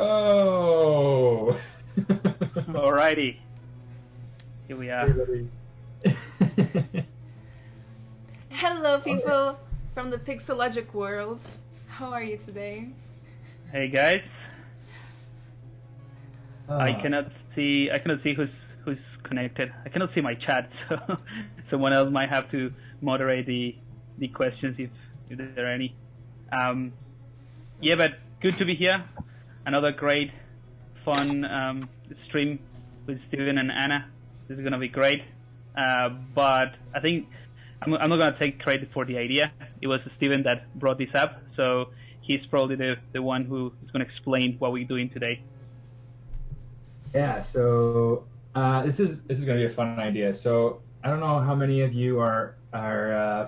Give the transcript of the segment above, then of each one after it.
Oh! Alrighty, here we are. Everybody. Hello, people from the Pixelogic world. How are you today? Hey guys, I Ah, cannot see who's connected. I cannot see my chat, so someone else might have to moderate the questions if there are any. Yeah, but good to be here. Another great, fun stream with Steven and Anna. This is gonna be great. But I think I'm not gonna take credit for the idea. It was Steven that brought this up, so he's probably the one who is gonna explain what we're doing today. yeah, so this is going to be a fun idea. So I don't know how many of you are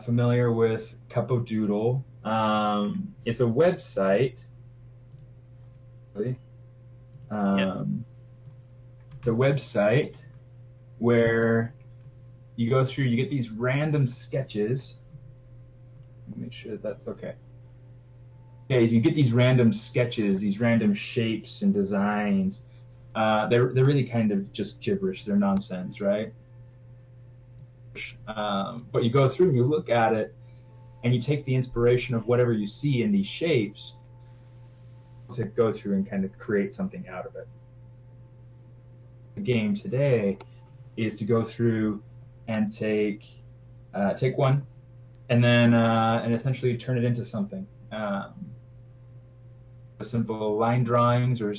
familiar with Cupadoodle. It's a website. Really? It's a website where you go through, you get these random sketches. Make sure that's okay. Okay, you get these random sketches, these random shapes and designs. They're really kind of just gibberish. They're nonsense, right? But you go through and you look at it, and you take the inspiration of whatever you see in these shapes to go through and kind of create something out of it. The game today is to go through and take one, and then and essentially turn it into something. Simple line drawings or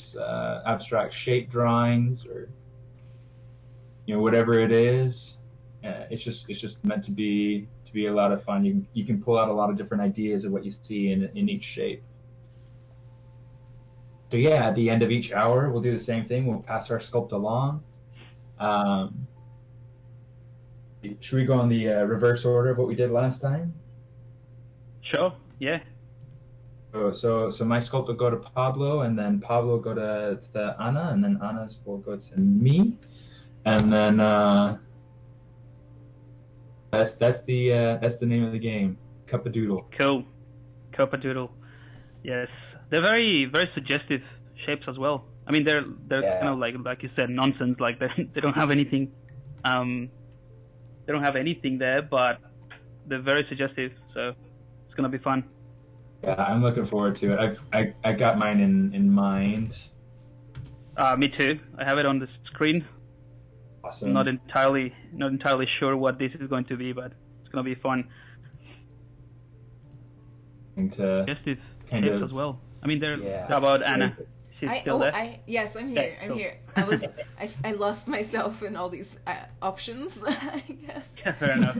abstract shape drawings, or whatever it is. It's just meant to be a lot of fun. You can pull out a lot of different ideas of what you see in each shape. So yeah, at the end of each hour, we'll do the same thing. We'll pass our sculpt along. Should we go in the reverse order of what we did last time? Sure. Yeah. So my sculpt will go to Pablo, and then Pablo will go to Anna, and then Anna's will go to me, and then that's the name of the game, Cupadoodle. Cool. Copadoodle. Yes. They're very, very suggestive shapes as well. I mean, they're Yeah. kind of like you said, nonsense. Like they don't have anything. They don't have anything there, but they're very suggestive. So it's gonna be fun. Yeah, I'm looking forward to it. I got mine in mind. Me too. I have it on the screen. Awesome. I'm not entirely sure what this is going to be, but it's gonna be fun. To Suggestive kind shapes of- as well. I mean, they're Yeah. about Anna. She's still there. Yes, I'm here. Okay, I'm cool. here. I lost myself in all these options, I guess. Yeah, fair enough.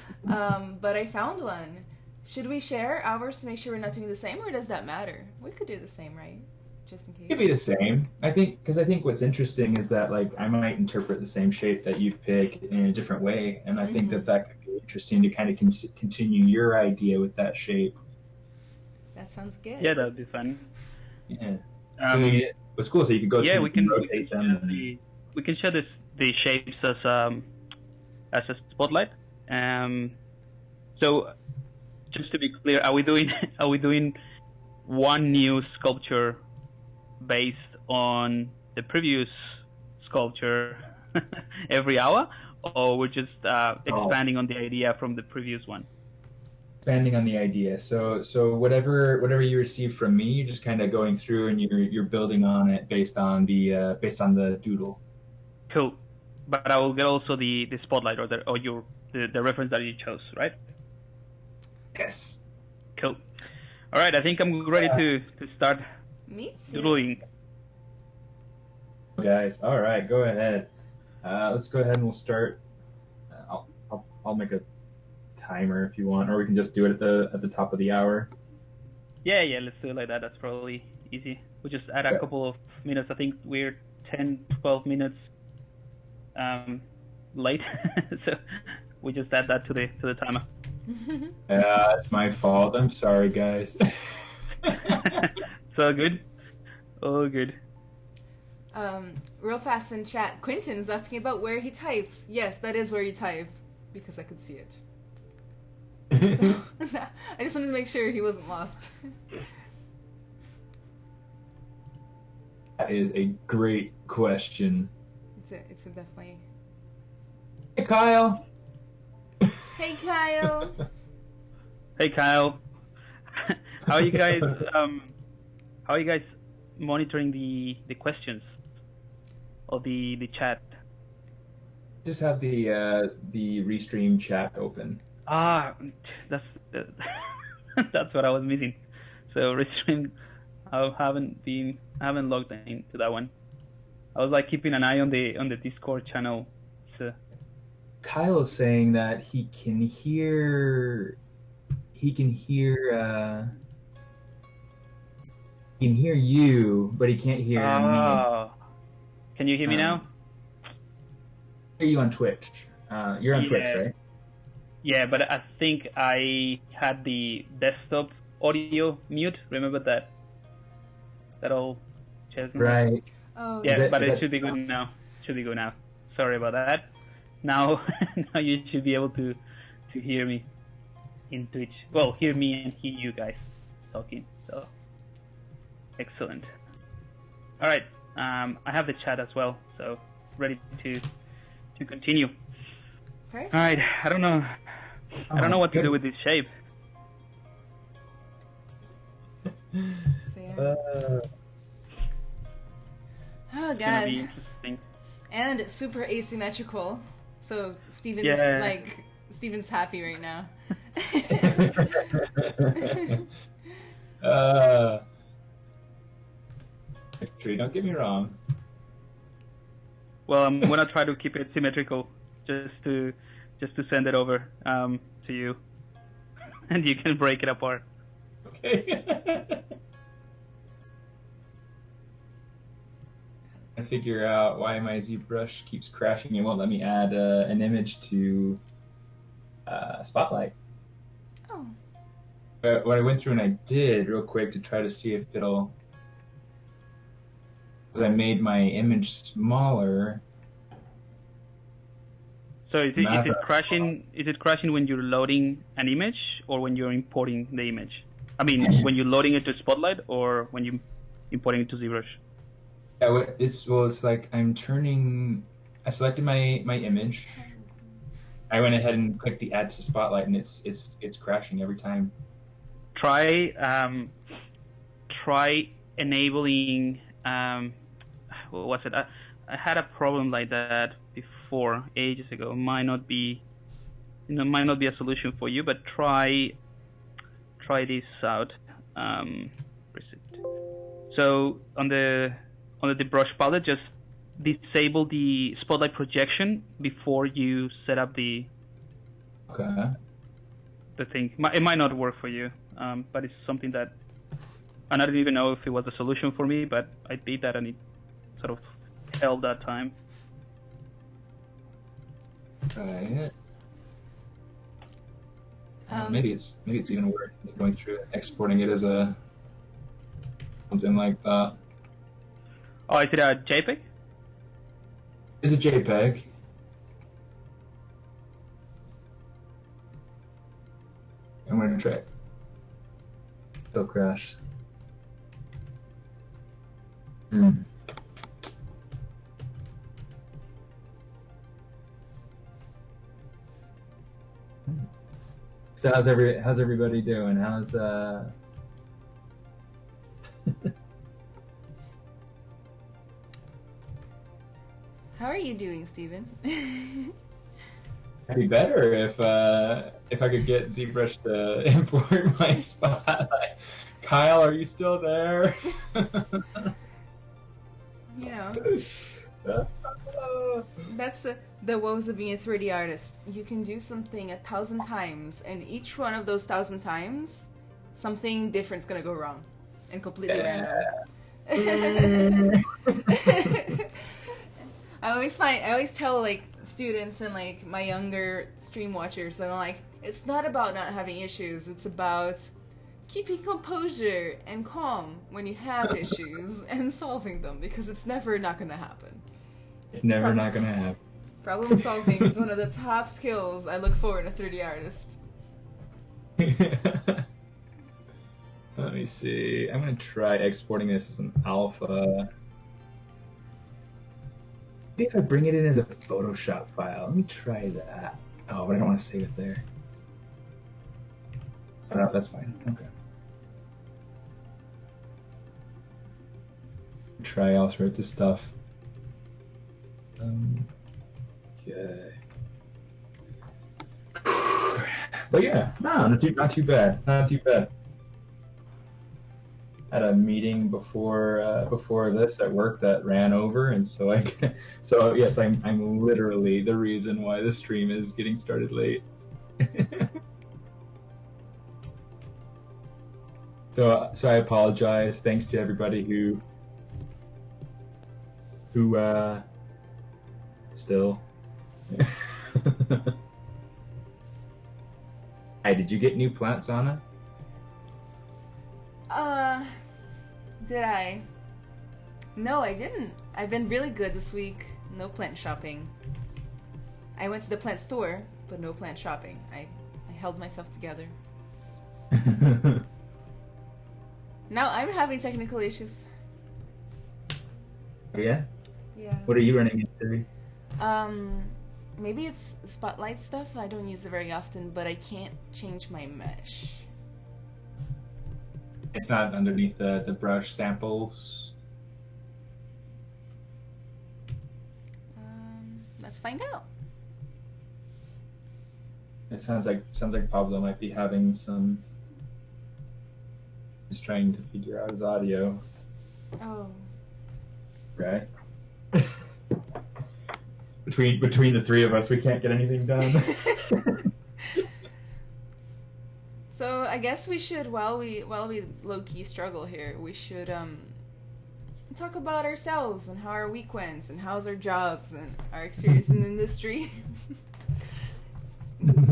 But I found one. Should we share ours to make sure we're not doing the same, or does that matter? We could do the same, right? Just in It case. could be the same. I think what's interesting is that like I might interpret the same shape that you pick in a different way, and I think that could be interesting to kind of continue your idea with that shape. That sounds good. Yeah, that'd be fun. Yeah. Um, What's cool, so you could go yeah, through we can rotate them. we can share the shapes as a spotlight. So just to be clear, are we doing one new sculpture based on the previous sculpture every hour, or we're just expanding on the idea from the previous one? Expanding on the idea. So whatever you receive from me, you're just kind of going through and you're building on it based on the doodle. Cool. But I will get also the spotlight or the reference that you chose, right? Yes. Cool. All right, I think I'm ready to start Me too. doodling. Guys, all right, go ahead. Let's go ahead and we'll start. I'll make a timer if you want, or we can just do it at the top of the hour. Yeah, let's do it like that. That's probably easy. We'll just add a couple of minutes. I think we're 10, 12 minutes late, so we just add that to the timer. It's my fault. I'm sorry, guys. So good. Oh, good. Real fast in chat, Quentin's asking about where he types. Yes, that is where you type, because I could see it. So, I just wanted to make sure he wasn't lost. That is a great question. It's a definitely. Hey, Kyle. Hey, Kyle. Hey Kyle, how are you guys? How are you guys monitoring the questions or the chat? Just have the restream chat open. Ah, that's that's what I was missing. So restream, I haven't logged into that one. I was like keeping an eye on the Discord channel. So Kyle is saying that he can hear you, but he can't hear me. Can you hear me now? Hear you on Twitch. You're on Twitch, right? Yeah, but I think I had the desktop audio mute. Remember that old chestnut? Right. Oh, Yeah, but it that- should be good now. Should be good now. Sorry about that. Now, now you should be able to hear me in Twitch. Well, hear me and hear you guys talking. So, excellent. All right. I have the chat as well, so ready to continue. Perfect. All right. I don't know what to do with this shape. So, yeah. Oh It's gonna be god. interesting. And it's super asymmetrical. So Steven's Yeah. Steven's happy right now. Actually, don't get me wrong. Well, I'm gonna try to keep it symmetrical, just to send it over to you, and you can break it apart. Okay. I figure out why my ZBrush keeps crashing. It won't let me add an image to Spotlight. Oh. But what I went through and I did real quick to try to see if it'll, because I made my image smaller. So is it crashing? Is it crashing when you're loading an image or when you're importing the image? I mean, when you're loading it to Spotlight or when you're importing it to ZBrush? Yeah, it's like I selected my image. I went ahead and clicked the add to Spotlight, and it's crashing every time. Try enabling. What was it? I had a problem like that before, ages ago. Might not be a solution for you, but try this out. So on the brush palette, just disable the Spotlight projection before you set up the thing. It might not work for you, but it's something that, and I didn't even know if it was a solution for me, but I did that and it sort of held that time. Try it. Maybe it's even worse than going through it, exporting it as something like that. Oh, is it a JPEG? It's a JPEG. I'm gonna try it. Still crash. So how's everybody doing? How's How are you doing, Steven? It'd be better if I could get ZBrush to import my Spotlight. Kyle, are you still there? You know, that's the woes of being a 3D artist. You can do something 1,000 times, and each one of those 1,000 times, something different's gonna go wrong, and completely random. I always tell like students and like my younger stream watchers that I'm like, it's not about not having issues, it's about keeping composure and calm when you have issues and solving them, because it's never not gonna happen. It's never not gonna happen. Problem solving is one of the top skills I look for in a 3D artist. Let me see. I'm gonna try exporting this as an alpha. Maybe if I bring it in as a Photoshop file. Let me try that. Oh, but I don't want to save it there. Oh, no, that's fine. Okay. Try all sorts of stuff. Okay. But yeah, no, not too bad. Not too bad. Had a meeting before this at work that ran over, and so so yes, I'm literally the reason why the stream is getting started late. So I apologize. Thanks to everybody who still. Hey, did you get new plants, Anna? Did I? No, I didn't. I've been really good this week. No plant shopping. I went to the plant store, but no plant shopping. I held myself together. Now I'm having technical issues. Yeah? Yeah. What are you running into? Maybe it's Spotlight stuff. I don't use it very often, but I can't change my mesh. It's not underneath the brush samples. Let's find out. It sounds like Pablo might be having some. He's trying to figure out his audio. Oh. Right. Between the three of us, we can't get anything done. So I guess we should, while we low-key struggle here, we should talk about ourselves and how our week went and how's our jobs and our experience in the industry.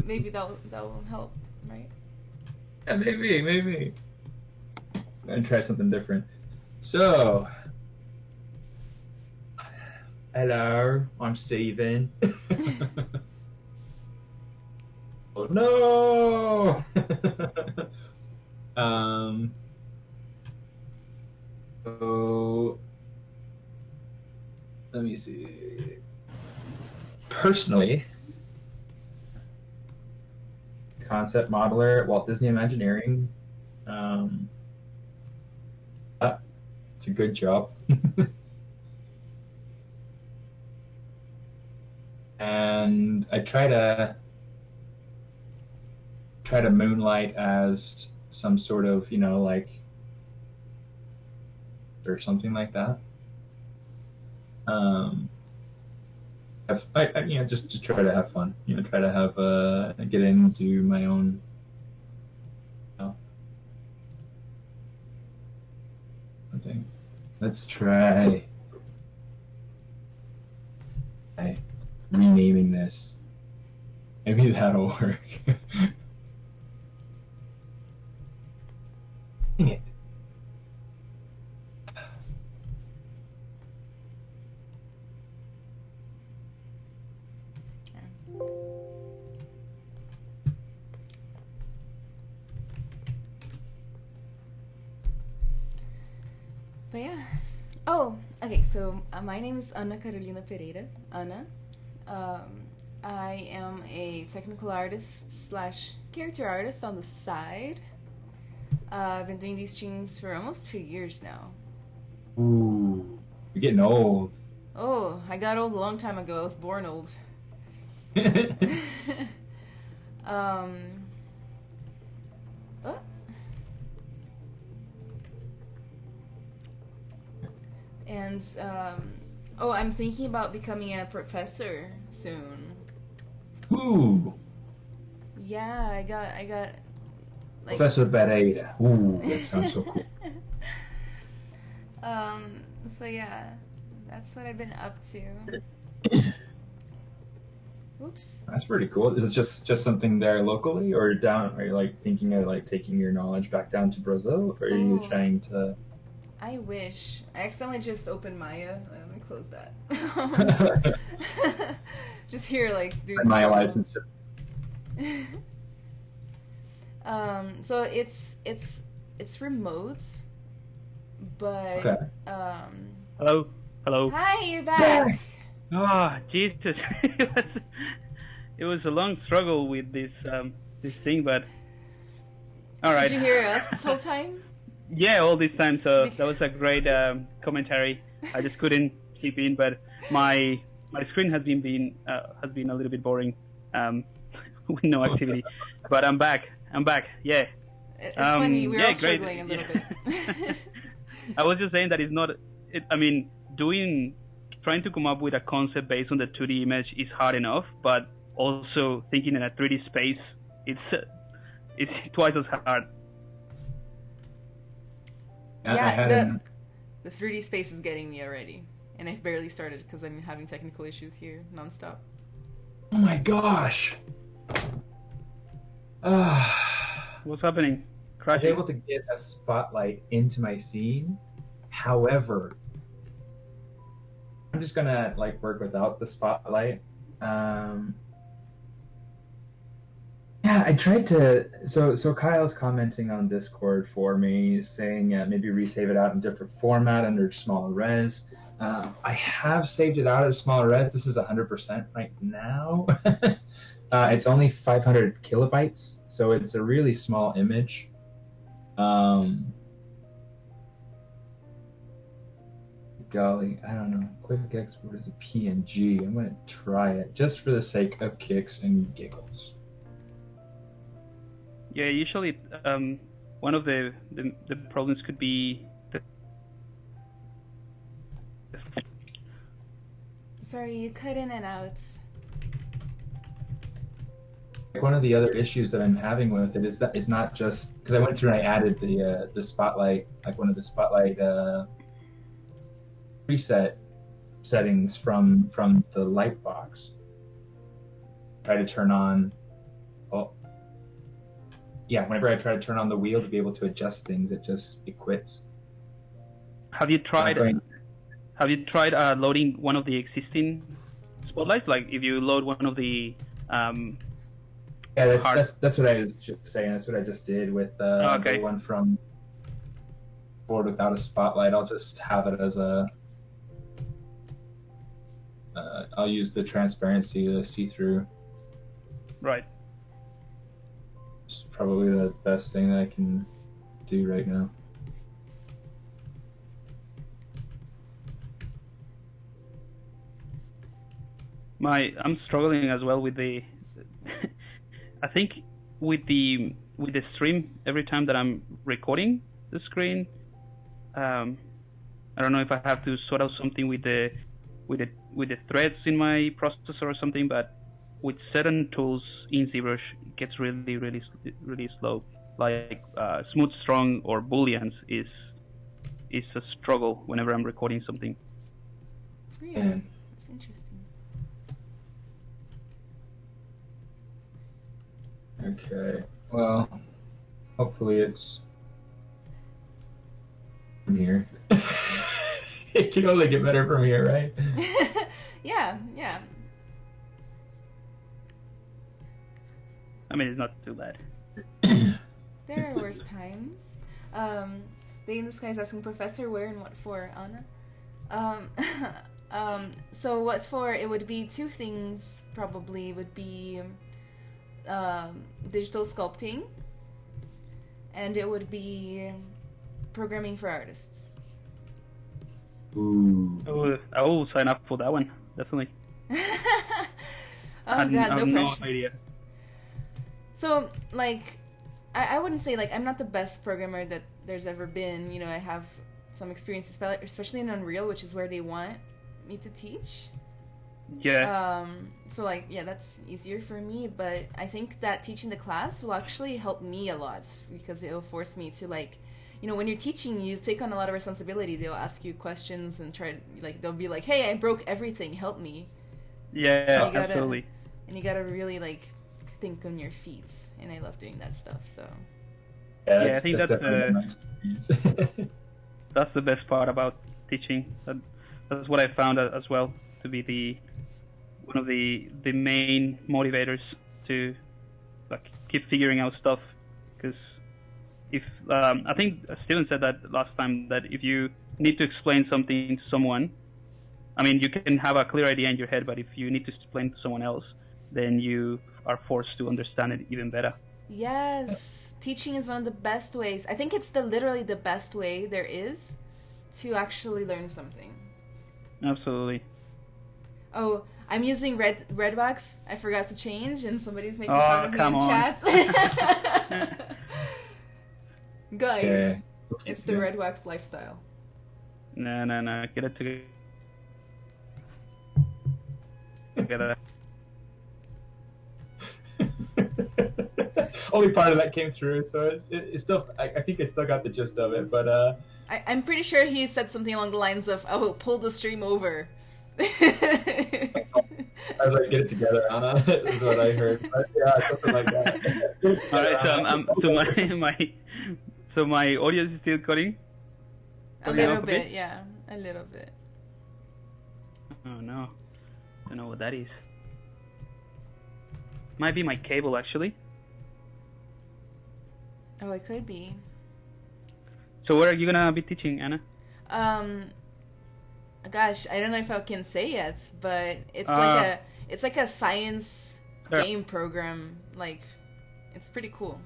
Maybe that'll help, right? Yeah, maybe. I'm gonna try something different. So, hello, I'm Steven. Oh no! So, let me see. Personally, concept modeler at Walt Disney Imagineering. It's a good job. And I try to moonlight as some sort of, like, or something like that. Just try to have fun. Try to have get into my own. Something. Let's try. Renaming this. Maybe that'll work. Dang it. But yeah. Oh, okay. So my name is Ana Carolina Pereira. Ana. I am a technical artist / character artist on the side. I've been doing these streams for almost 2 years now. Ooh, you're getting old. Oh, I got old a long time ago. I was born old. Oh. And I'm thinking about becoming a professor soon. Ooh. Yeah, I got like Professor Pereira. Ooh, that sounds so cool. So yeah, that's what I've been up to. Oops. That's pretty cool. Is it just something there locally, or down? Are you like thinking of like taking your knowledge back down to Brazil, or are you trying to? I wish. I accidentally just opened Maya. Let me close that. Just here, like, dude. Maya license. So it's remote, but Okay. Hello. Hi, you're back. Oh, Jesus! It was a long struggle with this this thing, but all right. Did you hear us this whole time? Yeah, all this time. So that was a great commentary. I just couldn't keep in, but my screen has been a little bit boring with no activity. But I'm back. Yeah. It's funny, we're all great. struggling a little bit. I was just saying that it's not. I mean, trying to come up with a concept based on the 2D image is hard enough, but also thinking in a 3D space, it's twice as hard. Yeah, the 3D space is getting me already, and I've barely started because I'm having technical issues here nonstop. Oh my gosh. What's happening? I was Crashing? able to get a spotlight into my scene. However, I'm just gonna like work without the spotlight. Yeah, I tried to. So Kyle's commenting on Discord for me, saying maybe resave it out in different format under smaller res. I have saved it out as smaller res. This is 100% right now. It's only 500 kilobytes, so it's a really small image. Golly, I don't know. Quick export is a PNG. I'm gonna try it just for the sake of kicks and giggles. Yeah, usually one of the problems could be Sorry, you cut in and out. One of the other issues that I'm having with it is that it's not just because I went through and I added the spotlight, like one of the spotlight preset settings from the light box. Try to turn on. Oh, yeah. Whenever I try to turn on the wheel to be able to adjust things, it quits. Have you tried loading one of the existing spotlights? Like if you load one of the Yeah, that's what I was just saying. That's what I just did with the one from Board Without a Spotlight. I'll just have it as a. I'll use the transparency to see through. Right. It's probably the best thing that I can do right now. I'm struggling as well with the. I think with the stream, every time that I'm recording the screen, I don't know if I have to sort out something with the threads in my processor or something, but with certain tools in ZBrush, it gets really slow. Like Smooth Strong or Booleans is a struggle whenever I'm recording something. Really? That's interesting. Okay. Well, hopefully it's from here. It can only get better from here, right? Yeah. I mean, it's not too bad. There are worse times. Day in the Sky is asking, Professor, where and what for, Anna? So what for? It would be two things, probably. It would be digital sculpting, and it would be programming for artists. Ooh. I will sign up for that one, definitely. Oh I god, have no no pressure. idea. So, like, I wouldn't say, like, I'm not the best programmer that there's ever been. You know, I have some experience, especially in Unreal, which is where they want me to teach. Yeah. So, like, yeah, that's easier for me, but I think that teaching the class will actually help me a lot, because it'll force me to, like, you know, when you're teaching, you take on a lot of responsibility. They'll ask you questions and they'll be like, hey, I broke everything, help me. Yeah, absolutely. And you gotta really, like, think on your feet, and I love doing that stuff, so. Yeah, I think that's definitely my experience. That's the best part about teaching. That's what I found as well to be one of the main motivators to like keep figuring out stuff. Because if I think Steven said that last time, that if you need to explain something to someone, I mean, you can have a clear idea in your head, but if you need to explain to someone else, then you are forced to understand it even better. Yes, teaching is one of the best ways. I think it's literally the best way there is to actually learn something. Absolutely. Oh, I'm using Redbox. I forgot to change, and somebody's making Oh, fun of me come in on. chats. Guys, Yeah. it's the Redbox lifestyle. No. Get it together. Only part of that came through, so it's still. I think I still got the gist of it, but I'm pretty sure he said something along the lines of, "I will pull the stream over." I was like, "Get it together, Anna." Is what I heard. But yeah, something like that. All right, so my audio is still cutting. A little bit, yeah, a little bit. Oh no, I don't know what that is. Might be my cable actually. Oh, it could be. So where are you gonna be teaching, Anna? Gosh, I don't know if I can say yet, but it's like a science game program. Like, it's pretty cool.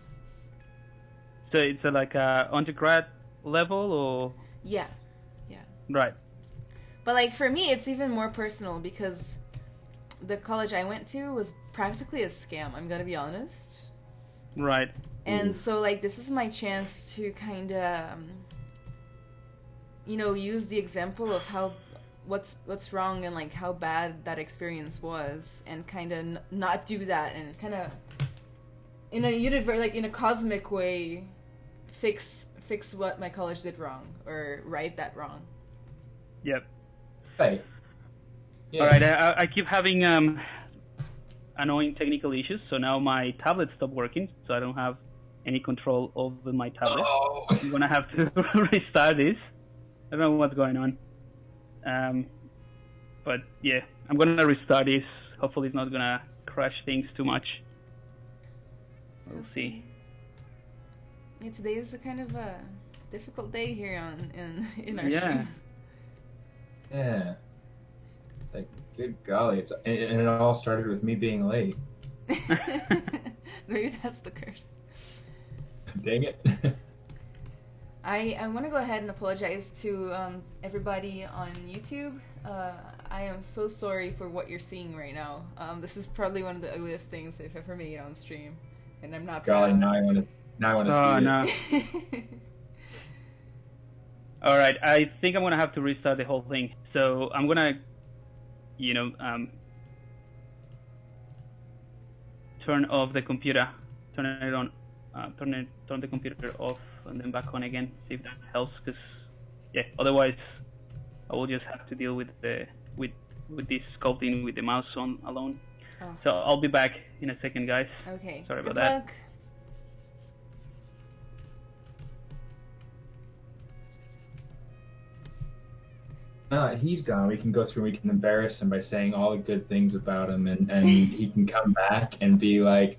So it's like a undergrad level, or Yeah. right? But like for me, it's even more personal because the college I went to was practically a scam. I'm gonna be honest. Right. And so like this is my chance to kind of, use the example of how what's wrong and like how bad that experience was, and kind of not do that, and kind of in a cosmic way fix what my college did wrong, or right that wrong. Yep. Right. Yeah. All right. I keep having annoying technical issues, so now my tablet stopped working, so I don't have any control over my tablet. Oh. I'm gonna have to restart this. I don't know what's going on. But yeah, I'm gonna restart this. Hopefully it's not gonna crash things too much. We'll see. Yeah, today is a kind of a difficult day here in our Yeah. stream. Yeah. It's like, good golly, and it all started with me being late. Maybe that's the curse. Dang it. I want to go ahead and apologize to everybody on YouTube. I am so sorry for what you're seeing right now. This is probably one of the ugliest things I've ever made on stream, and I'm not Golly, proud. now I want to Oh see no. it. All right, I think I'm gonna have to restart the whole thing. So I'm gonna, turn off the computer, turn it on, turn the computer off, and then back on again. See if that helps, because yeah, otherwise I will just have to deal with this sculpting with the mouse on alone. Oh. So I'll be back in a second, guys. Okay. Sorry Good about that. luck. He's gone. We can go through. We can embarrass him by saying all the good things about him, and he can come back and be like,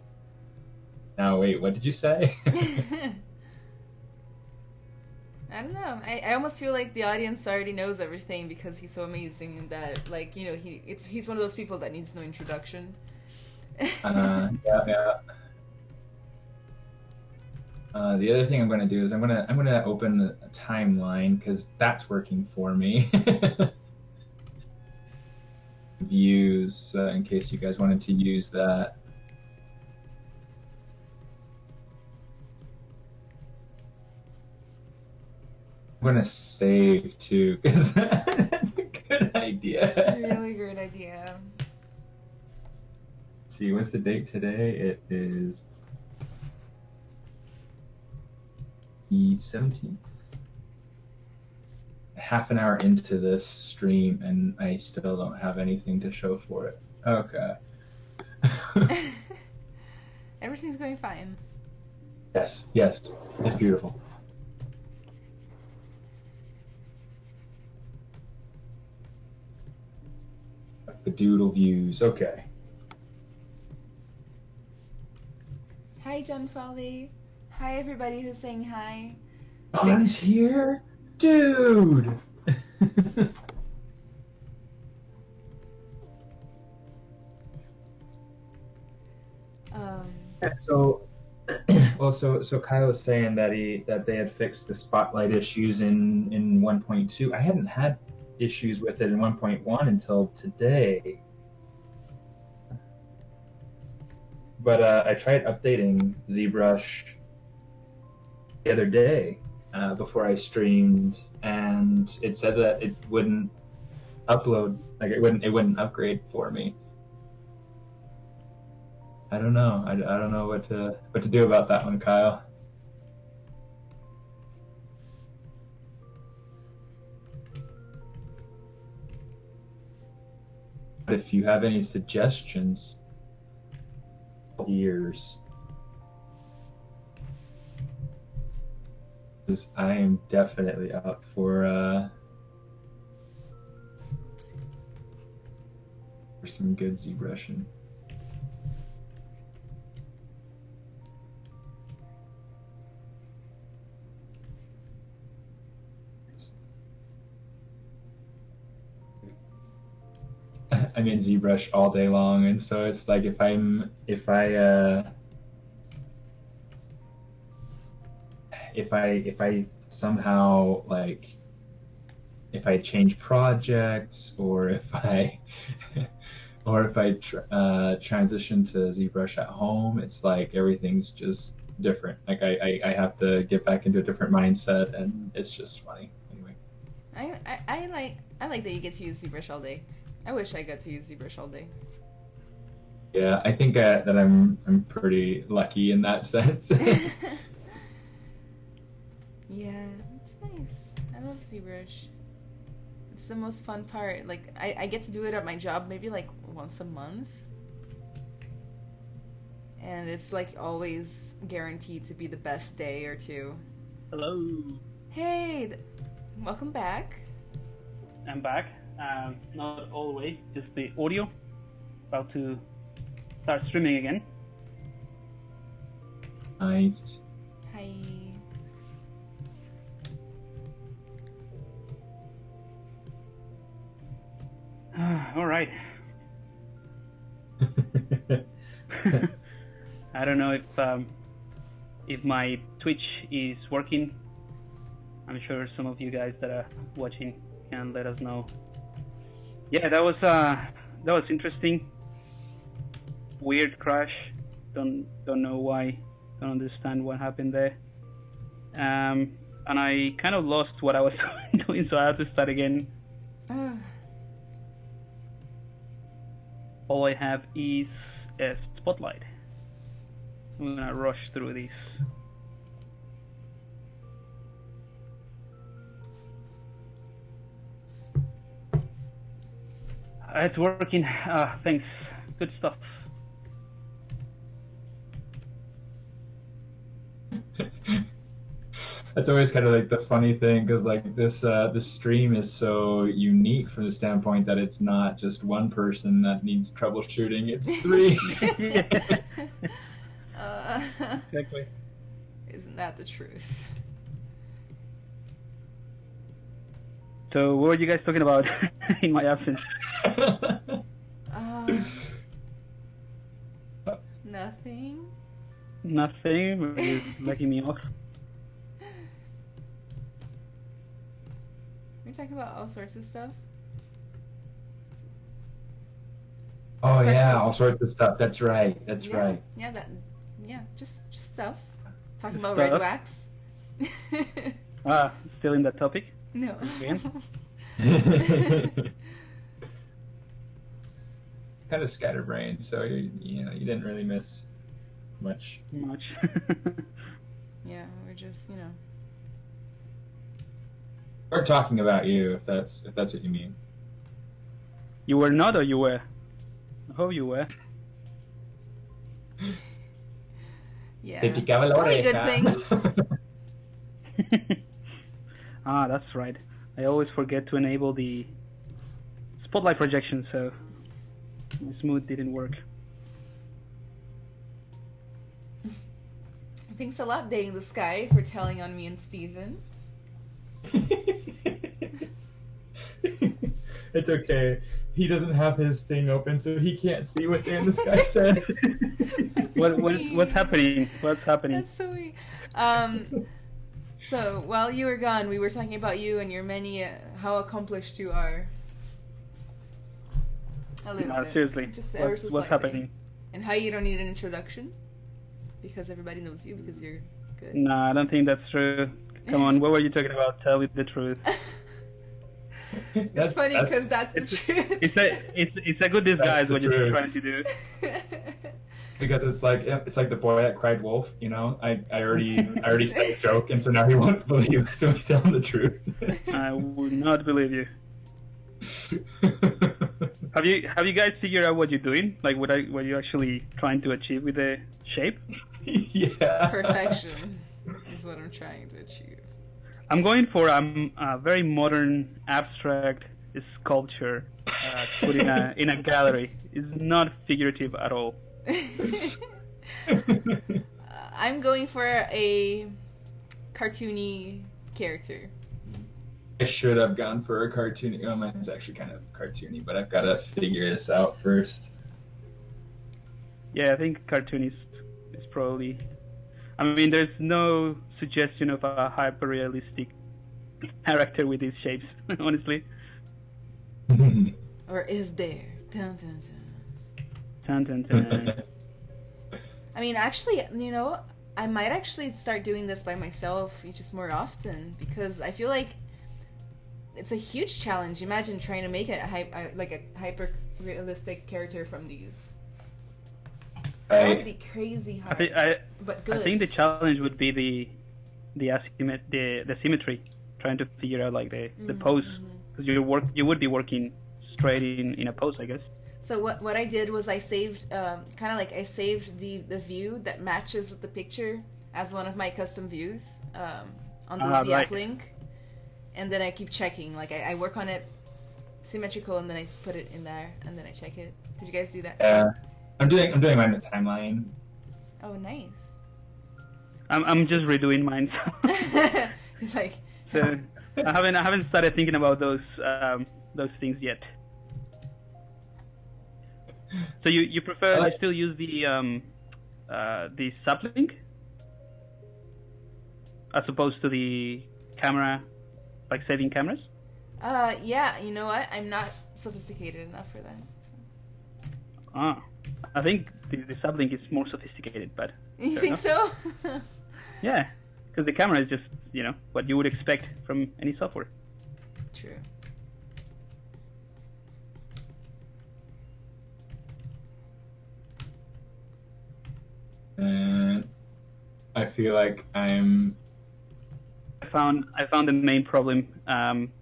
"Now wait, what did you say?" I don't know. I almost feel like the audience already knows everything because he's so amazing that, like, he's one of those people that needs no introduction. Yeah. The other thing I'm going to do is I'm going to open a timeline because that's working for me. Views, in case you guys wanted to use that. I'm going to save too because that's a good idea. It's a really good idea. Let's see, what's the date today? It is the 17th. Half an hour into this stream and I still don't have anything to show for it. Okay. Everything's going fine. Yes, it's beautiful. The doodle views, okay. Hi, John Foley. Hi, everybody who's saying hi. Don's here? Dude! Yeah, so so Kyle was saying that they had fixed the spotlight issues in 1.2. I hadn't had issues with it in 1.1 until today. But I tried updating ZBrush the other day before I streamed, and it said that it wouldn't upload, like it wouldn't upgrade for me. I don't know. I don't know what to do about that one, Kyle. But if you have any suggestions, ears. Because I am definitely up for some good ZBrushing. I'm in ZBrush all day long, and so it's like if I somehow like if I change projects or if I transition to ZBrush at home, it's like everything's just different. Like I have to get back into a different mindset, and it's just funny. Anyway, I like that you get to use ZBrush all day. I wish I got to use ZBrush all day. yeah, I think that I'm pretty lucky in that sense. Yeah, it's nice. I love ZBrush. It's the most fun part. Like, I get to do it at my job maybe like once a month. And it's like always guaranteed to be the best day or two. Hello. Hey, welcome back. I'm back. Not all the way, just the audio. About to start streaming again. Nice. Hi. All right. I don't know if my Twitch is working. I'm sure some of you guys that are watching can let us know. Yeah, that was interesting. Weird crash. Don't know why. Don't understand what happened there. And I kind of lost what I was doing, so I had to start again. All I have is a spotlight. I'm gonna rush through these. It's working. Thanks. Good stuff. That's always kind of like the funny thing, because like this stream is so unique from the standpoint that it's not just one person that needs troubleshooting; it's three. Exactly. Isn't that the truth? So, what were you guys talking about in my absence? Nothing. Nothing. You're letting me off. We're talking about all sorts of stuff. Oh Especially- yeah, all sorts of stuff. That's right. That's Yeah, right. yeah, just stuff. Talking about Stuff. red wax. Still in that topic. No. Again? Kind of scatterbrained, so you didn't really miss much. Much. Yeah, we're just, We're talking about you, if that's what you mean. You were not, or you were? I hope you were. Yeah. Te picaba la Only good oreja. things. That's right. I always forget to enable the spotlight projection, so my smooth didn't work. Thanks a lot, Day in the Sky, for telling on me and Steven. It's okay. he doesn't have his thing open, so he can't see what Dan this guy said. That's so mean. What's happening? What's happening? That's so weird. So while you were gone, we were talking about you and your many, how accomplished you are. A little bit. Seriously, Just ever so what's slightly. happening? And how you don't need an introduction because everybody knows you because you're good. No, I don't think that's true. Come on, what were you talking about? Tell me the truth. It's funny because that's the truth. It's a good disguise what you're trying to do. Because it's like the boy that cried wolf, you know. I already said a joke, and so now he won't believe you. So we tell him the truth. I would not believe you. Have you guys figured out what you're doing? Like what you're actually trying to achieve with the shape? Yeah. Perfection is what I'm trying to achieve. I'm going for a very modern abstract sculpture put in a gallery. It's not figurative at all. I'm going for a cartoony character. I should have gone for a cartoony. Oh, mine's actually kind of cartoony, but I've got to figure this out first. Yeah, I think cartoon is probably. I mean, there's no suggestion of a hyper-realistic character with these shapes, honestly. Or is there? Dun, dun, Dun, dun. dun, dun. I mean, actually, you know, I might actually start doing this by myself just more often because I feel like it's a huge challenge. Imagine trying to make a hyper-realistic character from these. That would be crazy hard, but good. I think the challenge would be the symmetry, trying to figure out like the pose, because you would be working straight in a pose, I guess. So what I did was I saved I saved the view that matches with the picture as one of my custom views on the Ziap right. link, and then I keep checking. Like I work on it symmetrical, and then I put it in there, and then I check it. Did you guys do that? Yeah. I'm doing mine with timeline. Oh, nice. I'm just redoing mine. He's like. So I haven't started thinking about those things yet. So you prefer you still use the sublink as opposed to the camera, like saving cameras? Yeah. You know what? I'm not sophisticated enough for that. So. I think the sublink is more sophisticated, but you think so? Yeah, because the camera is just what you would expect from any software. True. And I feel like I found the main problem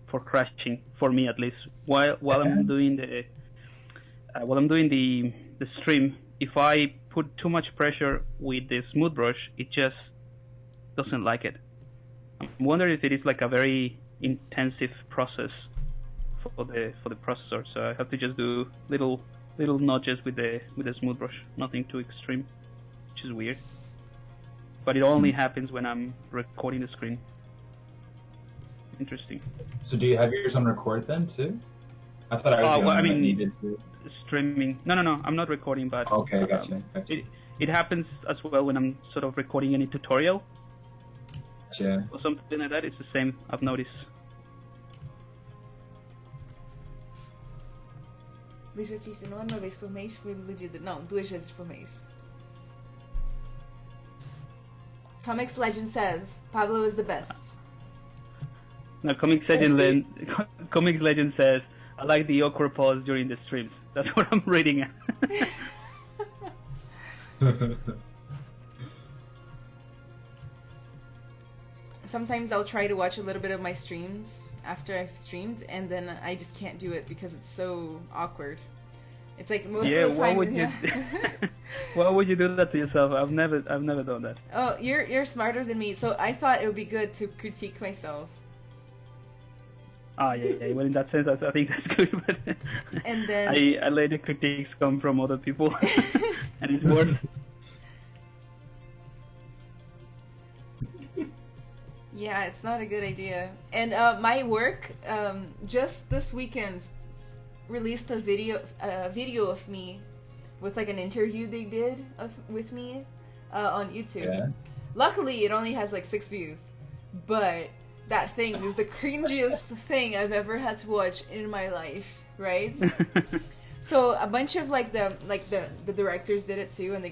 for crashing, for me at least, while I'm doing the stream. If I put too much pressure with the smooth brush, it just doesn't like it. I'm wondering if it is like a very intensive process for the processor. So I have to just do little nudges with the smooth brush, nothing too extreme, which is weird. But it only happens when I'm recording the screen. Interesting. So do you have yours on record then too? I thought I was that needed to. Streaming. No, I'm not recording, but okay, gotcha. It happens as well when I'm sort of recording any tutorial. Gotcha. Or something like that. It's the same, I've noticed. Luís Batista, não é uma vez por mês, foi legit. Não, 2 vezes por mês. Comics Legend says Pablo is the best. No, Comics Legend says I like the awkward pause during the streams. That's what I'm reading. Sometimes I'll try to watch a little bit of my streams after I've streamed, and then I just can't do it because it's so awkward. It's like most of the time. Why would you do that to yourself? I've never done that. Oh, you're smarter than me, so I thought it would be good to critique myself. Yeah. Well, in that sense, I think that's good. But and then I let the critiques come from other people, and it's worse. Yeah, it's not a good idea. And my work, just this weekend, released a video of me with like an interview they did with me on YouTube. Yeah. Luckily, it only has like 6 views, but that thing is the cringiest thing I've ever had to watch in my life, right? So a bunch of like the directors did it too, and they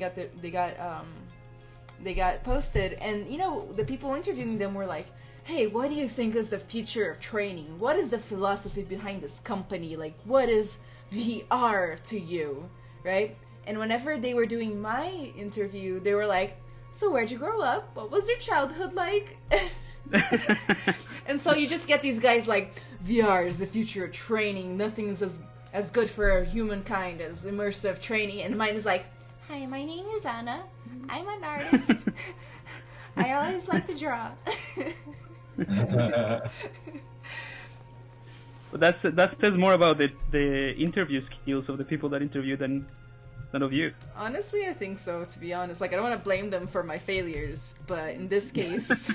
got posted, and you know, the people interviewing them were like, hey, what do you think is the future of training? What is the philosophy behind this company? Like, what is VR to you, right? And whenever they were doing my interview, they were like, so where'd you grow up? What was your childhood like? And so you just get these guys like, VR is the future of training. Nothing's as good for humankind as immersive training. And mine is like, hi, my name is Anna. I'm an artist. I always like to draw. But that says more about the interview skills of the people that interview than of you. Honestly, I think so, to be honest. Like, I don't want to blame them for my failures, but in this case...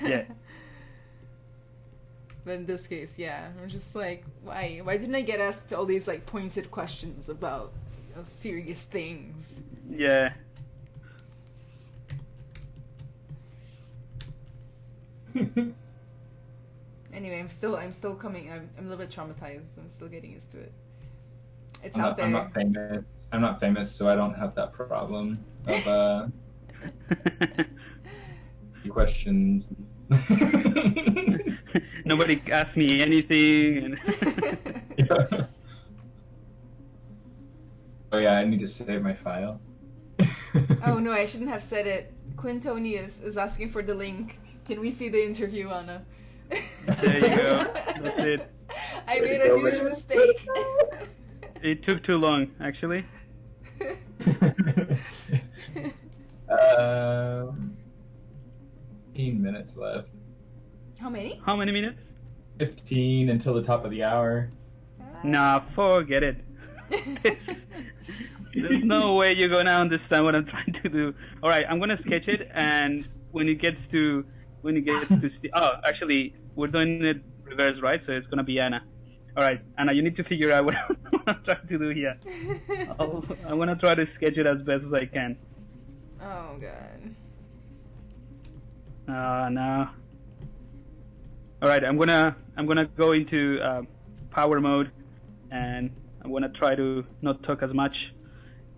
Yeah. But in this case, yeah. I'm just like, why? Why didn't I get asked all these, like, pointed questions about, you know, serious things? Yeah. Anyway, I'm still coming. I'm a little bit traumatized. I'm still getting used to it. It's I'm out not, there. I'm not famous. I'm not famous, so I don't have that problem of questions. Nobody asked me anything. Yeah. Oh yeah, I need to save my file. Oh no, I shouldn't have said it. Quintonius is asking for the link. Can we see the interview, Anna? There you go. That's it. I made a huge mistake. It took too long, actually. 15 minutes left. How many? How many minutes? 15 until the top of the hour. Nah, forget it. There's no way you're gonna understand what I'm trying to do. All right, I'm gonna sketch it, and when it gets to actually, we're doing it reverse, right? So it's gonna be Anna. All right, Anna, you need to figure out what I'm trying to do here. I'm gonna try to sketch it as best as I can. Oh god. No. All right, I'm gonna go into power mode, and I'm gonna try to not talk as much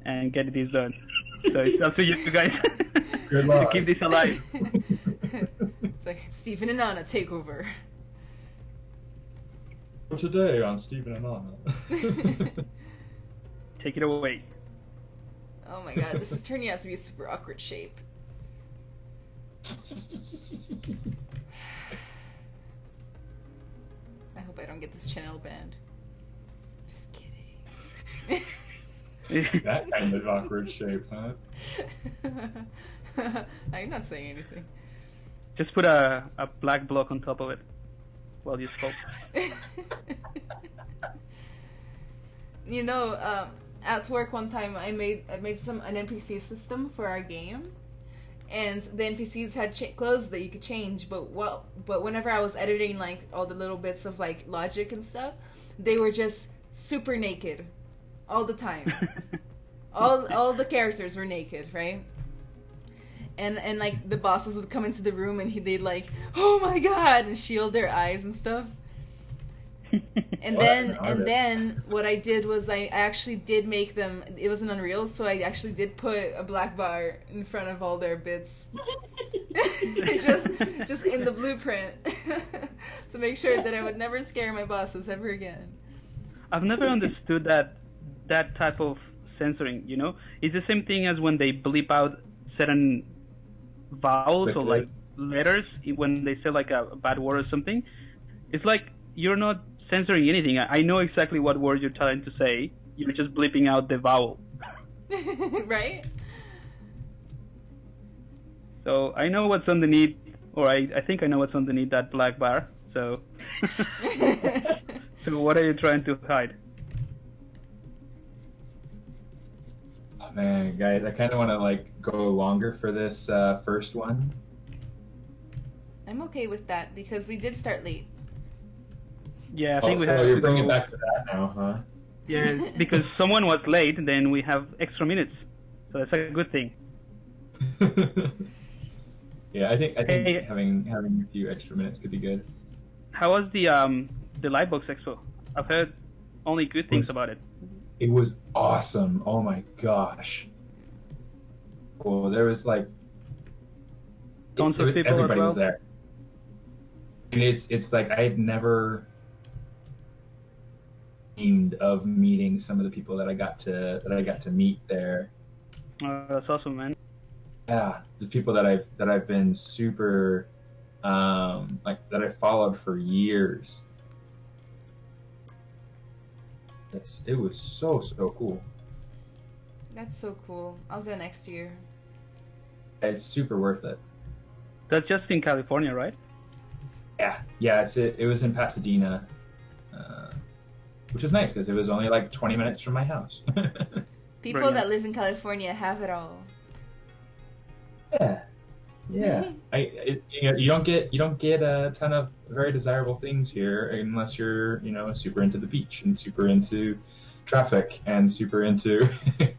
and get this done. So it's up to you guys Good to luck. keep this alive. It's like Stephen and Anna take over. Today on Stephen and Anna. Take it away. Oh my god, this is turning out to be a super awkward shape. I hope I don't get this channel banned. Just kidding. That kind of awkward shape, huh? I'm not saying anything. Just put a black block on top of it while you sculpt. You know, at work one time I made an NPC system for our game, and the NPCs had clothes that you could change. But whenever I was editing like all the little bits of like logic and stuff, they were just super naked, all the time. all the characters were naked, right? And like the bosses would come into the room and they'd like, oh my god, and shield their eyes and stuff. And then what I did was I actually did make them. It was an Unreal, so I actually did put a black bar in front of all their bits, just in the blueprint, to make sure that I would never scare my bosses ever again. I've never understood that type of censoring. You know, it's the same thing as when they bleep out certain vowels or like letters when they say like a bad word or something. It's like you're not censoring anything. I know exactly what word you're trying to say. You're just bleeping out the vowel. Right? So I know what's underneath, or I think I know what's underneath that black bar. So, so what are you trying to hide? Oh, man, guys, I kind of want to like go longer for this first one. I'm okay with that because we did start late. Yeah, I Oh, think we so have you're to bringing go. back to that now, huh? Yeah, because someone was late, then we have extra minutes, so that's a good thing. Yeah, I think Hey, having a few extra minutes could be good. how was the Lightbox Expo? I've heard only good things about it. It was awesome. Oh my gosh. Well, there was like Tons of people as everybody was well. there, and it's like I had never dreamed of meeting some of the people that I got to meet there. That's awesome, man. Yeah, the people that I've been super like that I followed for years. It was so cool. That's so cool. I'll go next year. It's super worth it. That's just in California, right? Yeah. It was in Pasadena, which is nice because it was only like 20 minutes from my house. People Brilliant. that live in California have it all. Yeah. You don't get a ton of very desirable things here unless you're super into the beach and super into traffic and super into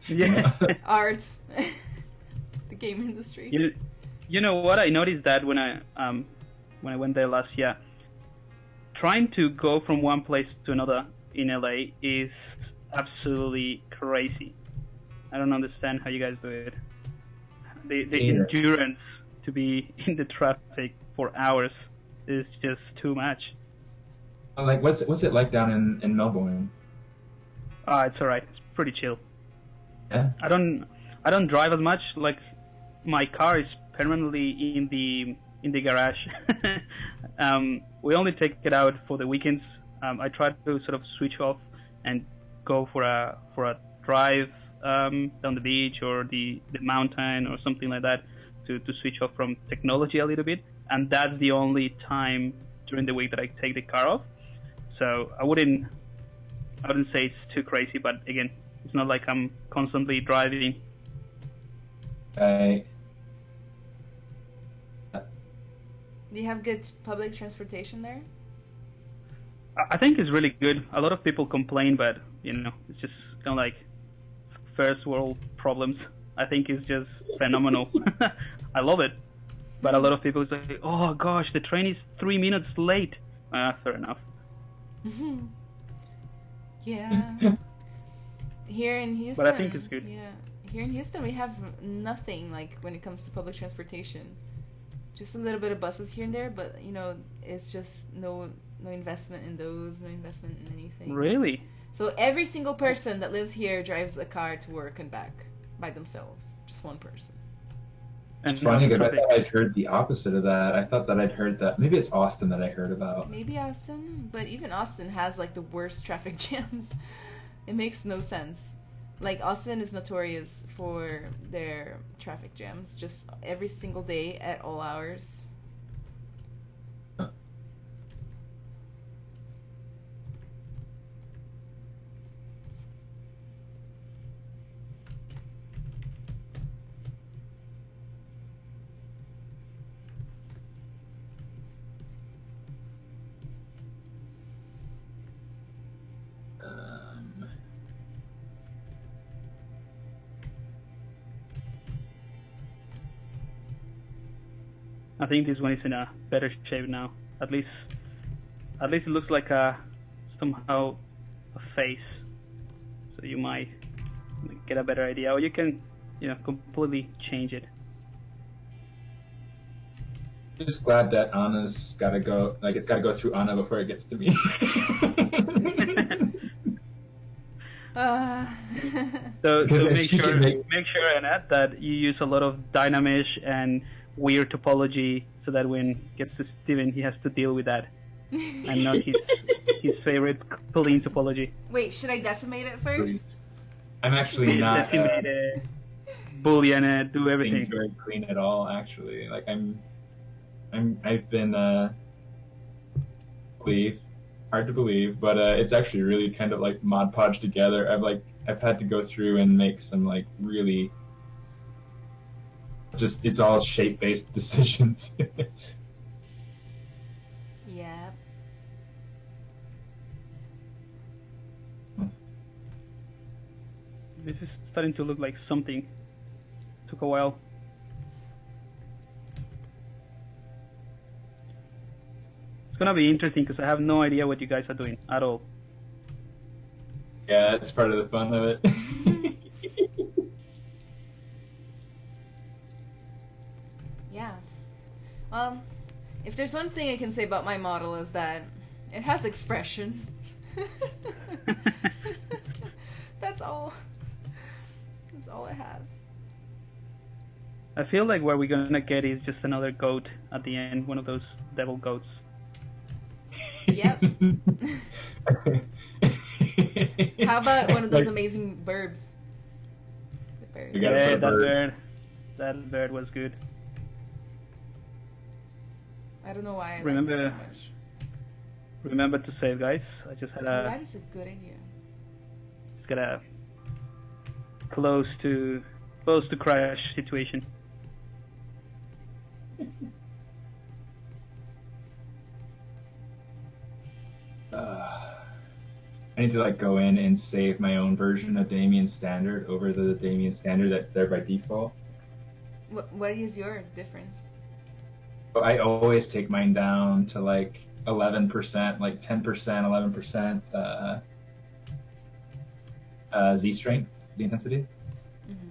Yeah. Arts. The game industry. You know what? I noticed that when I went there last year, trying to go from one place to another in LA is absolutely crazy. I don't understand how you guys do it. The endurance to be in the traffic for hours is just too much. Like what's it like down in Melbourne? It's alright. It's pretty chill. Yeah. I don't drive as much. Like my car is permanently in the garage. We only take it out for the weekends. I try to sort of switch off and go for a drive down the beach or the mountain or something like that to switch off from technology a little bit. And that's the only time during the week that I take the car off. So I wouldn't say it's too crazy, but again, it's not like I'm constantly driving. Right. Do you have good public transportation there? I think it's really good. A lot of people complain, but it's just kind of like first world problems. I think it's just phenomenal. I love it, but a lot of people say, "Oh gosh, the train is 3 minutes late." Fair enough. Yeah. Here in Houston. But I think it's good. Yeah. Here in Houston, we have nothing like when it comes to public transportation. Just a little bit of buses here and there, but it's just no investment in those, no investment in anything. Really? So every single person that lives here drives a car to work and back by themselves. Just one person. And It's funny because I traffic. thought I'd heard the opposite of that. I thought that I'd heard that maybe it's Austin that I heard about. Maybe Austin, but even Austin has like the worst traffic jams. It makes no sense. Like Austin is notorious for their traffic jams, just every single day at all hours. I think this one is in a better shape now. At least it looks like somehow a face. So you might get a better idea, or you can completely change it. I'm just glad that Anna's got to go. Like it's got to go through Anna before it gets to me. So Because if make she sure can make- Annette, that you use a lot of Dynamesh and weird topology, so that when it gets to Steven, he has to deal with that and not his favorite clean topology. Wait, should I decimate it first? I'm actually not. Decimate it, Boolean it, do Things everything. very clean at all. Actually, like I've been hard to believe, but it's actually really kind of like Mod Podge together. I've had to go through and make some like really just it's all shape based decisions. Yeah. This is starting to look like something. Took a while. It's gonna be interesting because I have no idea what you guys are doing at all. Yeah, it's part of the fun of it. Yeah. If there's one thing I can say about my model is that it has expression. That's all. That's all it has. I feel like what we're gonna get is just another goat at the end, one of those devil goats. Yep. How about one of those Like- amazing burbs? The bird. You gotta Yeah, put a that bird. bird. That bird was good. I don't know why I like Remember- it so much. Remember to save, guys. I just had a That is a good idea. just got a close to crash situation. I need to like go in and save my own version of Damien Standard over the Damien Standard that's there by default. What is your difference? But I always take mine down to like 11%, like 10%, 11% Z strength, Z intensity. Mm-hmm.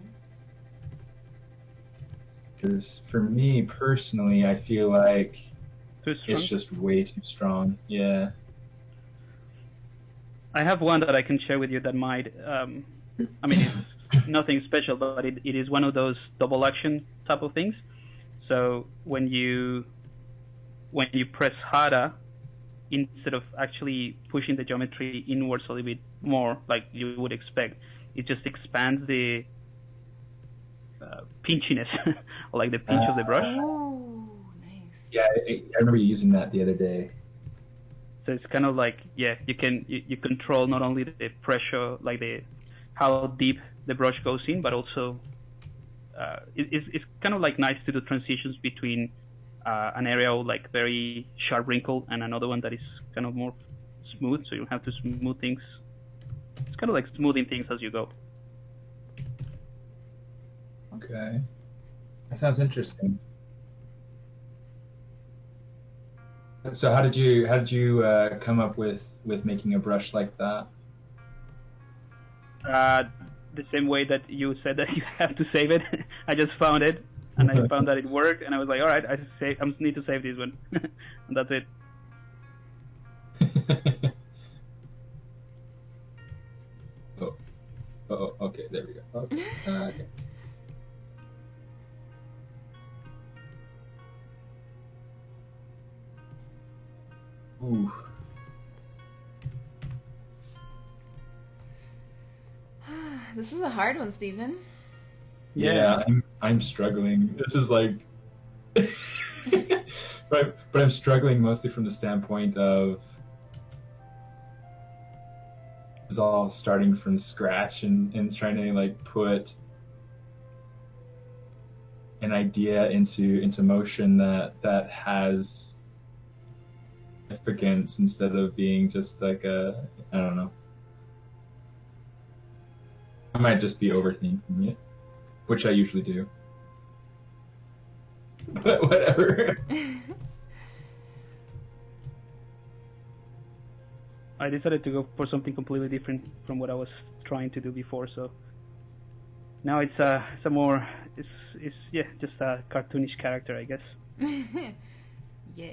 Because for me personally, I feel like Too strong. it's just way too strong. Yeah. I have one that I can share with you that might. I mean, it's nothing special, but it is one of those double action type of things. So when you press harder, instead of actually pushing the geometry inwards a little bit more, like you would expect, it just expands the pinchiness, like the pinch of the brush. Ooh, nice. Yeah, I remember using that the other day. So it's kind of like, yeah, you control not only the pressure, like how deep the brush goes in, but also it's kind of like nice to do transitions between an area of like very sharp wrinkle and another one that is kind of more smooth. So you have to smooth things. It's kind of like smoothing things as you go. Okay. That sounds interesting. So how did you come up with making a brush like that? The same way that you said that you have to save it. I just found it and I found that it worked, and I was like, all right, I need to save this one, and that's it. Oh, okay, there we go. Okay. Okay. Ooh. This was a hard one, Stephen. Yeah, I'm struggling. This is like, but I'm struggling mostly from the standpoint of it's all starting from scratch and trying to like put an idea into motion that has significance instead of being just like I don't know. I might just be overthinking it, which I usually do. But whatever. I decided to go for something completely different from what I was trying to do before. So now it's a more just a cartoonish character, I guess. Yeah.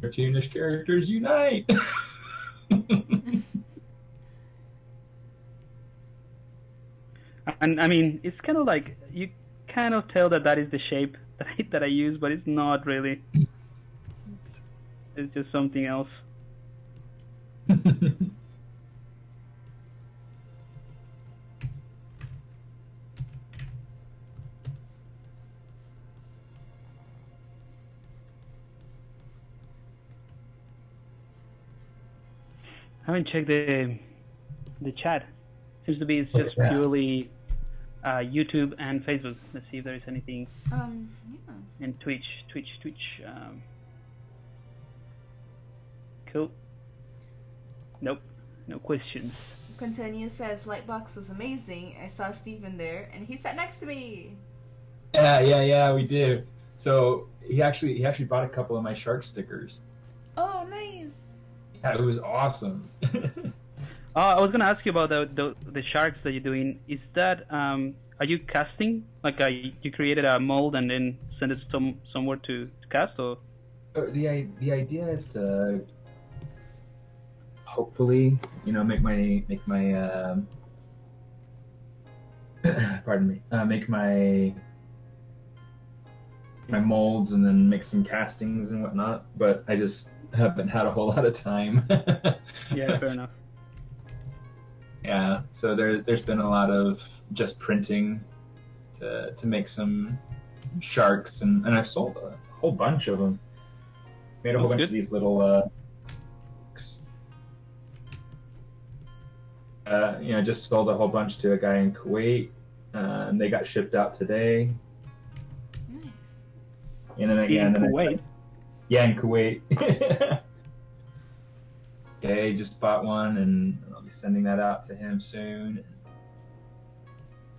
Cartoonish characters unite. And I mean, it's kind of like you kind of tell that is the shape that I use, but it's not really. It's just something else. I haven't checked the chat. Seems to be it's just Yeah. purely YouTube and Facebook. Let's see if there is anything Yeah. in Twitch. Cool. Nope. no questions. Quintania says Lightbox was amazing. I saw Stephen there, and he sat next to me. Yeah, we do. So he actually bought a couple of my shark stickers. Oh, nice. Yeah, it was awesome. I was gonna ask you about the sharks that you're doing. Is that are you casting? Like you created a mold and then send it somewhere to cast, or? The idea is to hopefully, make my pardon me, make my molds and then make some castings and whatnot. But I just haven't had a whole lot of time. Yeah, fair enough. Yeah, so there's been a lot of just printing to make some sharks, and I've sold a whole bunch of them. Made a whole bunch of these little just sold a whole bunch to a guy in Kuwait, and they got shipped out today. Nice. And then In Kuwait? In Kuwait. Okay, just bought one, and I'll be sending that out to him soon.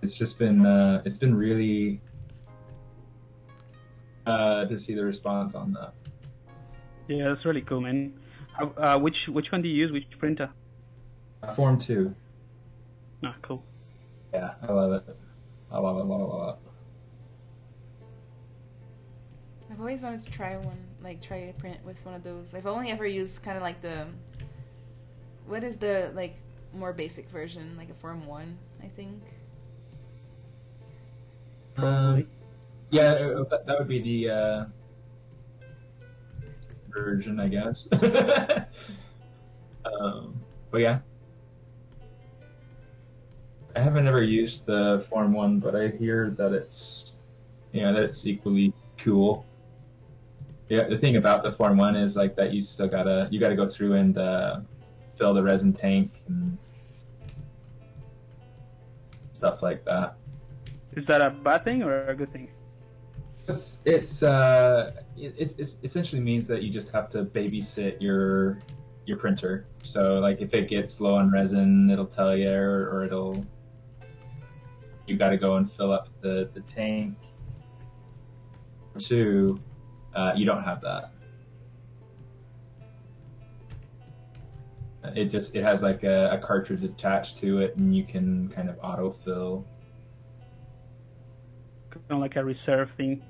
It's just been really to see the response on that. Yeah, that's really cool, man. Which one do you use? Which printer? Form 2. Ah, cool. Yeah, I love it. I love it. I've always wanted to try one, try a print with one of those. I've only ever used kind of like what is the more basic version, like a Form 1, I think. Yeah, that would be the version, I guess. But yeah, I haven't ever used the Form 1, but I hear that it's equally cool. Yeah, the thing about the Form 1 is that you still gotta go through and fill the resin tank and stuff like that. Is that a bad thing or a good thing? It essentially means that you just have to babysit your printer. So if it gets low on resin, it'll tell you, or you got to go and fill up the tank. 2, you don't have that. It has a cartridge attached to it, and you can kind of autofill. Kind of like a reserve thing.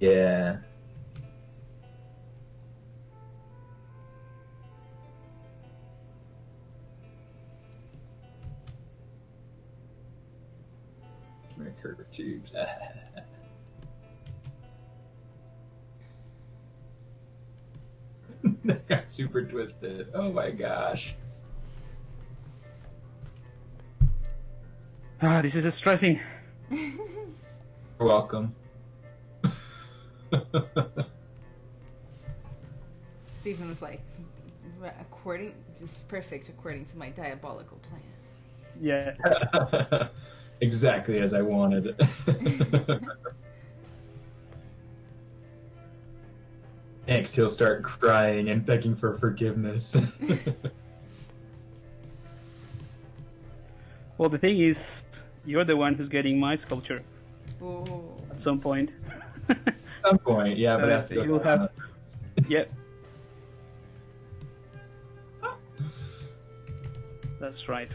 Yeah. Curved tubes. That got super twisted. Oh my gosh. This is stressing. You're welcome. Stephen was like, this is perfect according to my diabolical plan. Yeah. Exactly as I wanted. Next, he'll start crying and begging for forgiveness. Well, the thing is, you're the one who's getting my sculpture Ooh. at some point. At some point, yeah, but it has to go you'll have. Yep. That's right.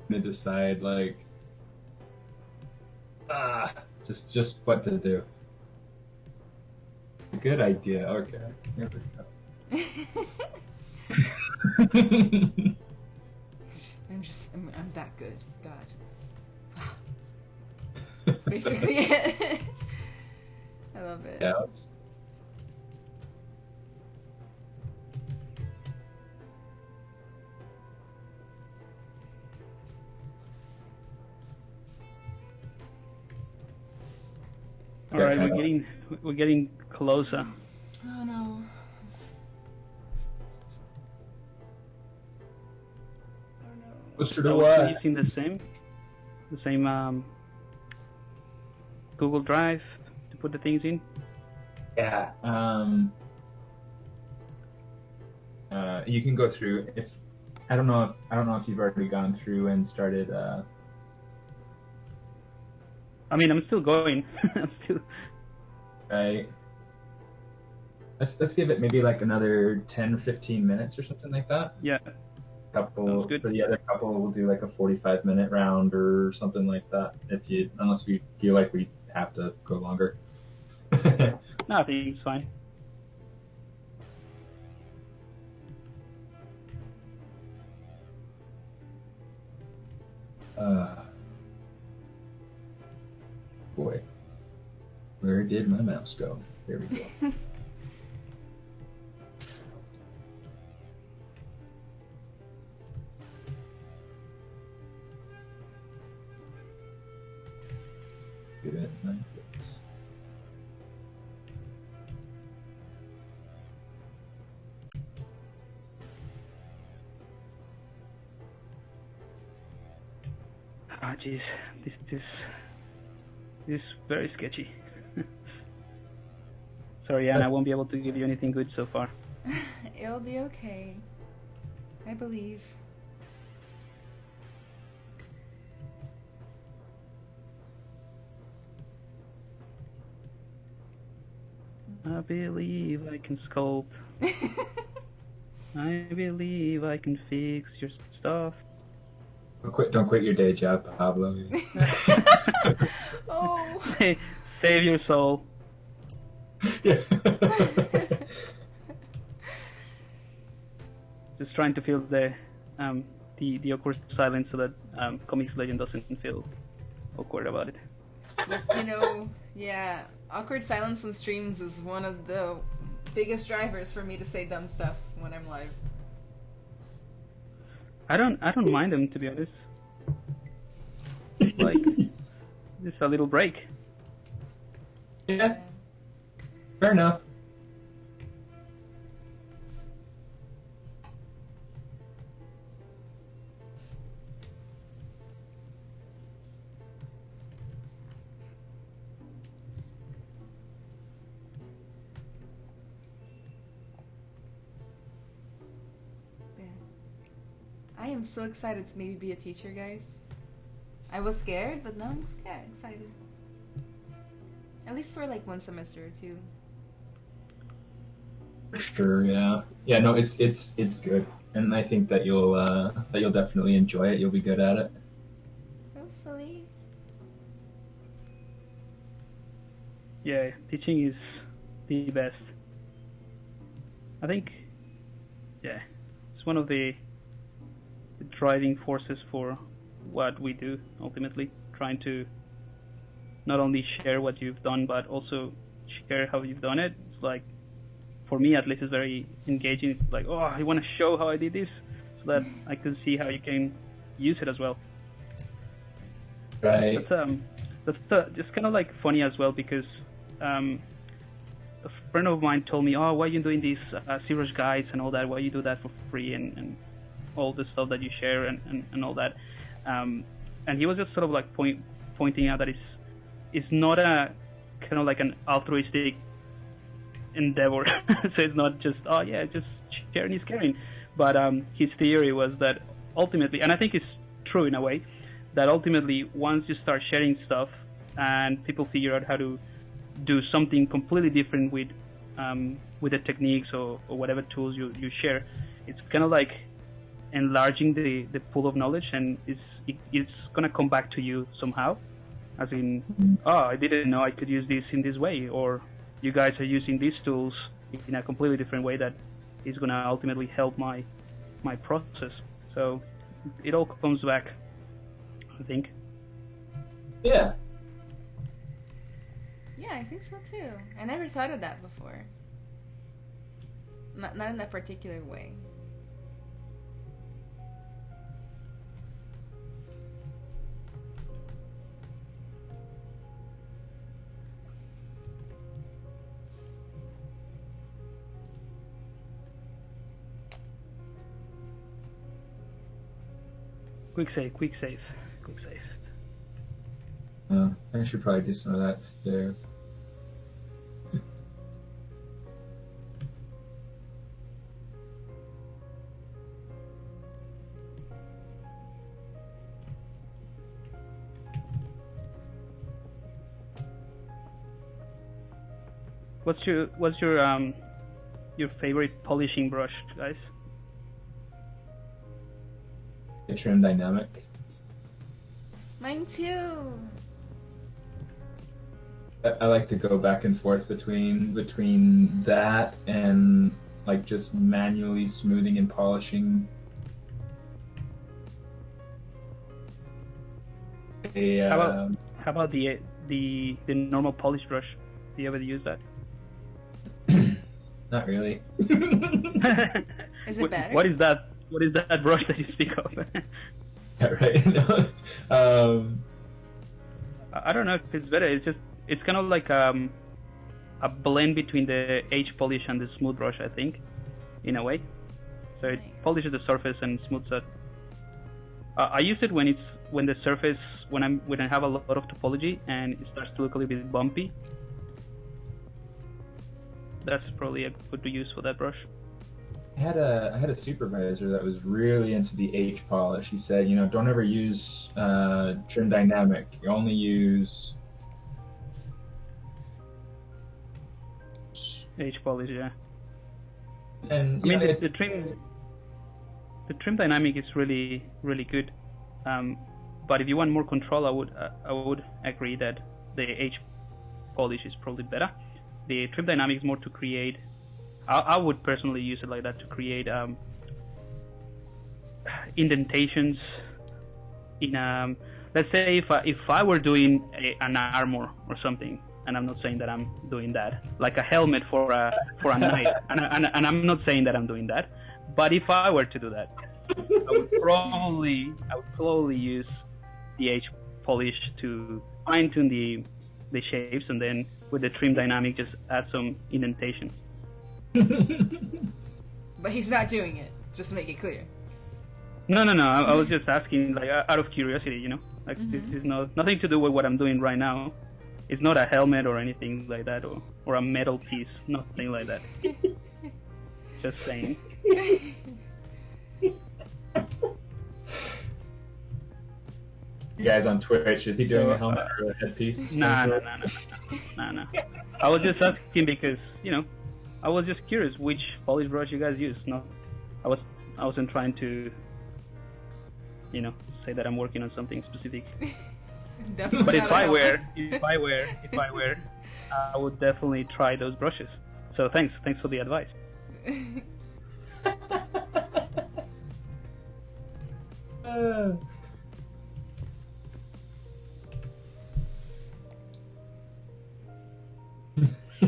To decide just what to do. Good idea. Okay. Here we go. I'm that good. God. Wow. That's basically it. I love it. Yeah. All right, we're getting closer. Oh no. Closer to Are what? we using the same Google Drive to put the things in? Yeah. You can go through if I don't know if you've already gone through and started. I mean, I'm still going. I'm still. Right. Let's give it maybe like another 10 or 15 minutes or something like that. Yeah. Couple Sounds good. for the other couple, we'll do like a 45-minute round or something like that. Unless we feel like we have to go longer. No, I think it's fine. Boy, where did my mouse go? There we go. Good night. Ah, jeez, this is very sketchy. Sorry, Anne, I won't be able to give you anything good so far. It'll be okay. I believe. I believe I can sculpt. I believe I can fix your stuff. Don't quit your day job, Pablo. Oh. Save your soul. Yeah. Just trying to feel the awkward silence so that Comics Legend doesn't feel awkward about it. You know, yeah, awkward silence on streams is one of the biggest drivers for me to say dumb stuff when I'm live. I don't mind them, to be honest. It's like just a little break. Yeah. Fair enough. I am so excited to maybe be a teacher, guys. I was scared, but now I'm excited. At least for like one semester or two. For sure, yeah. Yeah, no, it's good. And I think that you'll definitely enjoy it. You'll be good at it. Hopefully. Yeah, teaching is the best. I think, yeah, it's one of the driving forces for what we do ultimately, trying to not only share what you've done but also share how you've done it. It's like, for me at least, it's very engaging. It's like, oh, I want to show how I did this so that I can see how you can use it as well. Right. That's just kind of like funny as well, because a friend of mine told me, oh, why are you doing these ZBrush guides and all that? Why you do that for free and all the stuff that you share and all that? And he was just sort of like pointing out that it's not a kind of like an altruistic endeavor. So it's not just, oh yeah, just sharing is caring. But his theory was that ultimately, and I think it's true in a way, that ultimately once you start sharing stuff and people figure out how to do something completely different with the techniques or whatever tools you share, it's kind of like enlarging the pool of knowledge, and it's gonna come back to you somehow, as in, oh, I didn't know I could use this in this way, or you guys are using these tools in a completely different way that is gonna ultimately help my process. So it all comes back, I think. Yeah. Yeah, I think so too. I never thought of that before. Not in that particular way. Quick save. I should probably do some of that too. your favorite polishing brush, guys? A Trim Dynamic. Mine too. I like to go back and forth between that and like just manually smoothing and polishing. How about the normal polish brush? Do you ever use that? Not really. Is it better? What is that? What is that brush that you speak of? Yeah, right. I don't know if it's better. It's kind of like a blend between the H polish and the smooth brush, I think, in a way. So it Nice. polishes the surface and smooths it. I use it when the surface when I have a lot of topology and it starts to look a little bit bumpy. That's probably a good to use for that brush. I had a supervisor that was really into the H polish. He said, don't ever use Trim Dynamic. You only use H polish, yeah. and I mean, it's the trim dynamic is really good. But if you want more control, I would agree that the H polish is probably better. The trim dynamic is more to create. I would personally use it like that to create indentations in let's say if I were doing an armor or something, and I'm not saying that I'm doing that, like a helmet for a knight, and I'm not saying that I'm doing that, but if I were to do that, I would probably use the H polish to fine tune the shapes, and then with the trim dynamic just add some indentations. But he's not doing it. Just to make it clear. No. I was just asking, like, out of curiosity, Like, this is nothing to do with what I'm doing right now. It's not a helmet or anything like that, or a metal piece, nothing like that. Just saying. You guys on Twitch, is he doing a helmet or a headpiece? Nah. I was just asking because, I was just curious which polish brush you guys use. No, I wasn't trying to, say that I'm working on something specific. Definitely But not if a I helmet. were, I would definitely try those brushes. So thanks for the advice.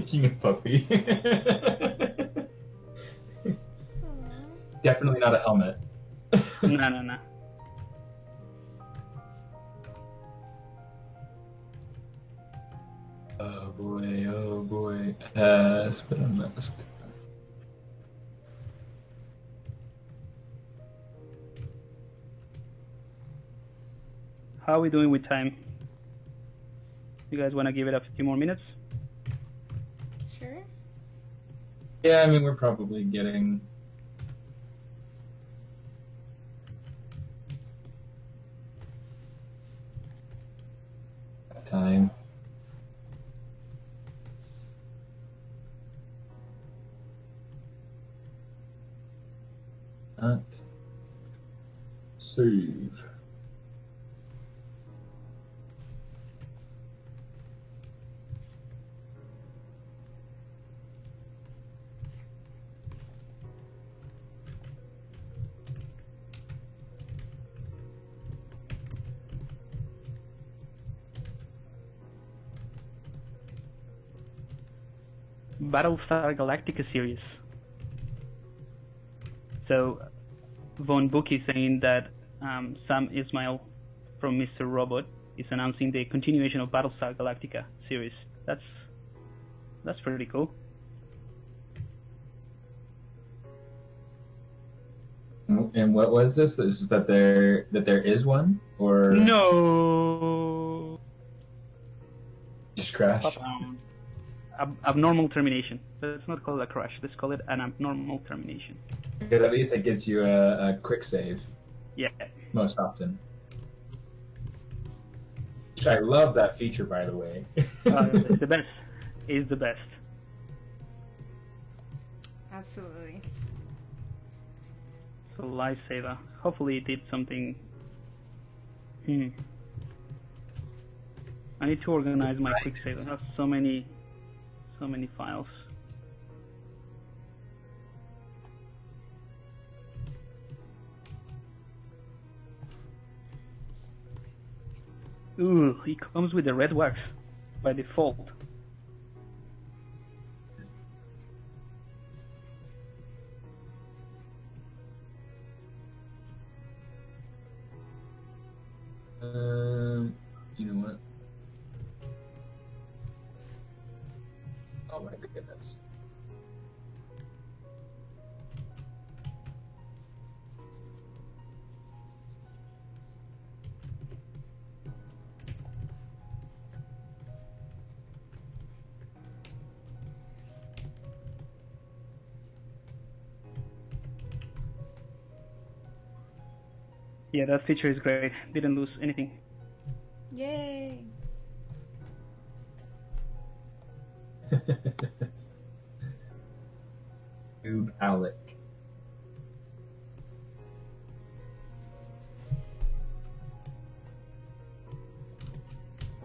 King of Puppy. Definitely not a helmet. No. Oh boy. Spit unmasked. How are we doing with time? You guys want to give it a few more minutes? Sure. Yeah, I mean, we're probably getting... time. Not save. Battlestar Galactica series. So, Von Book is saying that Sam Ismail from Mr. Robot is announcing the continuation of Battlestar Galactica series. That's pretty cool. And what was this? Is that there is one, or No. just crash? Abnormal termination. Let's not call it a crash. Let's call it an abnormal termination. Because at least it gets you a quick save Yeah. most often. Which I love that feature, by the way. It's the best. It's the best. Absolutely. It's a lifesaver. Hopefully it did something. I need to organize my quick save. I have so many files. Ooh, it comes with the red wax by default. You know what? Oh my goodness. Yeah, that feature is great. Didn't lose anything. Yay! Cube Alec.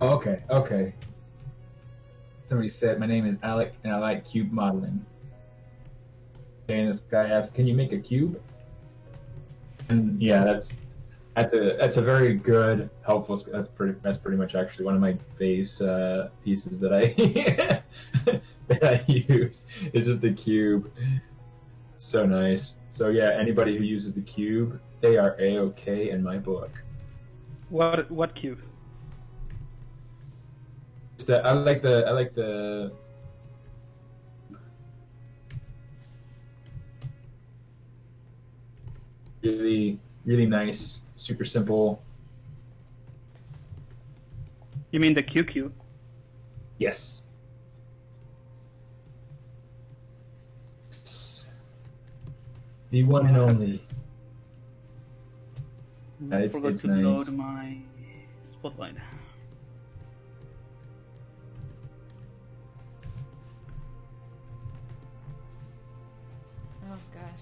Oh, okay. Somebody said my name is Alec and I like cube modeling. And this guy asked, "Can you make a cube?" And yeah, that's a very good, helpful. That's pretty much actually one of my base pieces that I that I use. It's just a cube. So nice. So yeah, anybody who uses the cube, they are a-okay in my book. What cube? Just, I like the really nice, super simple. You mean the QQ? Yes. The one and only. It's Forgot to nice. load my Spotlight. Oh gosh.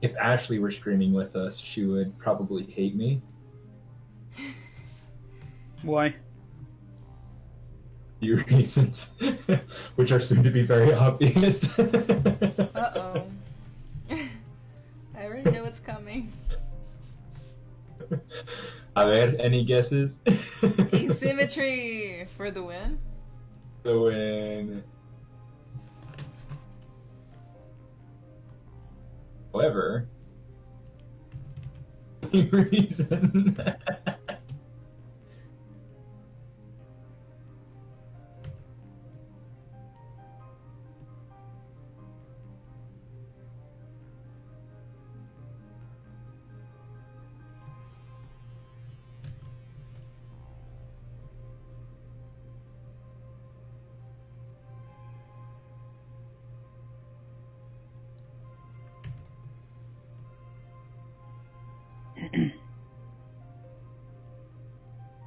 If Ashley were streaming with us, she would probably hate me. Why? Few reasons, which are soon to be very obvious. Uh-oh. I already know what's coming. A ver, any guesses? Asymmetry for the win. The win. However, the reason.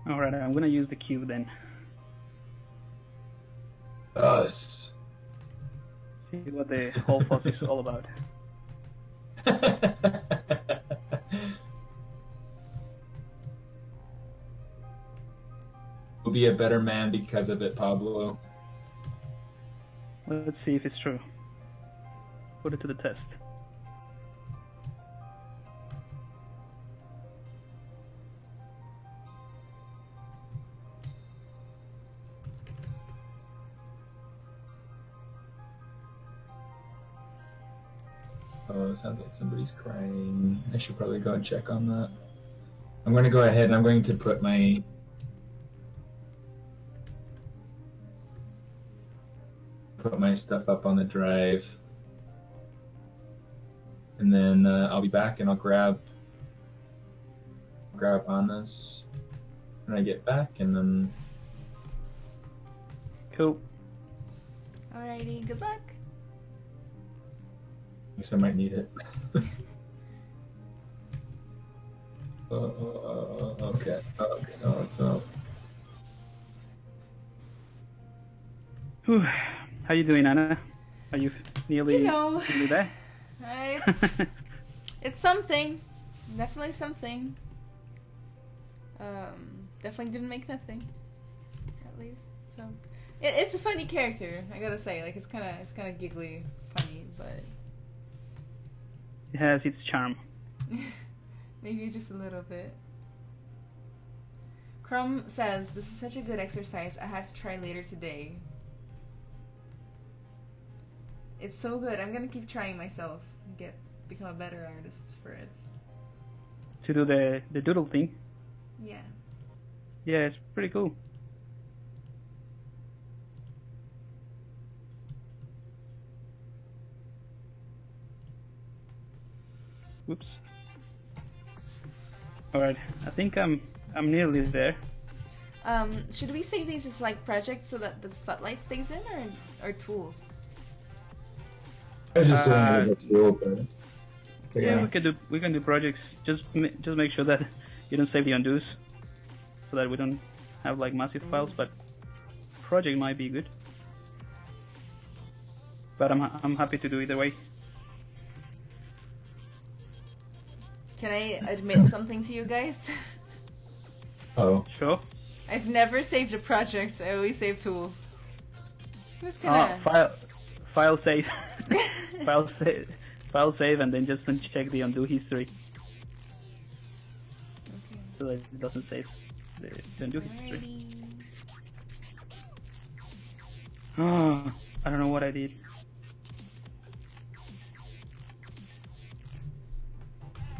Alright, I'm gonna use the cube then. Us. See what the whole fuss is all about. Will be a better man because of it, Pablo. Let's see if it's true. Put it to the test. Oh, it sounds like somebody's crying. I should probably go and check on that. I'm going to go ahead and I'm going to put my stuff up on the drive. And then I'll be back and I'll grab Anna's when I get back, and then Cool. Alrighty, good luck. guess I might need it. Okay. No. Whew. How you doing, Anna? Are you nearly, You know. nearly there? It's it's something, definitely something. Definitely didn't make nothing, at least. So, it's a funny character, I gotta say. Like it's kind of giggly, funny, but It has its charm. maybe just a little bit. Crumb says, "This is such a good exercise. I have to try later today." It's so good. I'm gonna keep trying myself and become a better artist for it. To do the doodle thing. Yeah. Yeah, it's pretty cool. Whoops. Alright, I think I'm nearly there. Should we save these as like projects so that the spotlight stays in, or tools? I was just doing it as a tool, but Yeah, we can do projects. Just make sure that you don't save the undos, so that we don't have like massive files. But project might be good. But I'm happy to do either way. Can I admit something to you guys? Oh. Sure. I've never saved a project. I always save tools. I'm just gonna. File save. File save, and then just check the undo history, Okay. so that it doesn't save the undo history. Alrighty. Oh, I don't know what I did.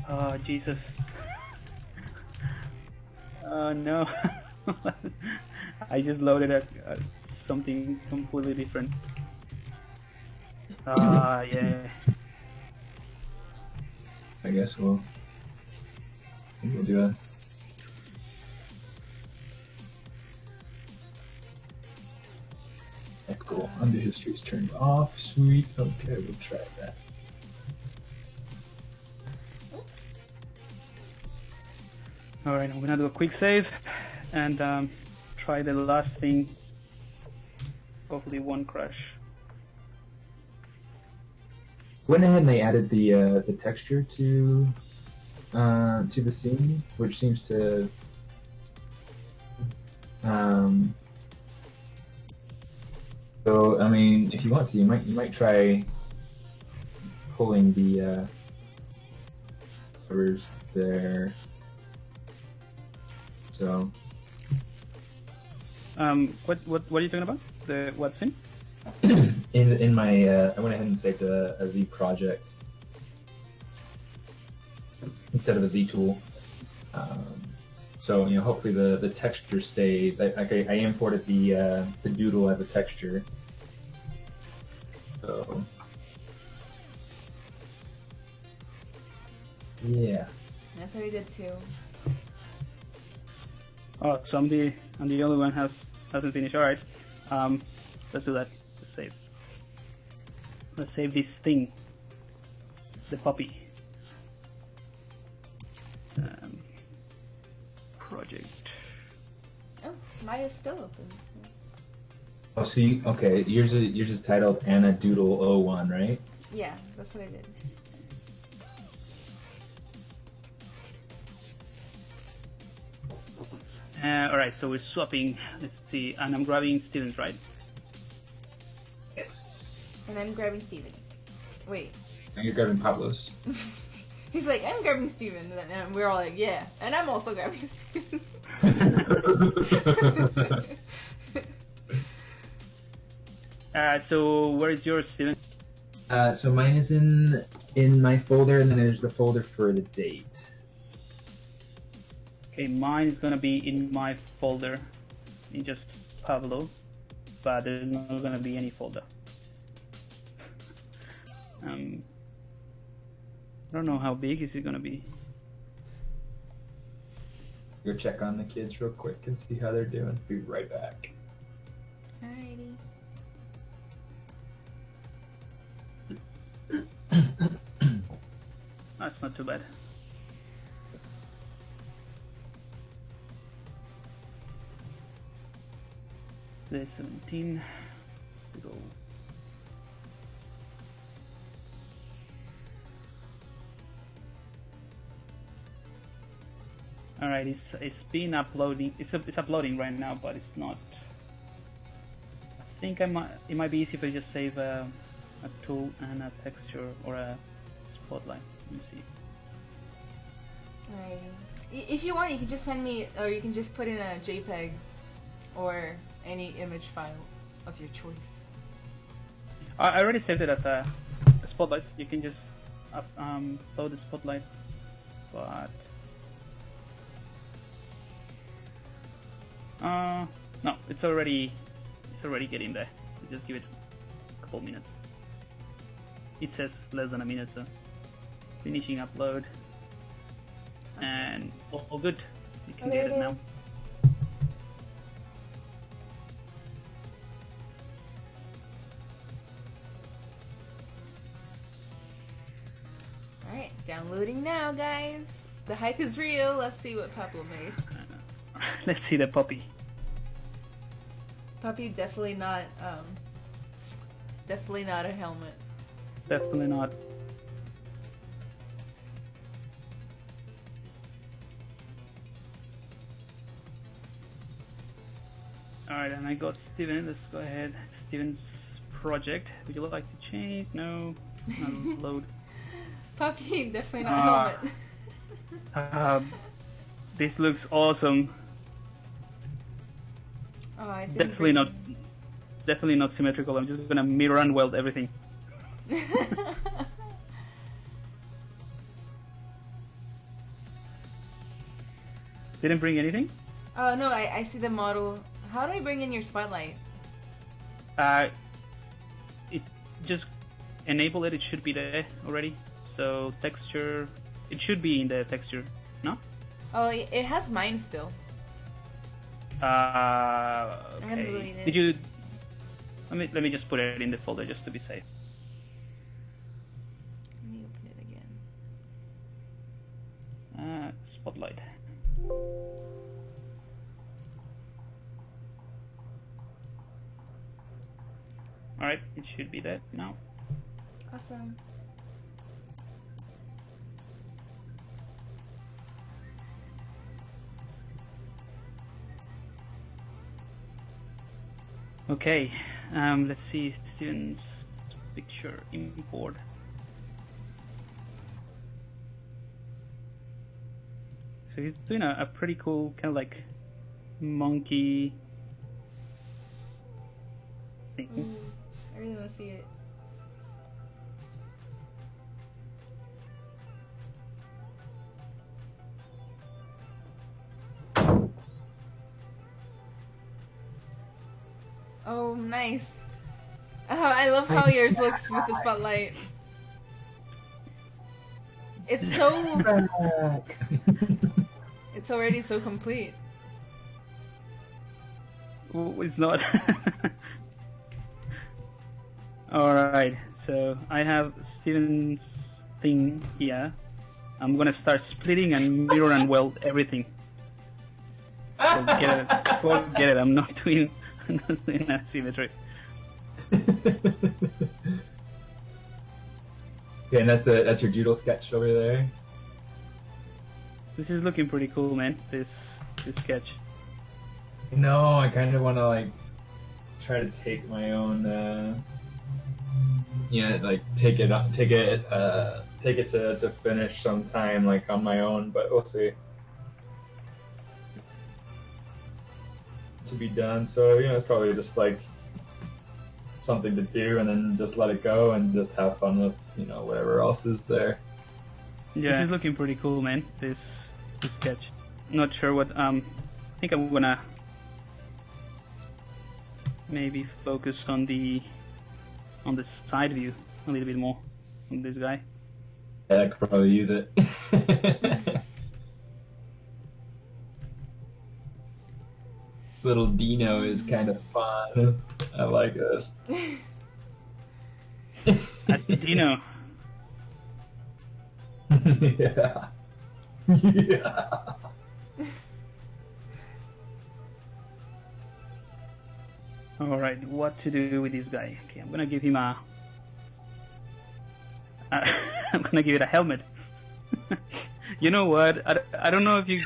Oh, Jesus. Oh, no. I just loaded something completely different. Yeah. I guess we'll do that. Okay, cool. Undo history's turned off. Sweet. Okay, we'll try that. Oops. Alright, I'm gonna do a quick save and try the last thing. Hopefully won't crash. Went ahead and they added the texture to the scene, which seems to so I mean, if you want to, you might try pulling the covers there. So What are you talking about? The what scene? in my I went ahead and saved a Z project instead of a Z tool. So hopefully the texture stays. I imported the doodle as a texture. So yeah. That's what we did too. Oh, so I'm the only one hasn't finished. Alright. Let's do that. Let's save. Let's save this thing. The puppy. Project. Oh, Maya's still open. Oh, so okay. Yours is titled Anna Doodle 01, right? Yeah, that's what I did. Alright, so we're swapping. Let's see. And I'm grabbing Steven's, right? Yes. And I'm grabbing Steven. Wait. And you're grabbing Pablo's. He's like, I'm grabbing Steven. And we're all like, yeah. And I'm also grabbing Steven. So where is yours, Steven? So mine is in my folder, and then there's the folder for the date. Okay, mine is gonna be in my folder, in just Pablo, but there's not gonna be any folder. I don't know how big is it gonna be. Go check on the kids real quick and see how they're doing. Be right back. Alrighty. That's not too bad. Day 17. Go. All right, it's been uploading. It's uploading right now, but it's not. I think it might be easy if I just save a tool and a texture or a spotlight. Let me see. Alright. If you want, you can just send me, or you can just put in a JPEG or any image file of your choice. I already saved it as a spotlight. You can just upload the spotlight, but no, it's already getting there. Just give it a couple minutes. It says less than a minute, so finishing upload, and all good. You can get it now. Alright, downloading now, guys. The hype is real. Let's see what Pablo made. Let's see the puppy. Puppy definitely not a helmet. Definitely not. Alright, and I got Steven. Let's go ahead. Steven's project. Would you like to change? No. Not load. Puppy definitely not a helmet. This looks awesome. Oh, I didn't Definitely not symmetrical. I'm just gonna mirror and weld everything. Didn't bring anything? Oh no, I see the model. How do I bring in your spotlight? It just enable it. It should be there already. So texture, it should be in the texture. No? Oh, it has mine still. Okay. Did you? Let me just put it in the folder just to be safe. Let me open it again. Spotlight. Alright, it should be there now. Awesome. Okay, let's see Steven's picture import. So he's doing a pretty cool kind of like monkey thing. Ooh, I really want to see it. Oh, nice. Oh, I love how yours looks with the spotlight. It's so... It's already so complete. Oh, it's not. Alright, so I have Steven's thing here. I'm gonna start splitting and mirror and weld everything. Forget it, I'm not doing asymmetry. Yeah, and that's your doodle sketch over there. This is looking pretty cool, man. This sketch. No, I kind of want to like try to take my own, like take it to finish sometime, like on my own. But we'll see. To be done, so it's probably just like something to do, and then just let it go and just have fun with whatever else is there. Yeah, it's looking pretty cool, man. This sketch. Not sure what. I think I'm gonna maybe focus on the side view a little bit more on this guy. Yeah, I could probably use it. Little Dino is kind of fun. I like this. That's Dino. Yeah. Yeah. All right, what to do with this guy? Okay, I'm gonna give him a. I'm gonna give it a helmet. You know what? I don't know if you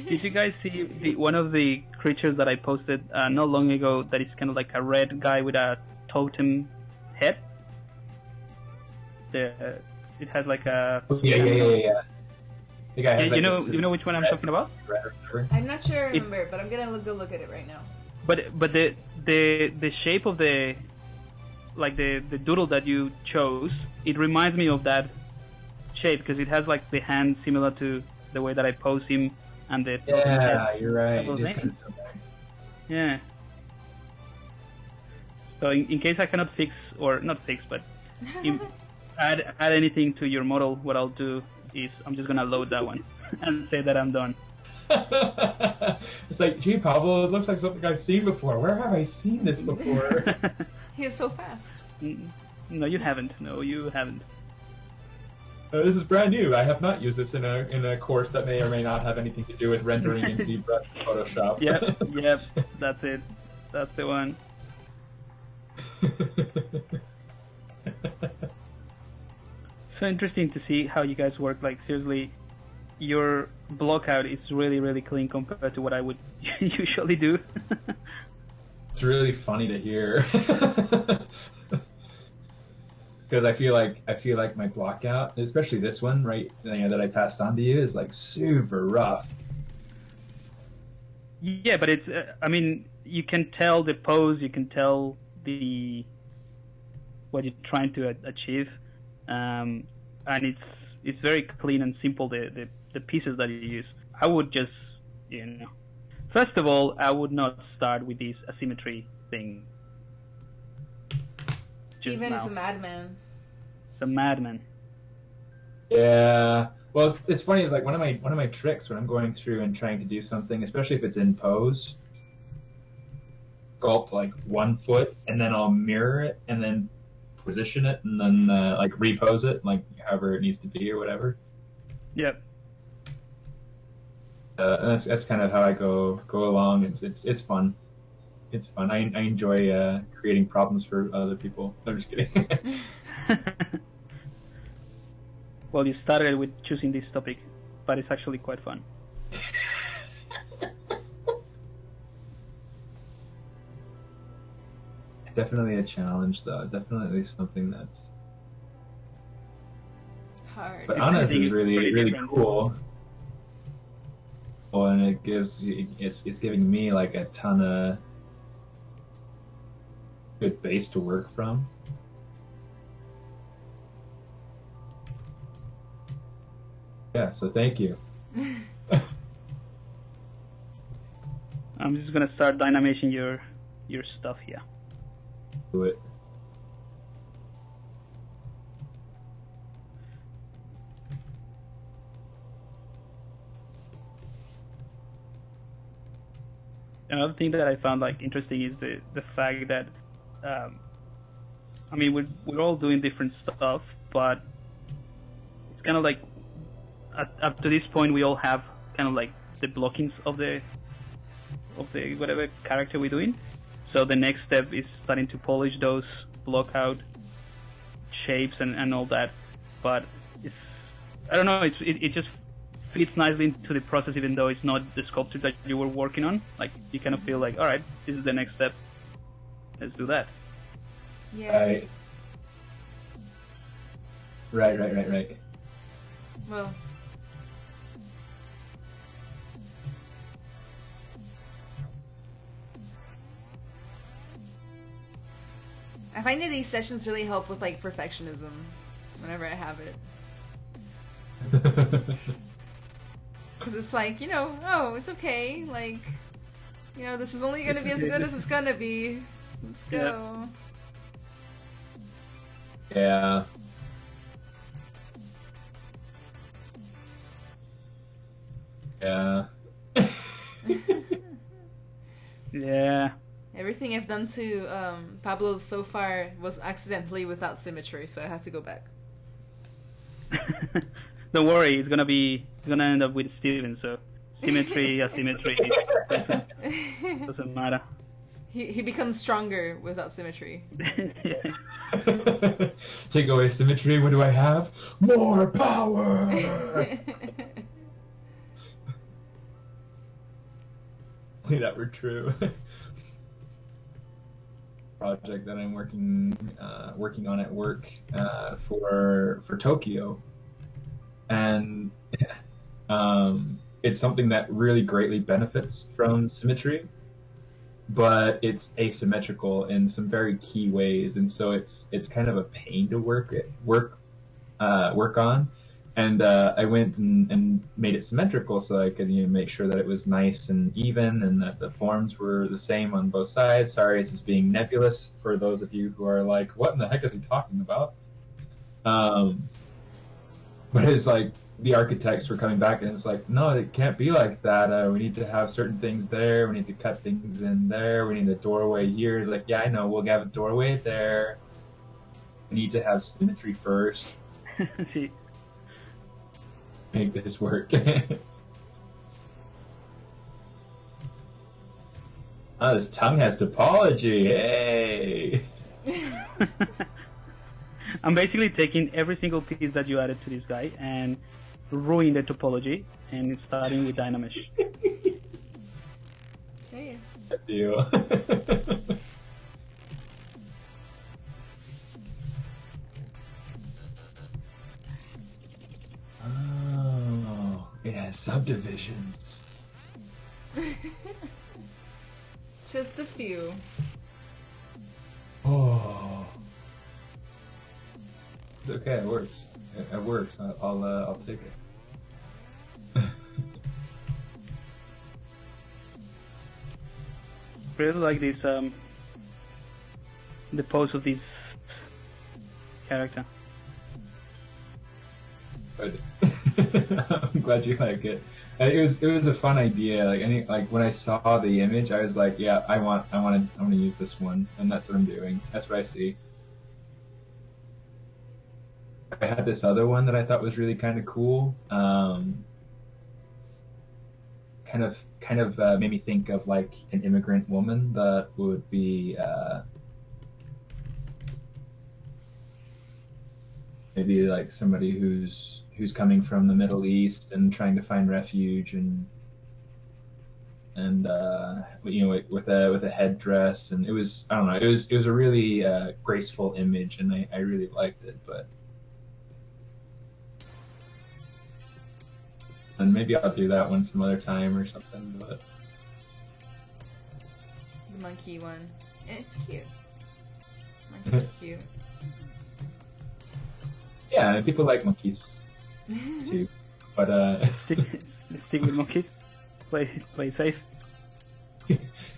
did you guys see one of the creatures that I posted not long ago that is kind of like a red guy with a totem head? It has like a. Yeah. The guy has, You like, know this you know which one I'm red- talking about? red or whatever. I'm not sure I remember, but I'm gonna go look at it right now. But the shape of the doodle that you chose, it reminds me of that shape because it has like the hand similar to the way that I pose him and the Yeah, you're right. Those It is names. kind of similar. yeah. So in case I cannot fix or not fix, but add anything to your model, what I'll do is I'm just gonna load that one and say that I'm done. It's like, gee, Pablo, it looks like something I've seen before. Where have I seen this before? He is so fast. No, you haven't. No, you haven't. This is brand new. I have not used this in a course that may or may not have anything to do with rendering in ZBrush and Photoshop. Yep, that's it. That's the one. So interesting to see how you guys work. Like, seriously, your block out is really, really clean compared to what I would usually do. It's really funny to hear. Because I feel like my block out, especially this one, right, that I passed on to you, is like super rough. Yeah, but it's, I mean, you can tell the pose, you can tell what you're trying to achieve, and it's very clean and simple, the pieces that you use. I would just, first of all, I would not start with this asymmetry thing. Steven is a madman. It's a madman. Yeah. Well, it's funny. It's like one of my tricks when I'm going through and trying to do something, especially if it's in pose. Sculpt like 1 foot, and then I'll mirror it, and then position it, and then like repose it, like however it needs to be or whatever. Yep. And that's kind of how I go along. It's fun. It's fun. I enjoy creating problems for other people. No, I'm just kidding. Well, you started with choosing this topic, but it's actually quite fun. Definitely a challenge, though. Definitely something that's. Hard. But Anna's is really Pretty really different. cool. Well, and it gives it's giving me like a ton of good base to work from. Yeah, so thank you. I'm just gonna start dynamation your stuff here. Do it. Another thing that I found like interesting is the fact that, I mean, we're all doing different stuff, but it's kind of like up to this point we all have kind of like the blockings of the whatever character we're doing. So the next step is starting to polish those block out shapes and all that. But I don't know, it just fits nicely into the process, even though it's not the sculpture that you were working on. Like, you kind of feel like, all right, this is the next step. Let's do that. Yeah. Right. Well. I find that these sessions really help with like perfectionism whenever I have it. Because it's like, oh, it's okay. Like, this is only going to be as good as it's going to be. Let's go. Yeah. Yeah. Yeah. Everything I've done to Pablo so far was accidentally without symmetry, so I had to go back. Don't worry, it's gonna end up with Steven. So symmetry, asymmetry, doesn't matter. He becomes stronger without symmetry. Take away symmetry. What do I have? More power. Only that were true. Project that I'm working on at work for Tokyo, and it's something that really greatly benefits from symmetry, but it's asymmetrical in some very key ways, and so it's kind of a pain to work on. And I went and made it symmetrical so I could make sure that it was nice and even and that the forms were the same on both sides. Sorry, this is being nebulous for those of you who are like, what in the heck is he talking about? But it's like the architects were coming back and it's like, no, it can't be like that. We need to have certain things there. We need to cut things in there. We need a doorway here. Like, yeah, I know, we'll have a doorway there. We need to have symmetry first. See. Make this work. Oh, this tongue has topology. Hey. I'm basically taking every single piece that you added to this guy and ruining the topology, and it's starting with Dynamesh. Hey. That's you. Oh, it has subdivisions. Just a few. Oh, it's okay. It works. It works. I'll take it. Really like this the pose of this character. But I'm glad you like it. It was a fun idea. Like when I saw the image, I was like, yeah, I want to use this one, and that's what I'm doing. That's what I see. I had this other one that I thought was really kind of cool. Kind of made me think of like an immigrant woman that would be maybe like somebody who's coming from the Middle East and trying to find refuge and with a headdress, and it was, I don't know, it was a really graceful image, and I really liked it. And maybe I'll do that one some other time or something. But The monkey one. It's cute. Monkeys are cute. yeah, and people like monkeys too. But Stick with monkeys. Play safe.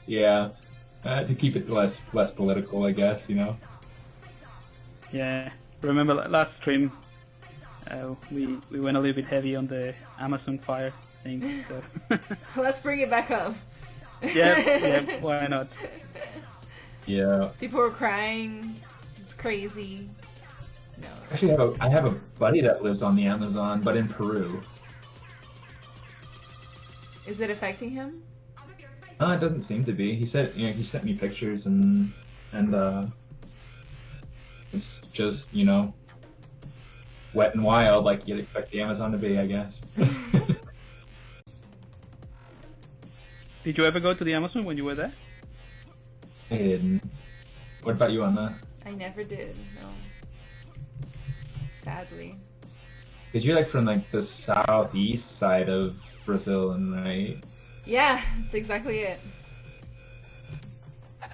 yeah, to keep it less political, I guess. Yeah. Remember last stream, we went a little bit heavy on the Amazon fire thing. So. Let's bring it back up. yeah, why not? Yeah. People were crying. It's crazy. No. Actually, I have a buddy that lives on the Amazon, but in Peru. Is it affecting him? It doesn't seem to be. He said, he sent me pictures and it's just, wet and wild like you'd expect the Amazon to be, I guess. Did you ever go to the Amazon when you were there? I didn't. What about you on that? I never did, no. Sadly. Because you're from the southeast side of Brazil, right? Yeah, that's exactly it.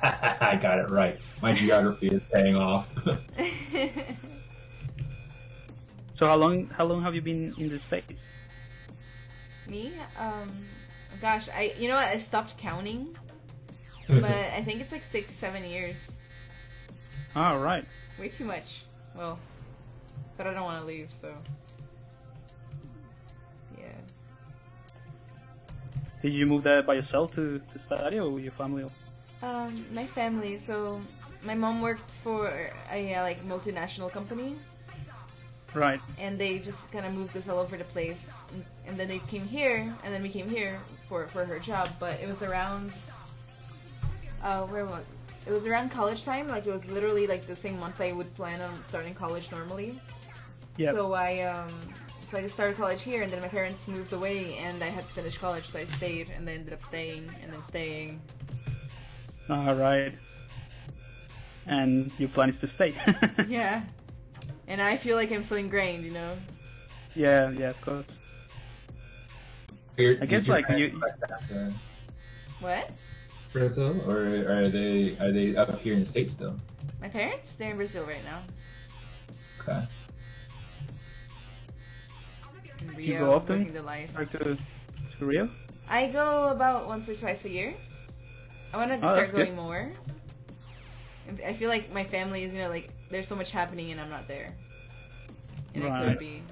I got it right. My geography is paying off. So how long have you been in the States? Me? Gosh, you know what? I stopped counting, but I think it's 6-7 years. All right. Way too much. Well, but I don't want to leave, so yeah. Did you move there by yourself to study, or with your family? My family. So my mom worked for a multinational company, Right. and they just kind of moved us all over the place. And then they came here, and then we came here for her job. But it was around, it was around college time. Like it was literally like the same month I would plan on starting college normally. Yep. So I just started college here, and then my parents moved away, and I had to finish college, so I stayed, and then ended up staying, and then staying. All right. And your plan is to stay. Yeah. And I feel like I'm so ingrained, you know? Yeah, of course. I guess like you. What? Brazil, or are they up here in the States still? My parents? They're in Brazil right now. Okay. In You Rio, go often? living the life. Or to Rio? I go about once or twice a year. I want to Oh, start that's good. going more. And I feel like my family is, like, there's so much happening and I'm not there. And it Right. could be.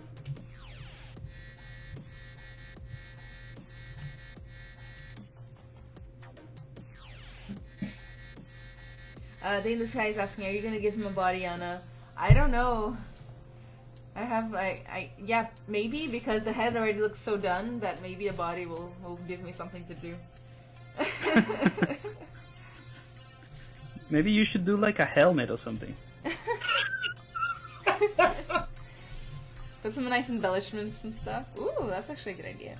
Day in the Sky is asking, are you gonna give him a body, Anna? I don't know. Yeah, maybe, because the head already looks so done that maybe a body will give me something to do. Maybe you should do like a helmet or something. Put some nice embellishments and stuff. Ooh, that's actually a good idea.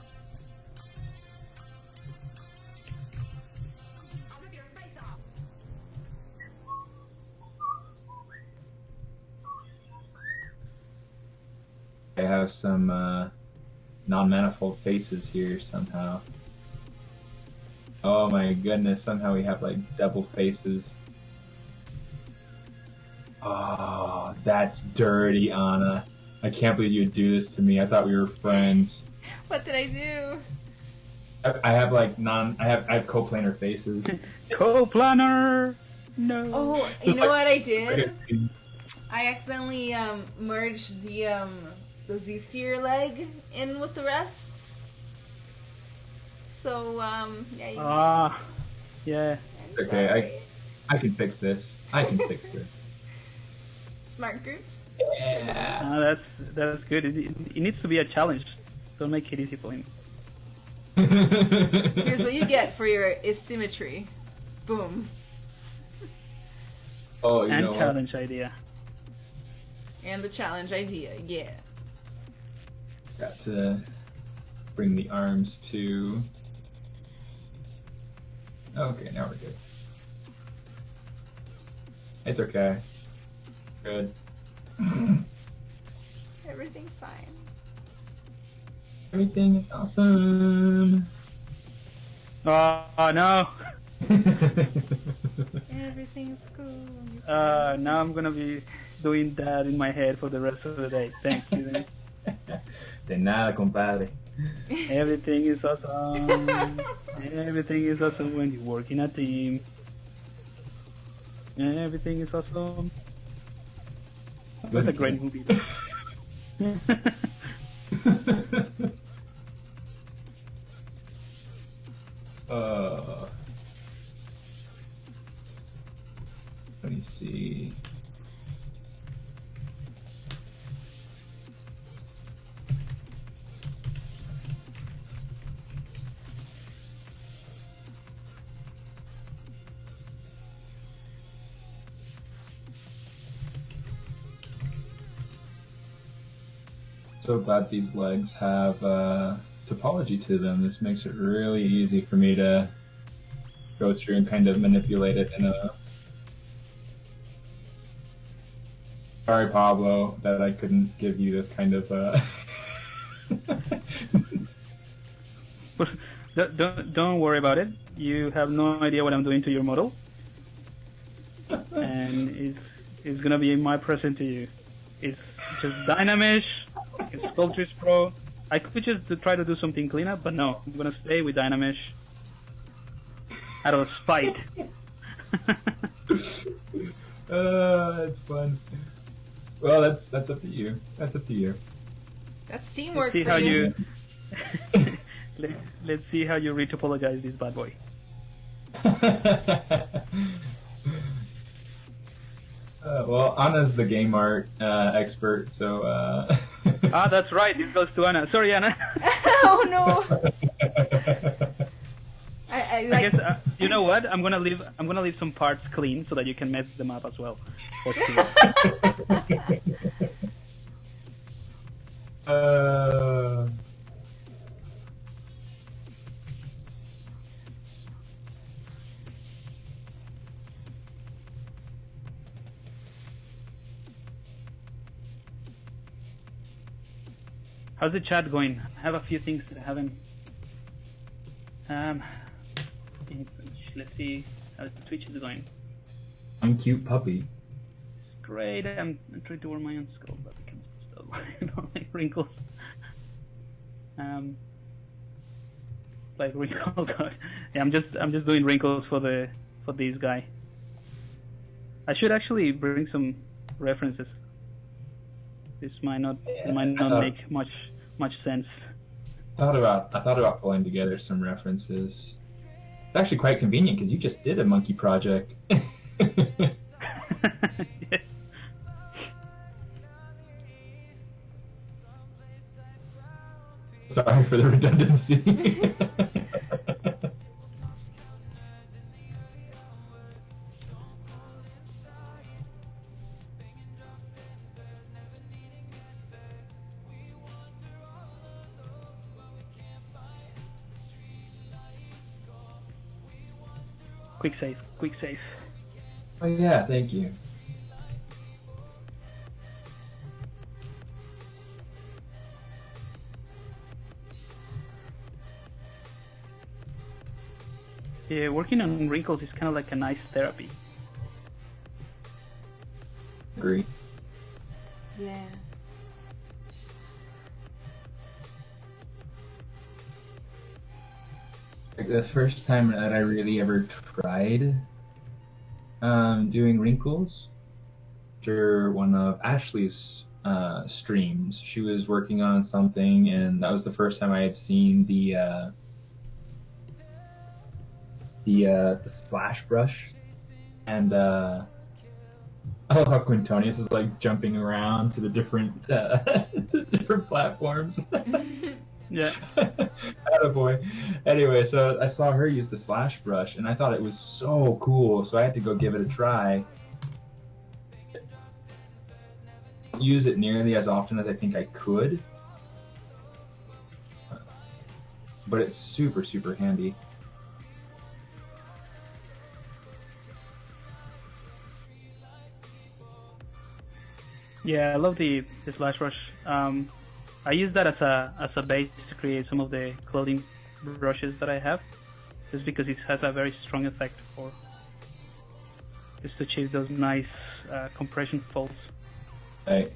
I have some non-manifold faces here somehow. Oh my goodness, somehow we have like double faces. Oh, that's dirty, Anna. I can't believe you'd do this to me. I thought we were friends. What did I do? I have like I have co-planar faces. Co-planner! No. Oh, So you know like- what I did? I accidentally merged the Z-sphere leg in with the rest. So yeah. Ah, yeah. I'm Okay, sorry. I can fix this. I can fix this. Smart groups. Yeah. Ah, that's good. It needs to be a challenge. Don't make it easy for him. Here's what you get for your asymmetry. Boom. Oh, you And know what? challenge idea. And the challenge idea, yeah. Got to bring the arms to. Okay, now we're good. It's okay. Good. Everything's fine. Everything is awesome. Oh no. Everything's cool. Now I'm gonna be doing that in my head for the rest of the day. Thank you. Then. De nada, compadre. Everything is awesome. Everything is awesome when you work in a team. Everything is awesome. That's a great movie. Let me see. So glad these legs have topology to them. This makes it really easy for me to go through and kind of manipulate it in a. Sorry, Pablo, that I couldn't give you this kind of. But don't worry about it. You have no idea what I'm doing to your model, and it's gonna be my present to you. It's just Dynamesh. It's Sculptris Pro. I could just try to do something cleanup, but no, I'm gonna stay with Dynamesh out of spite. It's fun. Well, that's up to you. That's up to you. That's teamwork. See for how you. let's see how you retopologize this bad boy. Well, Anna's the game art expert, so. Ah, that's right. It goes to Anna. Sorry, Anna. Oh no! I I like. guess you know what? I'm gonna leave some parts clean so that you can mess them up as well. uh, How's the chat going? I have a few things that I haven't. Let's see how Twitch is going. I'm cute puppy. Great. I'm trying to wear my own skull, but I can still like wrinkles. Like wrinkles. Yeah, I'm just doing wrinkles for this guy. I should actually bring some references. This might not make much sense. I thought about pulling together some references. It's actually quite convenient because you just did a monkey project. Yeah. Sorry for the redundancy. Quick save. Oh yeah, thank you. Yeah, working on wrinkles is kind of like a nice therapy. Agree. Yeah. Like the first time that I really ever tried doing wrinkles, after one of Ashley's streams, she was working on something, and that was the first time I had seen the slash brush, and I love how Quintonius is like jumping around to the different different platforms. Yeah. Attaboy. Anyway, so I saw her use the slash brush, and I thought it was so cool, so I had to go give it a try. Use it nearly as often as I think I could, but it's super, super handy. Yeah, I love the slash brush. I use that as a base to create some of the clothing brushes that I have, just because it has a very strong effect for just to achieve those nice compression folds. Right.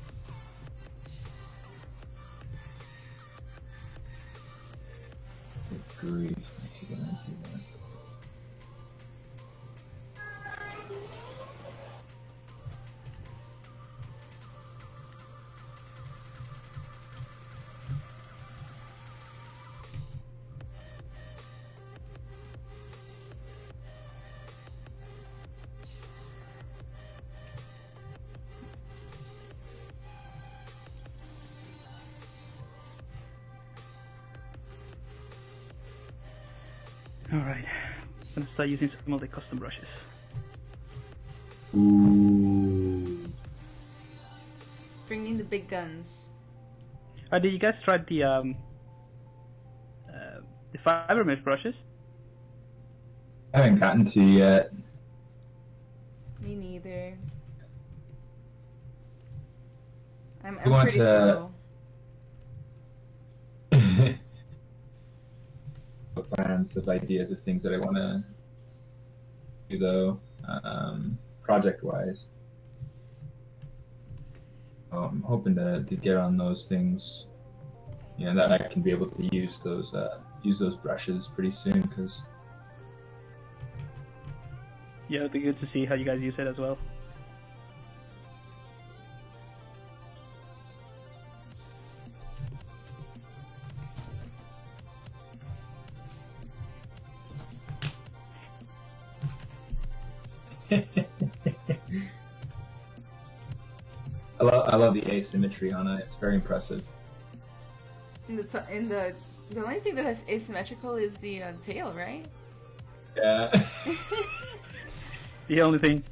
Good grief. I hate when I do that. Alright, I'm gonna start using some of the custom brushes. Ooh. Let's bring in the big guns. Did you guys try the fiber mesh brushes? I haven't gotten to yet. Me neither. I'm You want pretty to- slow. Plans of ideas of things that I want to do though, project wise. I'm hoping to get on those things, that I can be able to use those brushes pretty soon, because Yeah, it'd be good to see how you guys use it as well. love the asymmetry on it. It's very impressive. The only thing that has asymmetrical is the tail, right? Yeah. The only thing.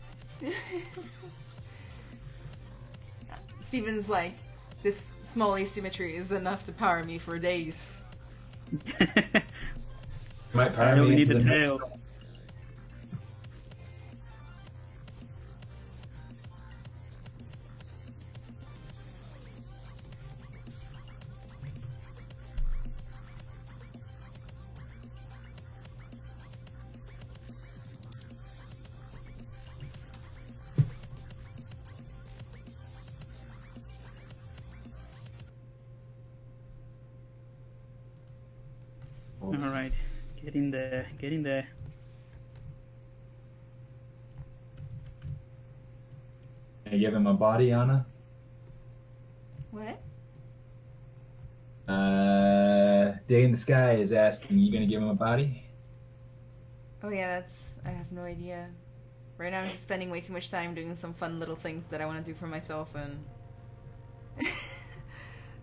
Steven's like, this small asymmetry is enough to power me for days. Might power I me only need into the the tail. next- All right, getting there, getting there. Can I give him a body, Anna? What? Day in the Sky is asking, you gonna give him a body? Oh yeah, I have no idea. Right now I'm just spending way too much time doing some fun little things that I want to do for myself, and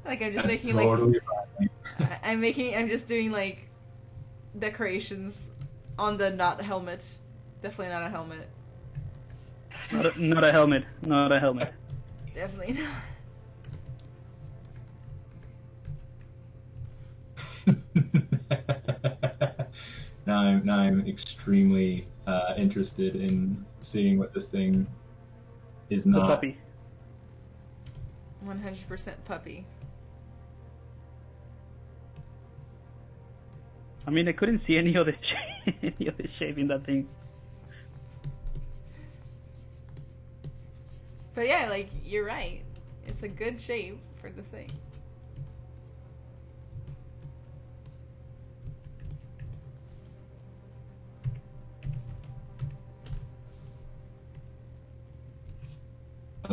like I'm just making like Totally fine. I'm just doing like decorations on the not helmet. Definitely not a helmet. Not a helmet. Not a helmet. Definitely not. Now I'm extremely interested in seeing what this thing is The not. puppy. 100% puppy. I mean, I couldn't see any other any other shape in that thing. But yeah, like you're right. It's a good shape for the thing.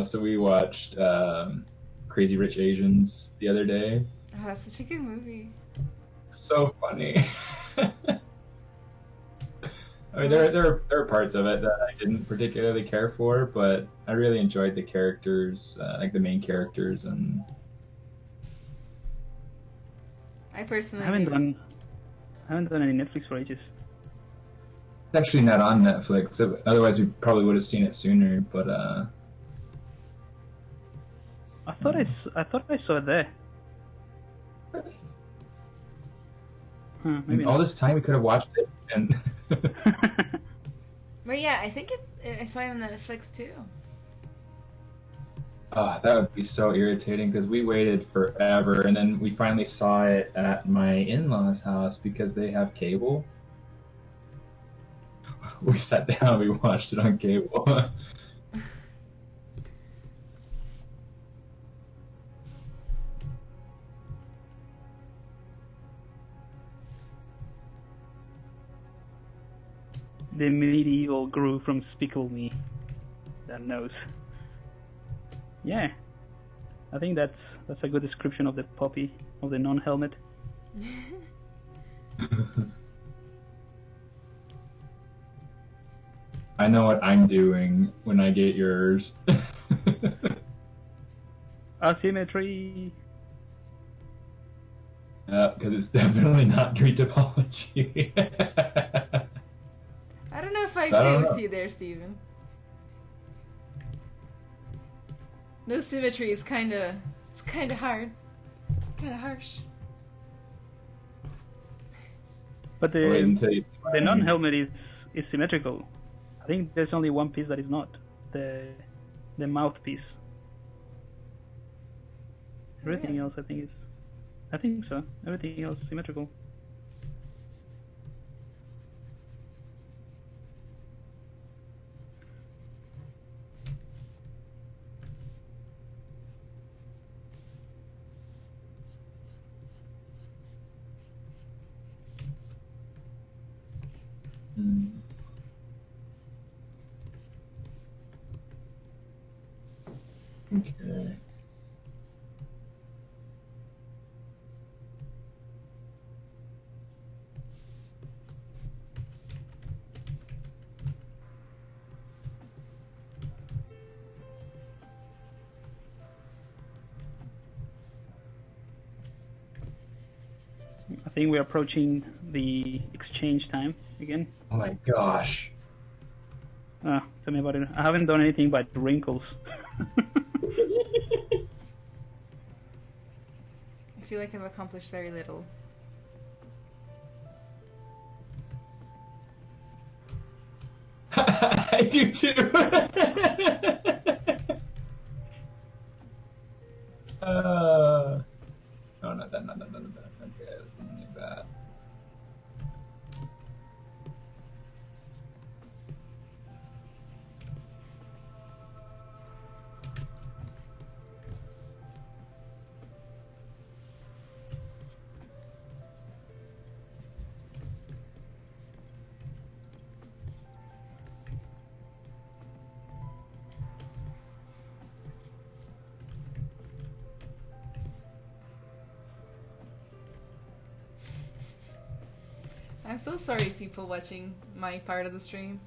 So we watched Crazy Rich Asians the other day. Oh, that's such a good movie. So funny. I mean, there are parts of it that I didn't particularly care for, but I really enjoyed the characters, like the main characters, and I personally I haven't done any Netflix for ages. it's actually not on Netflix. Otherwise, we probably would have seen it sooner. But I thought I saw it there. Maybe all not. this time we could have watched it, and But yeah, I think I saw it on Netflix too. that would be so irritating because we waited forever, and then we finally saw it at my in-laws' house because they have cable. We sat down, we watched it on cable. The medieval grew from Spickle Me. That knows. Yeah, I think that's a good description of the puppy, of the non-helmet. I know what I'm doing when I get yours. Asymmetry. Because it's definitely not Greek topology. I don't know if I I don't agree know. with you there, Steven. No symmetry is it's kinda hard. Kinda harsh. But Wait until you see what the I mean. non-helmet is symmetrical. I think there's only one piece that is not. The mouthpiece. Everything Yeah. else I think so. Everything else is symmetrical. Hmm. Okay. I think we're approaching the exchange time again. Oh my gosh. Tell me about it. I haven't done anything but wrinkles. I feel like I've accomplished very little. I do too. No, not that. Okay, that's something like that. I'm so sorry, people watching my part of the stream.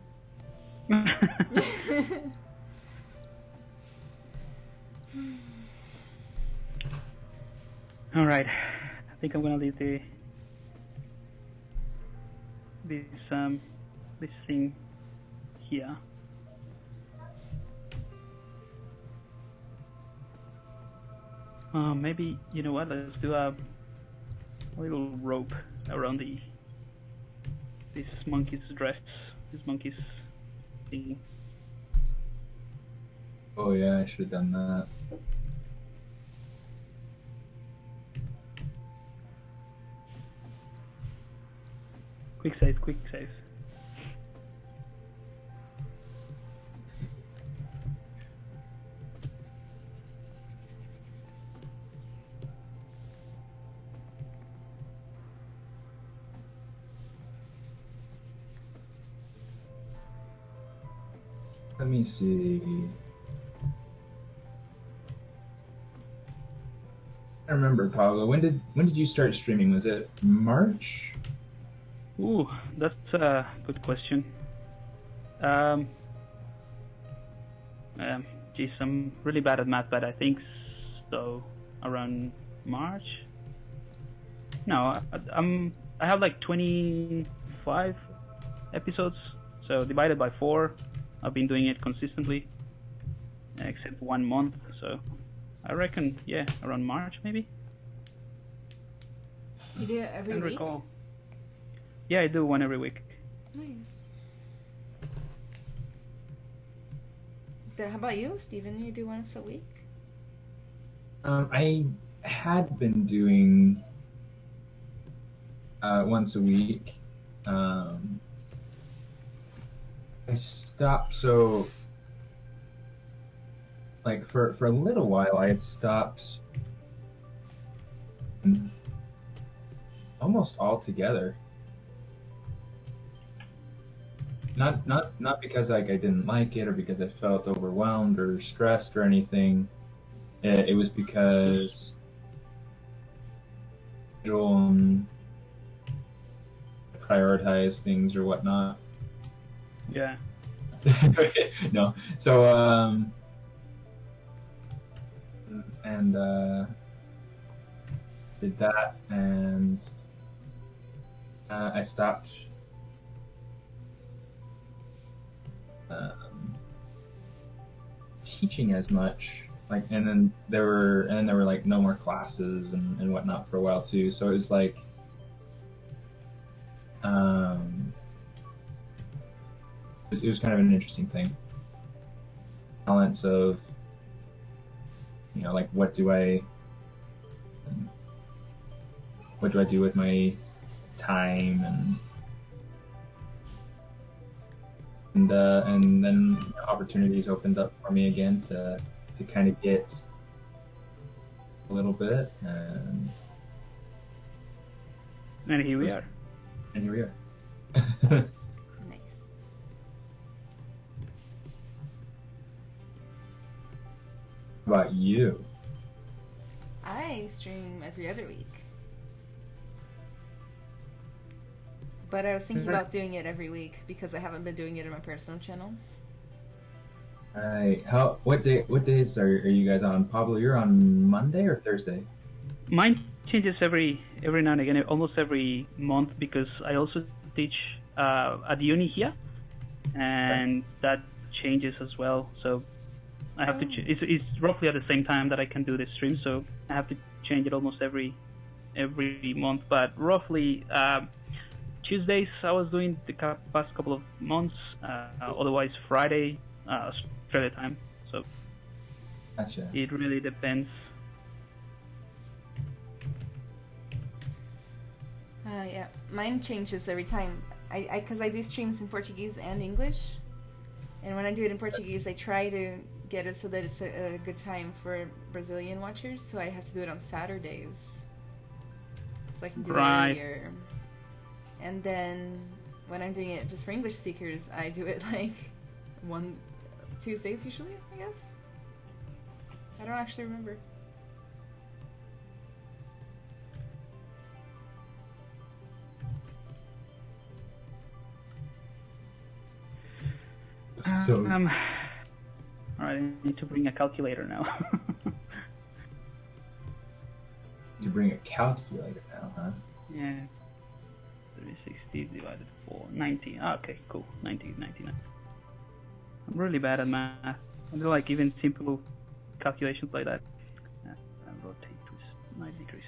All right, I think I'm gonna leave this thing here. Maybe, you know what? Let's do a little rope around this monkey's dress. This monkey's thing. Oh yeah, I should have done that. Quick save, quick save. Let me see. I remember, Pablo. When did you start streaming? Was it March? Ooh, that's a good question. Geez, I'm really bad at math, but I think so. Around March? No, I have like 25 episodes, so divided by 4. I've been doing it consistently, except 1 month. So I reckon, yeah, around March maybe. You do it every Can't week? recall. Yeah, I do one every week. Nice. How about you, Steven? You do once a week? I had been doing once a week. I stopped, so like for a little while I had stopped almost altogether. Not because like I didn't like it or because I felt overwhelmed or stressed or anything. It was because prioritize things or whatnot. Yeah. No. So and did that, and I stopped teaching as much. Like, and then there were like no more classes and whatnot for a while too. So it was like it was kind of an interesting thing. Balance of, you know, like what do I do with my time, and then opportunities opened up for me again to kind of get a little bit, and here we are. And here we are. Nice. How about you? I stream every other week. But I was thinking about doing it every week because I haven't been doing it on my personal channel. What days are you guys on? Pablo, you're on Monday or Thursday? Mine changes every now and again, almost every month, because I also teach at uni here, and that changes as well. So I have to. It's roughly at the same time that I can do the stream, so I have to change it almost every month. But roughly Tuesdays I was doing the past couple of months. Otherwise Friday Australia time. So Gotcha. it really depends. Yeah, mine changes every time. Because I do streams in Portuguese and English, and when I do it in Portuguese, I try to get it so that it's a good time for Brazilian watchers. So I have to do it on Saturdays, so I can do it earlier. And then when I'm doing it just for English speakers, I do it like Tuesdays usually, I guess. I don't actually remember. So All right, I need to bring a calculator now. you bring a calculator now, huh? Yeah. 360 divided 4, 90. Okay, cool. 99. I'm really bad at math. I do like even simple calculations like that. And rotate to 90 degrees.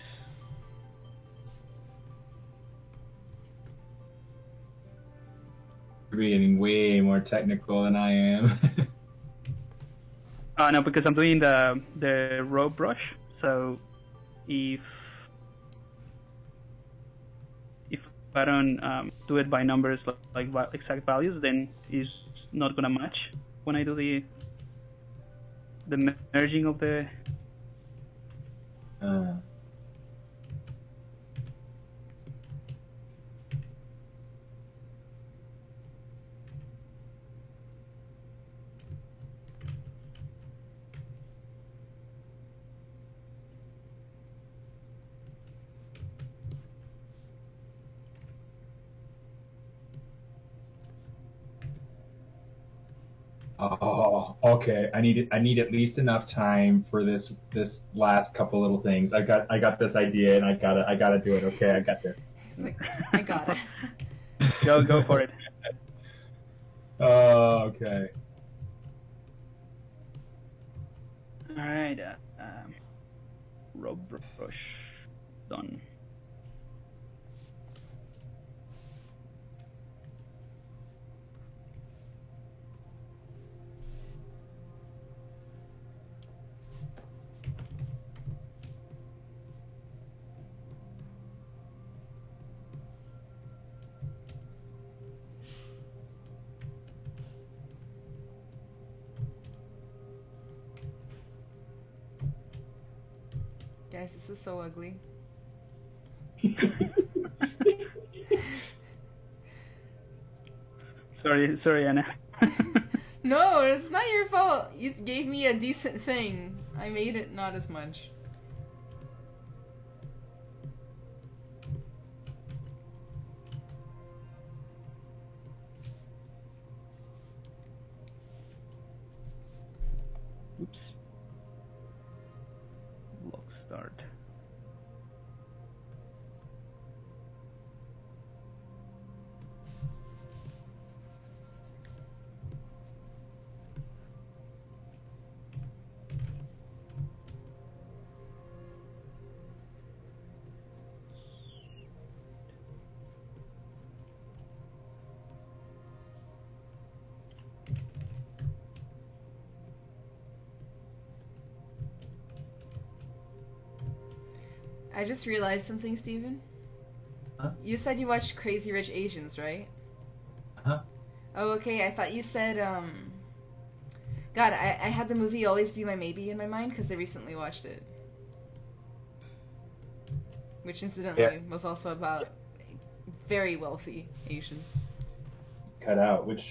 You're getting way more technical than I am. No, because I'm doing the raw brush. So if I don't do it by numbers like exact values, then it's not gonna match when I do the merging of the. Oh, okay. I need at least enough time for this last couple little things. I got this idea, and I gotta do it. Okay, I got this. Like, I got it. Go for it. Oh, okay. All right. Raw brush done. Guys, this is so ugly. Sorry, Anna. No, it's not your fault. You gave me a decent thing. I made it not as much. Oops. Lock start. I just realized something, Steven. Huh? You said you watched Crazy Rich Asians, right? Huh? Oh, okay. I thought you said, God, I had the movie Always Be My Maybe in my mind because I recently watched it. Which, incidentally, was also about very wealthy Asians. Cut out. What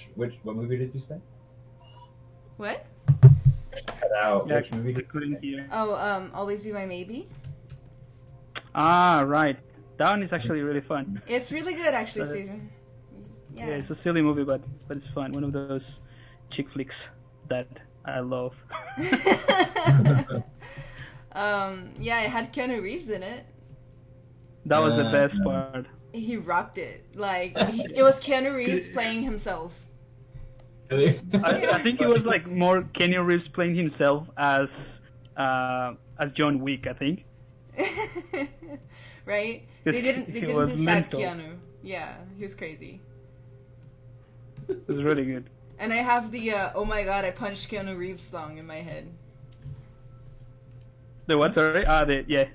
movie did you say? What? Cut out. Yeah, Which movie I did you couldn't say? hear. Oh, Always Be My Maybe? Ah, right. That one is actually really fun. It's really good, actually, Steven. Yeah, it's a silly movie, but it's fun. One of those chick flicks that I love. Yeah, it had Keanu Reeves in it. That was the best part. He rocked it. Like it was Keanu Reeves playing himself. I think it was like more Keanu Reeves playing himself as John Wick, I think. Right? They didn't do sad Keanu. Yeah, he was crazy. It was really good. And I have the oh my god, I punched Keanu Reeves song in my head. The what? Sorry? Yeah.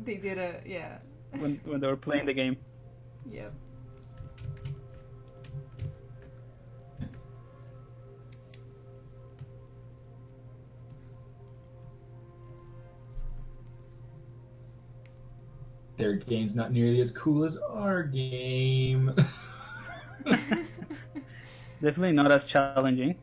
They did yeah. When they were playing the game. Yep. Their game's not nearly as cool as our game. Definitely not as challenging.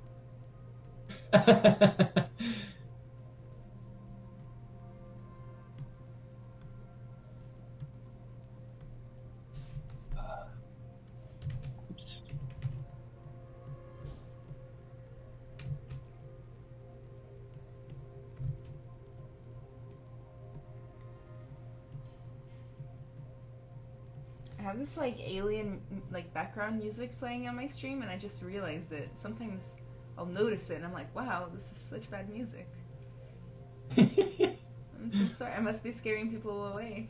I have this like alien like background music playing on my stream, and I just realized that sometimes I'll notice it and I'm like, wow, this is such bad music. I'm so sorry. I must be scaring people away.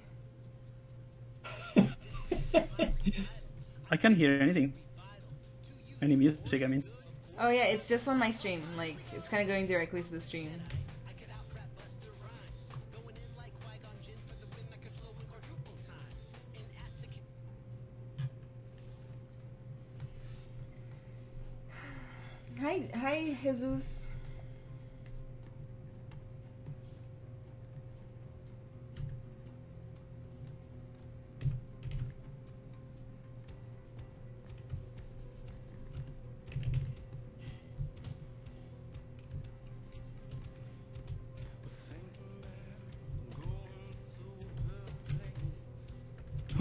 I can't hear anything. Any music, I mean. Oh yeah, it's just on my stream. Like, it's kind of going directly to the stream. Hi, Jesus.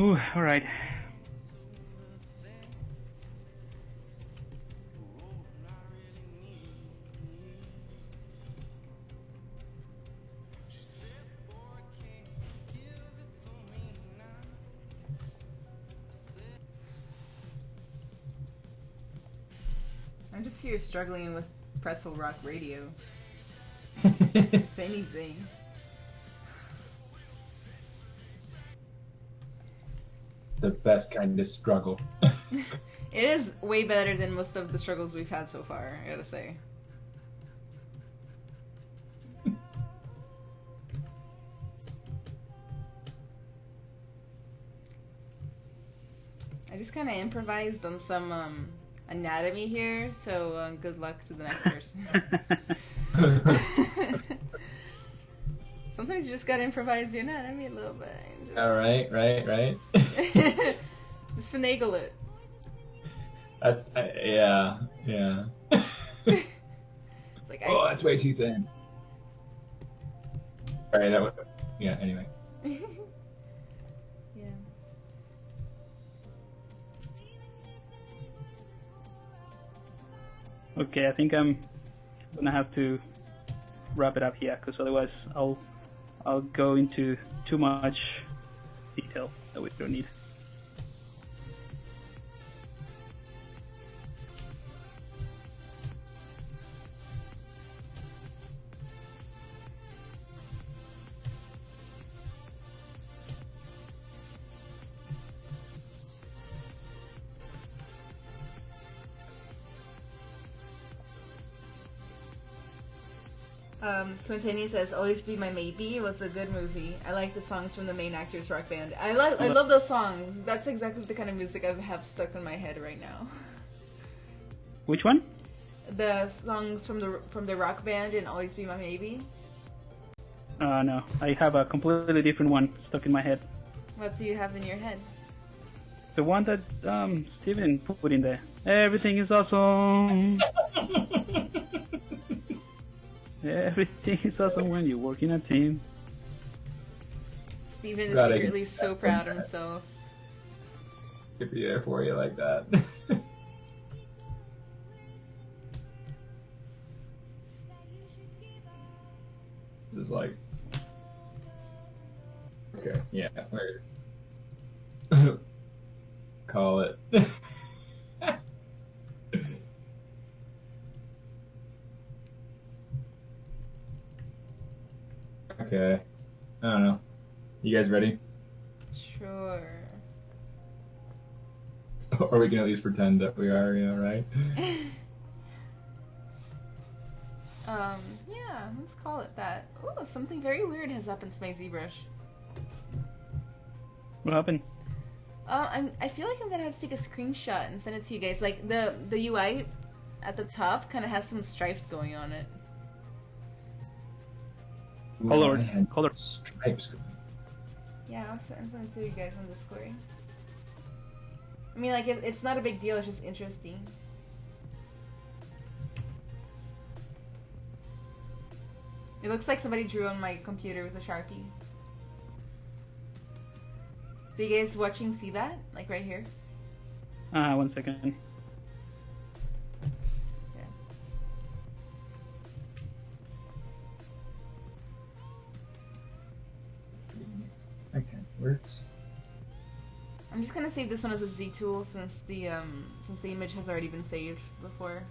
Ooh, all right. I'm just here struggling with Pretzel Rock Radio. If anything. The best kind of struggle. It is way better than most of the struggles we've had so far, I gotta say. I just kind of improvised on some anatomy here, so good luck to the next person. Sometimes you just gotta improvise your anatomy a little bit. Just... All right. Just finagle it. That's yeah. It's like Oh, that's way too thin. Sorry, that was yeah. Anyway. Yeah. Okay, I think I'm gonna have to wrap it up here, because otherwise I'll go into too much detail that we don't need. Quintini says, "Always Be My Maybe" was a good movie. I like the songs from the main actors' rock band. I love those songs. That's exactly the kind of music I have stuck in my head right now. Which one? The songs from the rock band in "Always Be My Maybe." No, I have a completely different one stuck in my head. What do you have in your head? The one that Steven put in there. Everything is awesome. Everything is awesome when you work in a team. Steven is secretly so proud of himself. Could be there for you like that. This is like okay, yeah. Call it. Okay. I don't know. You guys ready? Sure. Or we can at least pretend that we are, right? Yeah, let's call it that. Ooh, something very weird has happened to my ZBrush. What happened? I feel like I'm gonna have to take a screenshot and send it to you guys. Like the UI at the top kind of has some stripes going on it. Color. I had Color. stripes. Yeah, I'll send it to you guys on Discord. I mean, like it's not a big deal. It's just interesting. It looks like somebody drew on my computer with a Sharpie. Do you guys watching see that? Like right here? 1 second. Yeah. Okay, works. I'm just gonna save this one as a Z tool since the image has already been saved before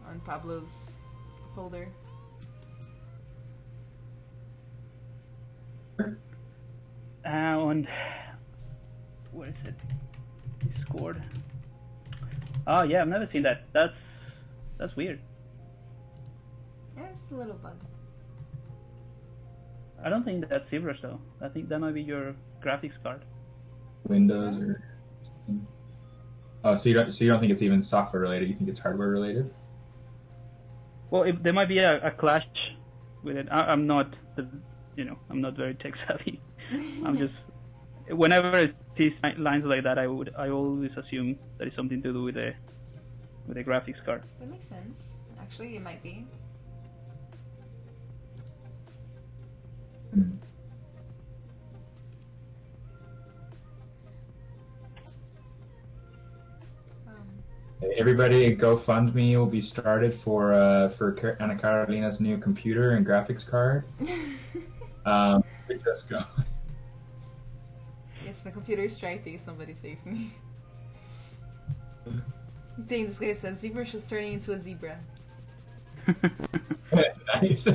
on Pablo's folder. And where is it? Discord. Oh yeah, I've never seen that. That's weird. Yeah, it's a little bug. I don't think that's ZBrush though. I think that might be your graphics card. Windows So? or something. Oh, so you don't think it's even software related? You think it's hardware related? Well, there might be a clash with it. I'm not I'm not very tech savvy. I'm just whenever I see lines like that, I always assume that it's something to do with the graphics card. That makes sense. Actually, it might be. Hmm. Hey, everybody, GoFundMe will be started for Ana Carolina's new computer and graphics card. We just go. Yes, the computer is stripy. Somebody save me. Dang, this guy says ZBrush is turning into a zebra. Nice.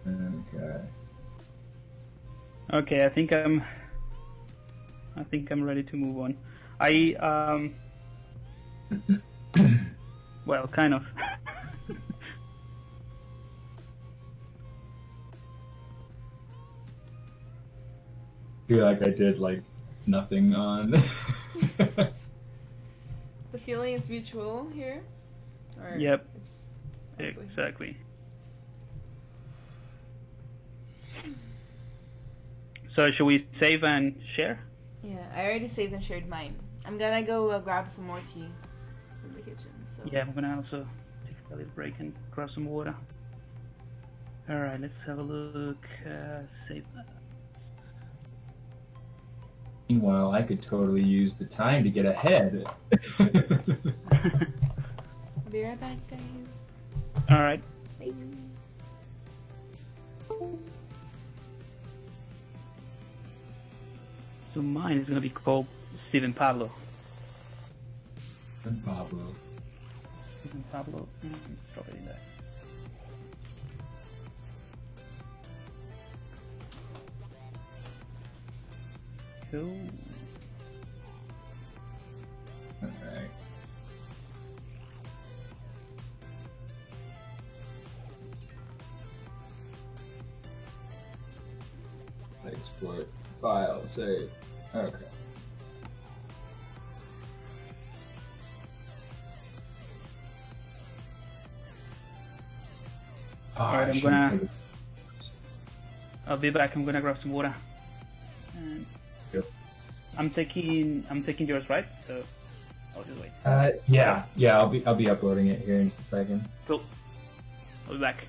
Okay. Okay, I think I'm ready to move on. Well, kind of. Feel like I did like nothing on. The feeling is mutual here. Or Yep. It's mostly- Exactly. So should we save and share? Yeah, I already saved and shared mine. I'm gonna go grab some more tea from the kitchen. So. Yeah, I'm gonna also take a little break and grab some water. Alright, let's have a look. Save that. Meanwhile, I could totally use the time to get ahead. I'll be right back, guys. Alright. Bye. So mine is gonna be called Steven Pablo. And Pablo. Steven Pablo. Drop it in there. Cool. Alright. Export file, save. Okay. Alright, I I'm should gonna- take it. I'll be back. I'm gonna grab some water. And Yep. I'm taking yours, right? So I'll just wait. Yeah, I'll be uploading it here in just a second. Cool. I'll be back.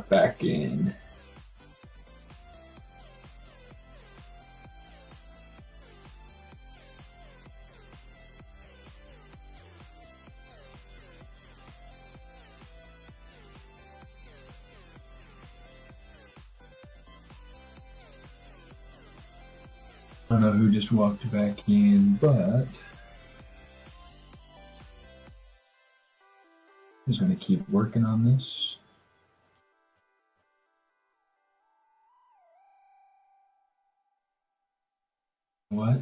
Back in. I don't know who just walked back in, but I'm just going to keep working on this. What?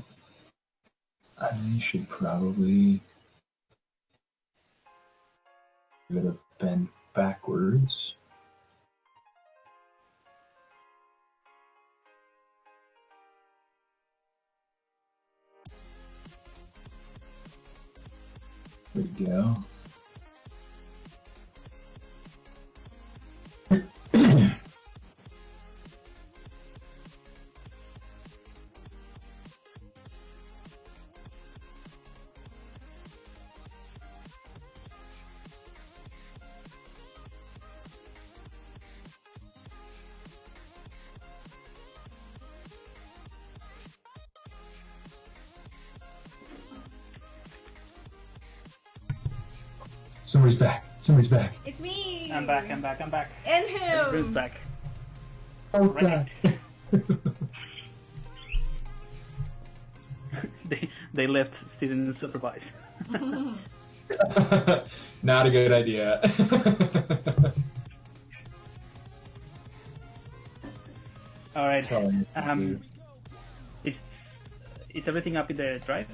I should probably give it a bend backwards. There we go. Somebody's back. Somebody's back. It's me! I'm back. And Bruce him! back. Oh, Right. They left Steven supervised. Not a good idea. All right. Sorry. Is everything up in the drive?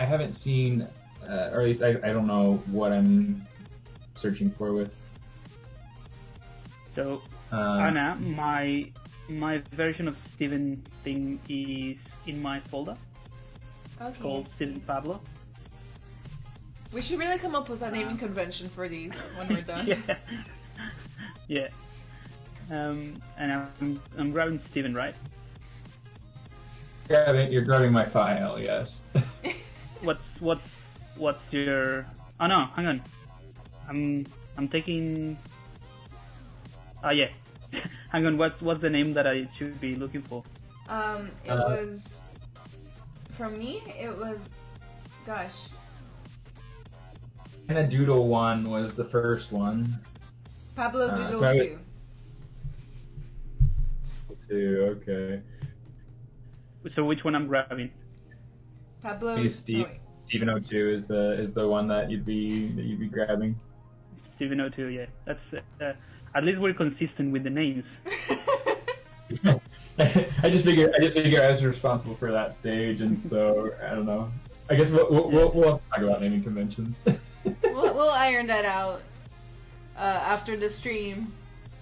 I haven't seen, or at least I don't know what I'm searching for with. So Anna, my version of Steven thing is in my folder Okay. called Steven Pablo. We should really come up with a naming convention for these when we're done. Yeah. And I'm grabbing Steven, right? You're grabbing my file, yes. What's your? Oh no, hang on. I'm taking. Yeah. Hang on. What's the name that I should be looking for? It was from me. It was, gosh. And the Doodle one was the first one. Pablo Doodle so I 2. Okay. So which one I'm grabbing? Pablo. Hey, Steve. Oh, wait. Steven 02 is the one that you'd be grabbing. Steven 02. Yeah. That's at least we're consistent with the names. I just figure I was responsible for that stage, and so I don't know. I guess we'll talk about naming conventions. We'll iron that out after the stream.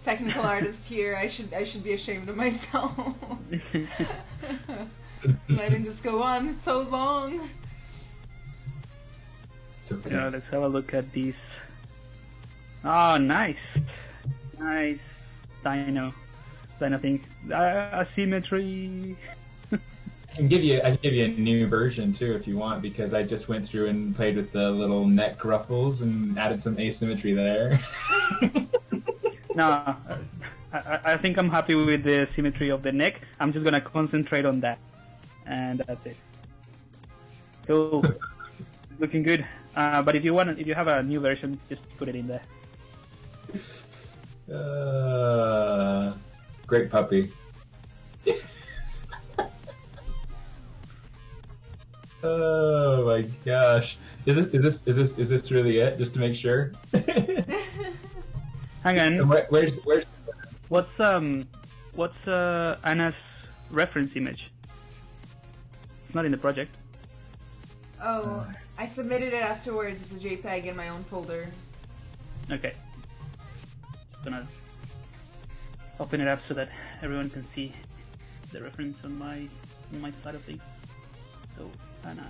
Technical artist here. I should be ashamed of myself. Letting this go on so long. It's okay. Yeah, let's have a look at these. Oh, nice Dino thing. Asymmetry. I can give you a new version too if you want, because I just went through and played with the little neck ruffles and added some asymmetry there. No, I think I'm happy with the symmetry of the neck. I'm just gonna concentrate on that, and that's it. Cool, looking good. But if you have a new version, just put it in there. Great puppy. gosh. Is this really it? Just to make sure. Hang on. And where's What's Anna's reference image? It's not in the project. Oh, I submitted it afterwards as a JPEG in my own folder. Okay. Just gonna open it up so that everyone can see the reference on my side of things. So Anna.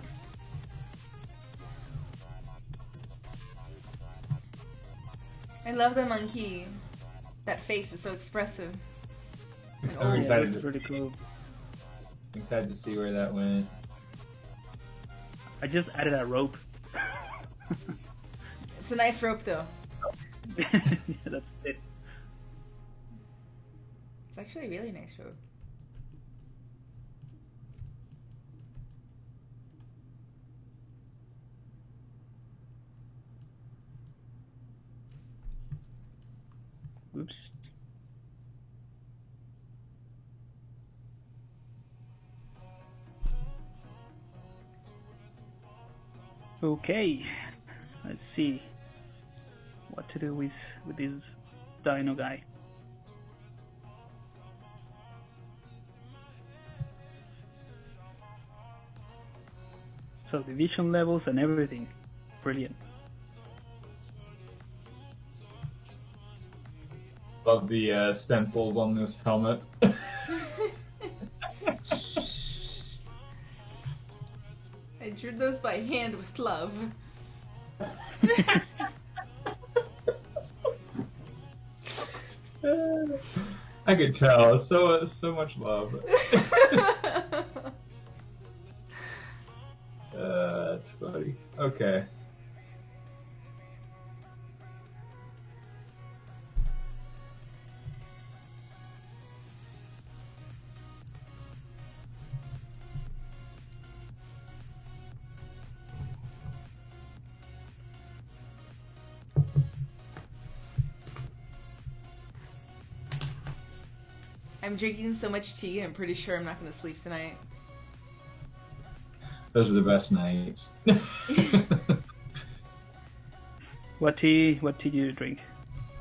I love the monkey. That face is so expressive. I'm excited That's really cool. to see where that went. I just added a rope. It's a nice rope though. Yeah, that's it. It's actually a really nice rope. Oops. Okay, let's see what to do with this dino guy. So the vision levels and everything, brilliant. Love the stencils on this helmet. I drew those by hand with love. I could tell. So much love. That's funny. Okay. I'm drinking so much tea, I'm pretty sure I'm not going to sleep tonight. Those are the best nights. What tea do you drink?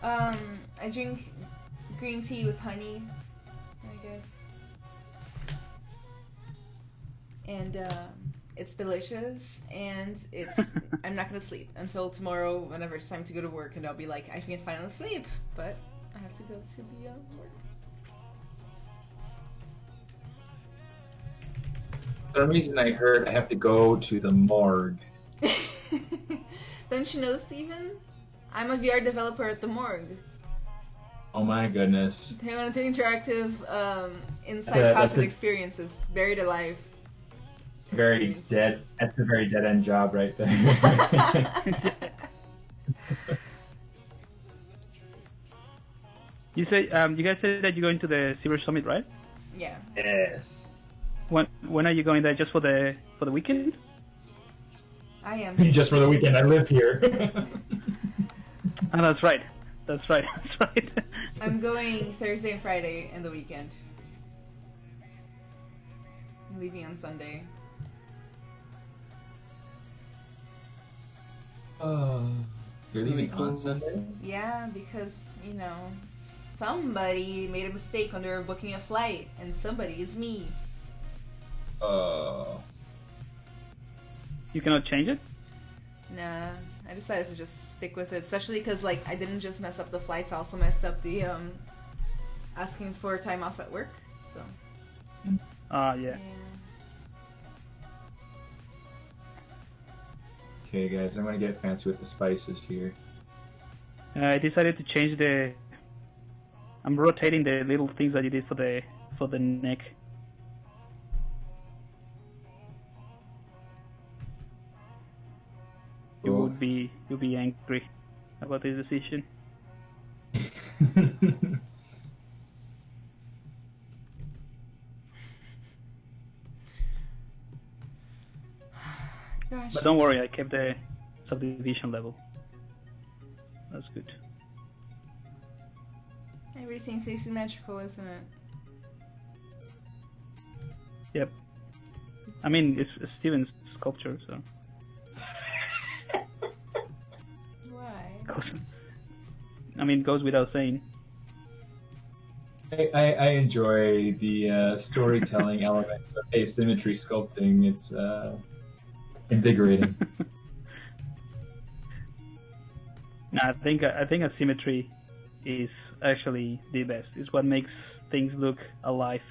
I drink green tea with honey, I guess. And it's delicious, and it's I'm not gonna sleep until tomorrow whenever it's time to go to work, and I'll be like, I can finally sleep, but I have to go to the work. For some reason I heard I have to go to the morgue. Don't you know, Steven? I'm a VR developer at the morgue. Oh my goodness. They want to do interactive inside That's coffin a- experiences, buried alive. Very experiences. dead. That's a very dead end job right there. You say you guys said that you're going to the Cyber Summit, right? Yeah. Yes. When are you going there? Just for the weekend? I am. Just for the weekend. I live here. Oh, that's right. That's right. That's right. I'm going Thursday and Friday and the weekend. I'm leaving on Sunday. You're leaving on Sunday? Yeah, because, you know, somebody made a mistake when they were booking a flight, and somebody is me. You cannot change it? Nah, I decided to just stick with it, especially because, like, I didn't just mess up the flights, I also messed up the, asking for time off at work, so. Yeah. Okay, guys, I'm gonna get fancy with the spices here. I decided to change the. I'm rotating the little things that you did for the neck. Cool. You'll be angry about this decision. Gosh. But don't worry, I kept the subdivision level. That's good. Everything's asymmetrical, isn't it? Yep. I mean, it's Steven's sculpture, so. I mean, it goes without saying. I enjoy the storytelling elements of asymmetry sculpting. It's invigorating. No, I think asymmetry is actually the best. It's what makes things look alive.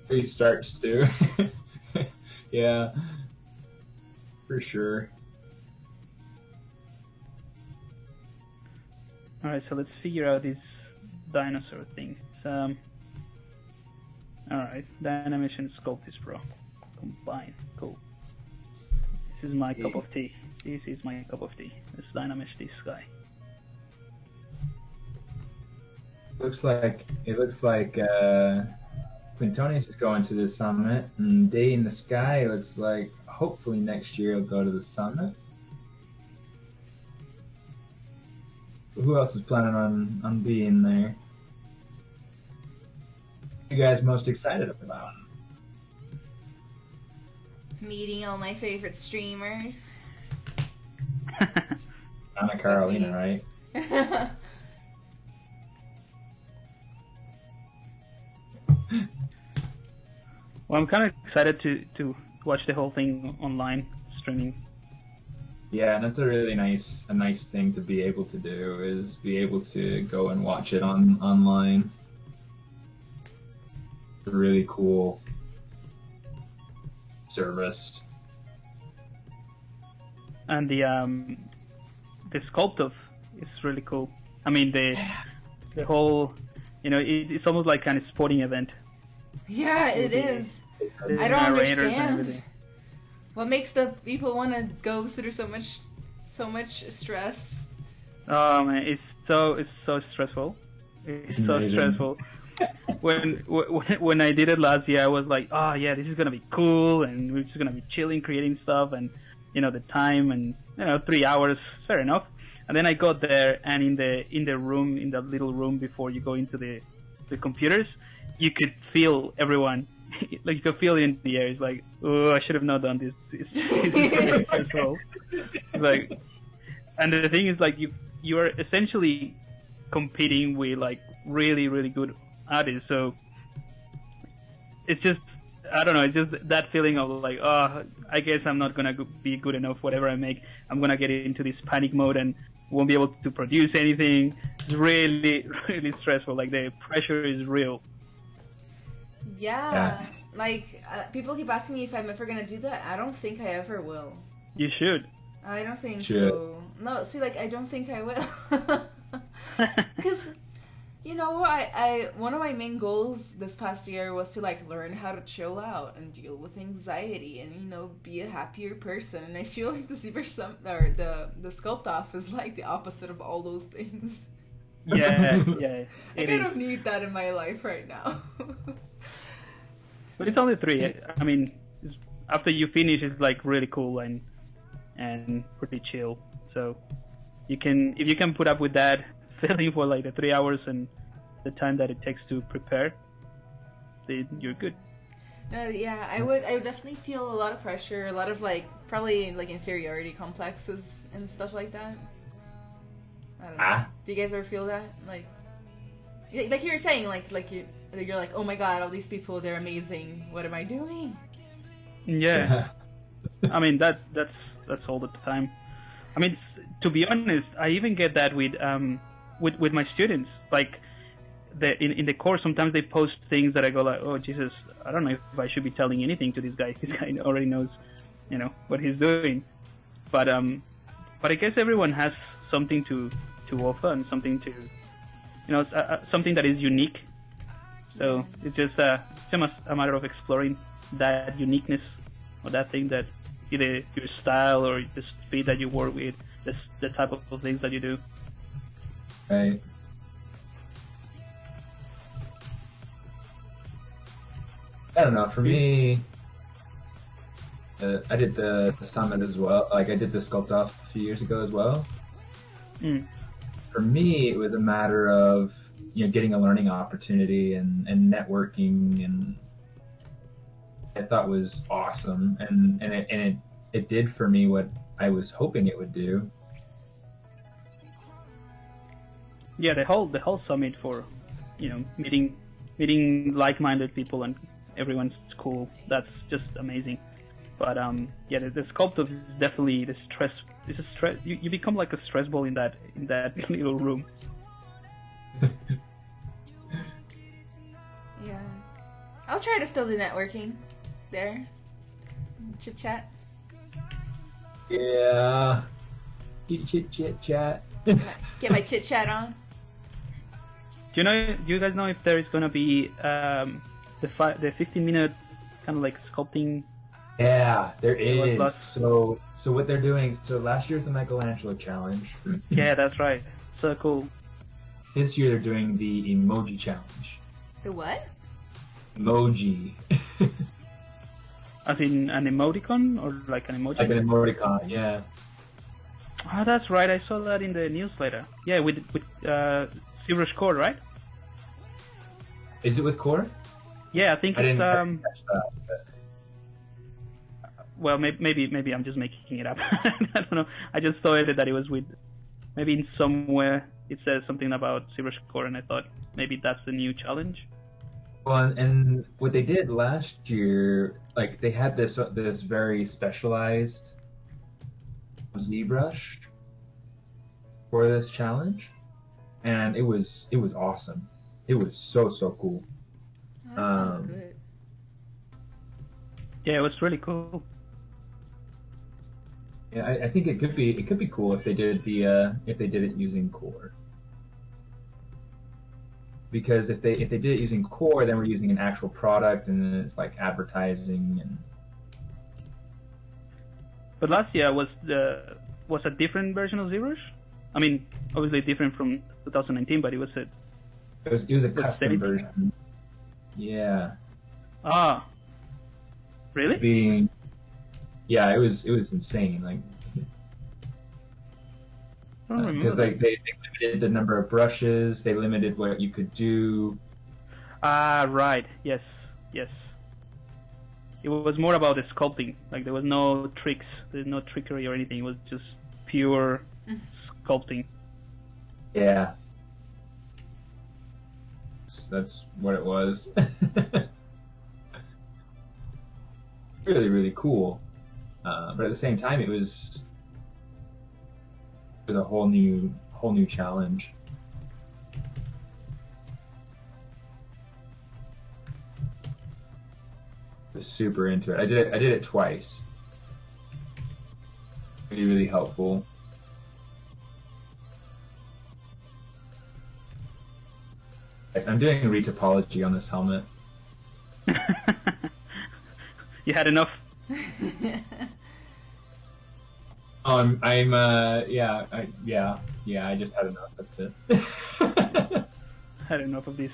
It starts to. Yeah, for sure. Alright, so let's figure out this dinosaur thing. Alright, Dynamesh and Sculptis Pro. Combine. Cool. This is my cup of tea. This is my cup of tea. Let's Dynamesh this guy. Looks like Quintonius is going to the summit, and Day in the Sky looks like hopefully next year he'll go to the summit. Who else is planning on being there? Who you guys most excited about? Meeting all my favorite streamers. Anna Carolina, right? Well, I'm kind of excited to watch the whole thing online streaming. Yeah, and that's a really nice thing to be able to do, is be able to go and watch it online. It's a really cool service. And the Sculptov is really cool. I mean, the whole, it's almost like kind of sporting event. Yeah, it is. The I don't narrators and understand everything. what makes the people want to go through so much stress. Oh man, it's so stressful. It's so amazing. stressful. When I did it last year, I was like, oh yeah, this is gonna be cool, and we're just gonna be chilling, creating stuff, and the time, and 3 hours, fair enough. And then I got there, and in the room, in that little room before you go into the computers, you could feel everyone. Like you could feel it in the air. It's like, oh, I should have not done this. It's very stressful. Like, and the thing is, like, you are essentially competing with like really, really good artists. So it's just, I don't know. It's just that feeling of like, oh, I guess I'm not gonna be good enough. Whatever I make, I'm gonna get into this panic mode and won't be able to produce anything. It's really, really stressful. Like the pressure is real. Yeah. Like, people keep asking me if I'm ever gonna do that. I don't think I ever will. You should. I don't think Should. so. No, see, like, I don't think I will. Because, I one of my main goals this past year was to, like, learn how to chill out and deal with anxiety and, be a happier person. And I feel like the Sculpt Off is, like, the opposite of all those things. Yeah. I kind of need that in my life right now. But it's only 3. I mean, after you finish, it's like really cool and pretty chill. So if you can put up with that feeling for like the 3 hours and the time that it takes to prepare, then you're good. Yeah, I would definitely feel a lot of pressure, a lot of like probably like inferiority complexes and stuff like that. I don't know. Do you guys ever feel that? Like you were saying, you're like, oh my god, all these people, they're amazing. What am I doing? Yeah. I mean that's all the time. I mean, to be honest, I even get that with my students. Like in the course, sometimes they post things that I go like, oh Jesus, I don't know if I should be telling anything to this guy. This guy already knows, what he's doing. But I guess everyone has something to offer and something to, something that is unique. So it's just a matter of exploring that uniqueness or that thing that either your style or the speed that you work with, the type of things that you do. Right. I don't know. For me, I did the summit as well. Like I did the Sculpt Off a few years ago as well. Mm. For me, it was a matter of getting a learning opportunity and networking, and I thought was awesome, and it did for me what I was hoping it would do. yeah, the whole summit for, meeting like-minded people and everyone's cool. That's just amazing. But yeah, the Sculptor is definitely the stress. It's a stress. You become like a stress ball in that little room. Yeah. I'll try to still do networking there. Chit chat. Yeah. Chit chat. Get my chit chat on. Do you guys know if there is gonna be the 15-minute kind of like sculpting? Yeah, there is. Last- So what they're doing? So last year's the Michelangelo challenge. Yeah, that's right. So cool. This year they're doing the emoji challenge. The what? Emoji. As in an emoticon or like an emoji? Like an emoticon, yeah. Oh, that's right. I saw that in the newsletter. Yeah, with ZBrush Core, right? Is it with Core? Yeah, I think I it's didn't catch that. But... Well, maybe I'm just making it up. I don't know. I just saw it that it was with. Maybe in somewhere it says something about ZBrush Core, and I thought maybe that's the new challenge. Well, and what they did last year, like they had this very specialized ZBrush for this challenge, and it was awesome. It was so cool. Oh, that sounds Um, good. Yeah, it was really cool. Yeah, I think it could be cool if they did it using Core. Because if they did it using Core, then we're using an actual product, and then it's like advertising and. But last year was a different version of ZBrush. I mean, obviously different from 2019, but it was a. It was a custom same? version. Yeah. Ah. Really? Yeah, it was insane. Like, I don't remember. because like they limited the number of brushes, they limited what you could do. Ah, right. Yes. It was more about the sculpting. Like there was no tricks, there's no trickery or anything. It was just pure sculpting. Yeah. That's what it was. Really cool. But at the same time, it was a whole new challenge. I was super into it. I did it twice. Really helpful. Guys, I'm doing a retopology on this helmet. You had enough. I just had enough. That's it. Had enough of this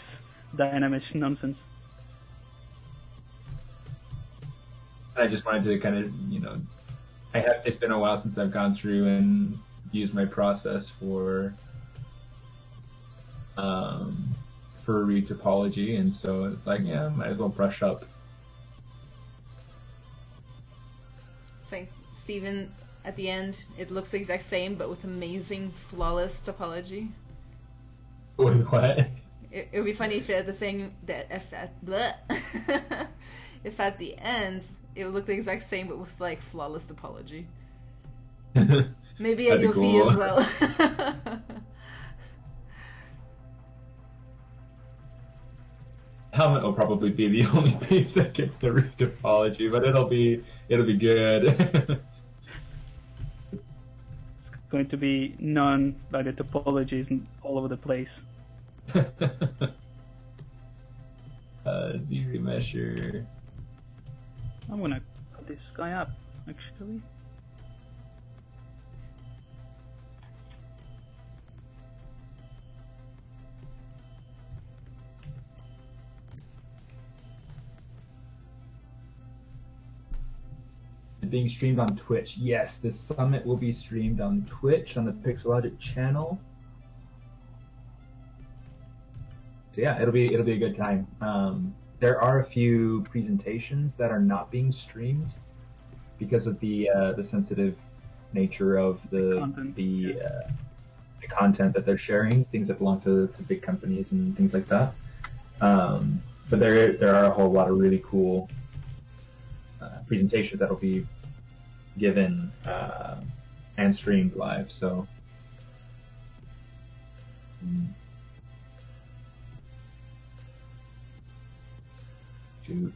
dynamic nonsense. I just wanted to kind of, it's been a while since I've gone through and used my process for retopology, and so it's like, yeah, might as well brush up. It's like Steven at the end. It looks the exact same, but with amazing, flawless topology. With what? It would be funny if at the same if at the end it would look the exact same, but with like flawless topology. Maybe at That'd be UV cool. as well. Helmet will probably be the only piece that gets the retopology, but it'll be good. It's going to be none by the topologies all over the place. Z remesher. I'm gonna cut this guy up, actually. Being streamed on Twitch. Yes, this summit will be streamed on Twitch on the Pixelogic channel. So yeah, it'll be a good time. There are a few presentations that are not being streamed because of the sensitive nature of the Content, the the content that they're sharing, things that belong to big companies and things like that. But there are a whole lot of really cool presentations that'll be given and streamed live. So. Shoot.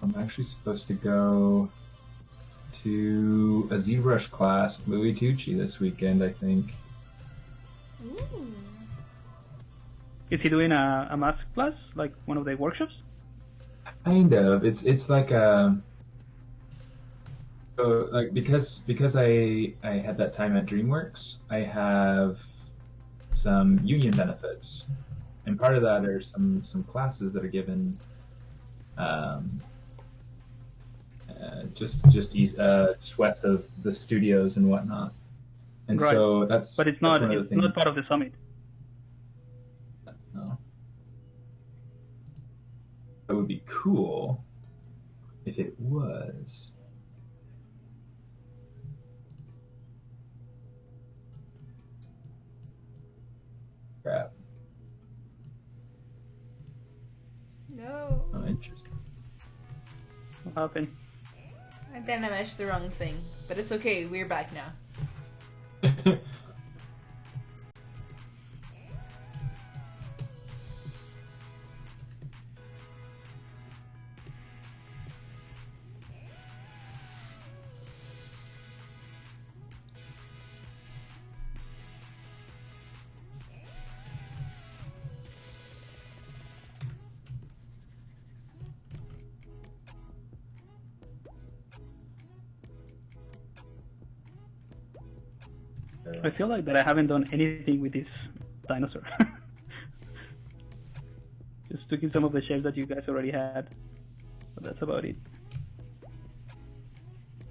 I'm actually supposed to go to a ZBrush class with Louis Tucci this weekend, I think. Ooh. Is he doing a master class, like one of the workshops? Kind of. It's like a. So like because I had that time at DreamWorks, I have some union benefits, and part of that are some classes that are given. Just west of the studios and whatnot, and Right. so that's. But it's that's not one of the it's things. not part of the summit. No. That would be cool if it was. Crap. No. Oh, interesting. What happened? I then I matched the wrong thing, but it's okay. We're back now. I feel like that I haven't done anything with this dinosaur. Just took in some of the shapes that you guys already had, but that's about it.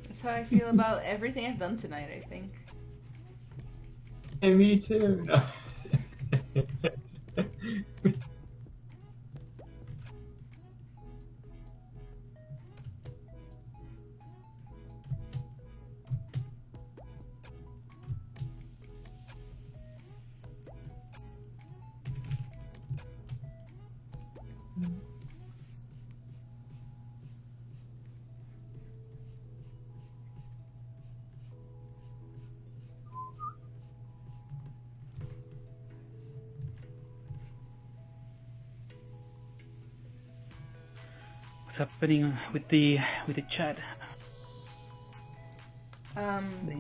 That's how I feel about everything I've done tonight, I think. Hey, me too. No. What's happening with the chat?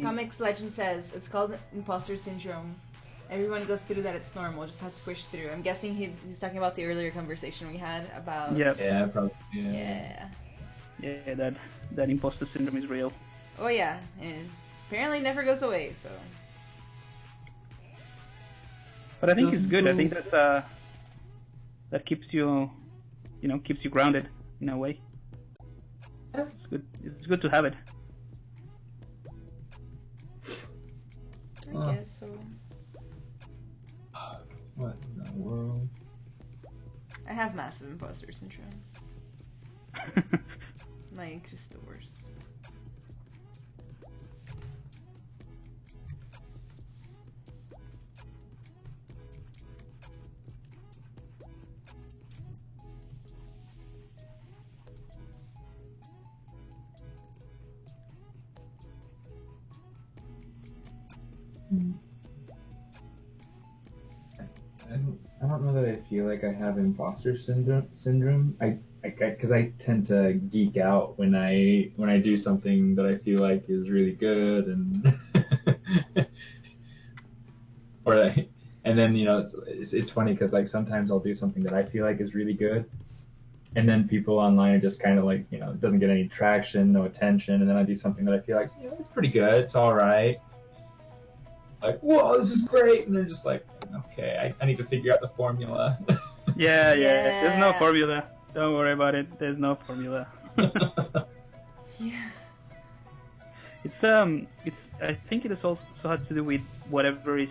Comics Legend says it's called imposter syndrome. Everyone goes through that. It's normal. Just have to push through. I'm guessing he's talking about the earlier conversation we had about. Yep. Yeah, probably. Yeah. Yeah, that imposter syndrome is real. Oh yeah, and apparently never goes away. So. But I think it's Doesn't good. I go- think that keeps you, keeps you grounded in a way. It's good. It's good to have it. I Oh. guess so. What in the world? I have massive imposter syndrome. Like just the worst. I don't know that I feel like I have imposter syndrome. Because I tend to geek out when I do something that I feel like is really good and and then it's funny because like sometimes I'll do something that I feel like is really good, and then people online are just kind of like it doesn't get any traction, no attention, and then I do something that I feel like it's pretty good, it's all right. Like, whoa, this is great, and they're just like, okay, I need to figure out the formula. Yeah. There's no Yeah. formula. Don't worry about it. There's no formula. Yeah. It's I think it is also has to do with whatever is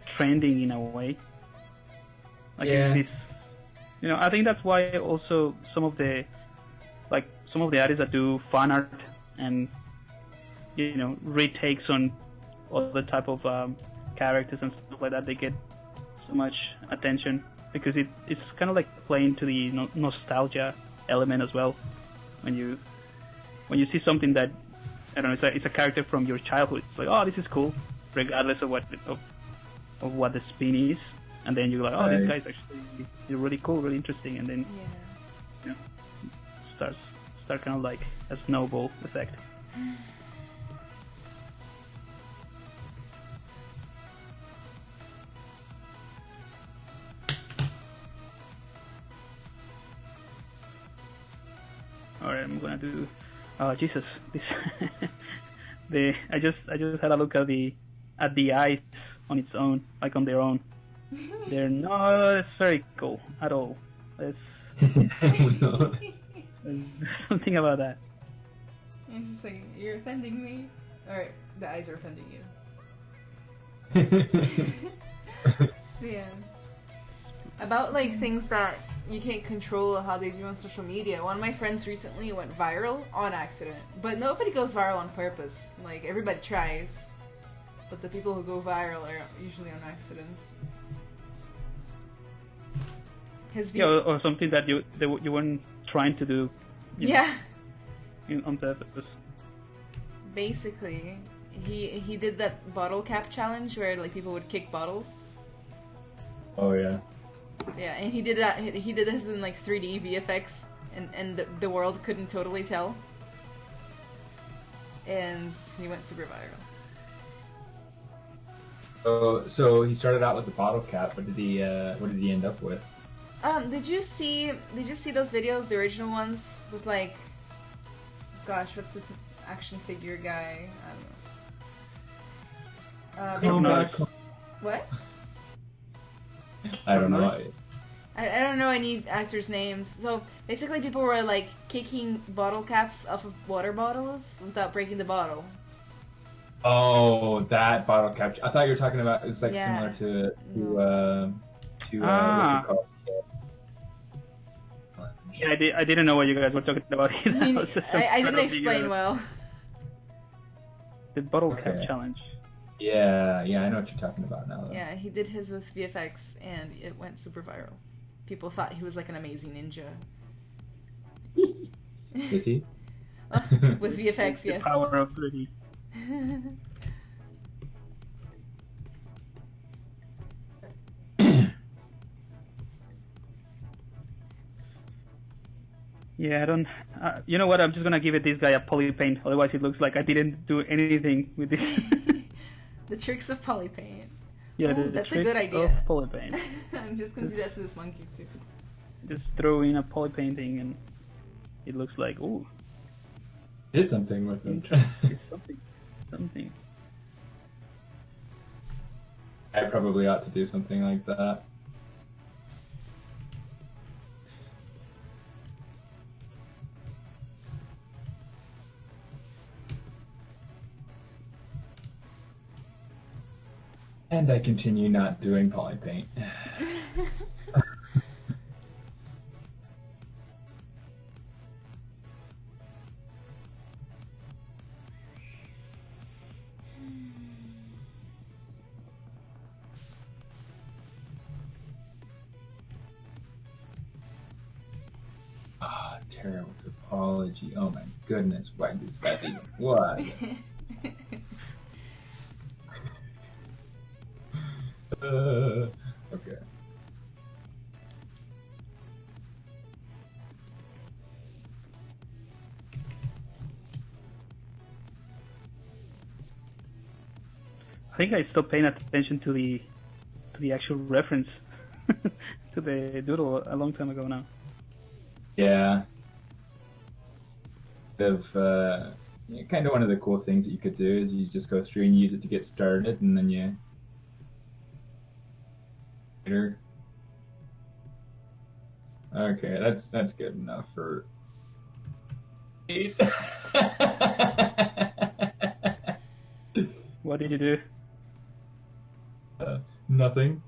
trending in a way. Like Yeah. it's, I think that's why also some of the artists that do fan art and retakes on other type of characters and stuff like that, they get so much attention because it's kind of like playing to the nostalgia element as well. When you see something that, I don't know, it's a character from your childhood, it's like, oh, this is cool, regardless of what the spin is, and then you're like, oh, this guy's actually really cool, really interesting, and then start kind of like a snowball effect. Alright, I'm gonna do. Jesus, this. I just had a look at the eyes on its own, like on their own. They're not very cool at all. There's something about that. I'm just like, you're offending me. Alright, the eyes are offending you. Yeah. About like things that you can't control how they do on social media. One of my friends recently went viral on accident, but nobody goes viral on purpose. Like everybody tries, but the people who go viral are usually on accidents. Or something that you weren't trying to do. On purpose. Basically, he did that bottle cap challenge where like people would kick bottles. Oh yeah. Yeah, and he did that. He did this in like 3D VFX, and the world couldn't totally tell. And he went super viral. So he started out with the bottle cap, but what did he end up with? Did you see those videos, the original ones with like, gosh, what's this action figure guy? I don't know. What? I don't know. I don't know any actors' names. So basically, people were like kicking bottle caps off of water bottles without breaking the bottle. Oh, that bottle cap! I thought you were talking about. It's like similar to what's it called? Yeah, I didn't know what you guys were talking about either. I didn't explain well. The bottle cap challenge. Yeah, I know what you're talking about now. Though. Yeah, he did his with VFX, and it went super viral. People thought he was like an amazing ninja. Is he? With VFX, yes. The power of 3D. Yeah, I don't. You know what? I'm just gonna give this guy a poly paint. Otherwise, it looks like I didn't do anything with this. The tricks of poly paint. Yeah, that's a good idea. Poly paint. I'm just gonna do that to this monkey too. Just throw in a poly painting, and it looks like did something with it. something. I probably ought to do something like that. And I continue not doing poly paint. Terrible topology. Oh my goodness, why does that even what? Okay. I think I stopped paying attention to the actual reference to the doodle a long time ago now. Yeah. Kind of one of the cool things that you could do is you just go through and use it to get started, and then you. Okay, that's good enough for. Please. What did you do? Nothing.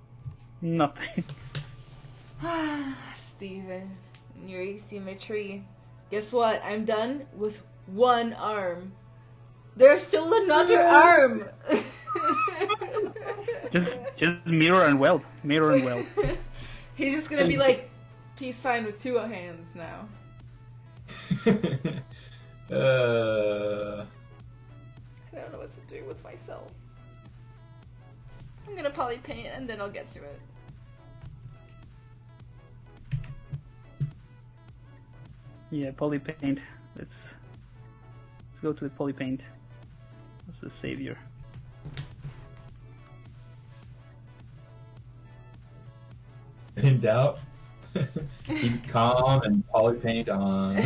Nothing. Steven, your asymmetry. Guess what? I'm done with one arm. There's still another arm! just mirror and weld. Mirror and weld. He's just gonna be like peace sign with two hands now. I don't know what to do with myself. I'm gonna poly paint and then I'll get to it. Yeah, poly paint. Let's go to the poly paint. That's the savior. In doubt, keep calm and poly paint on.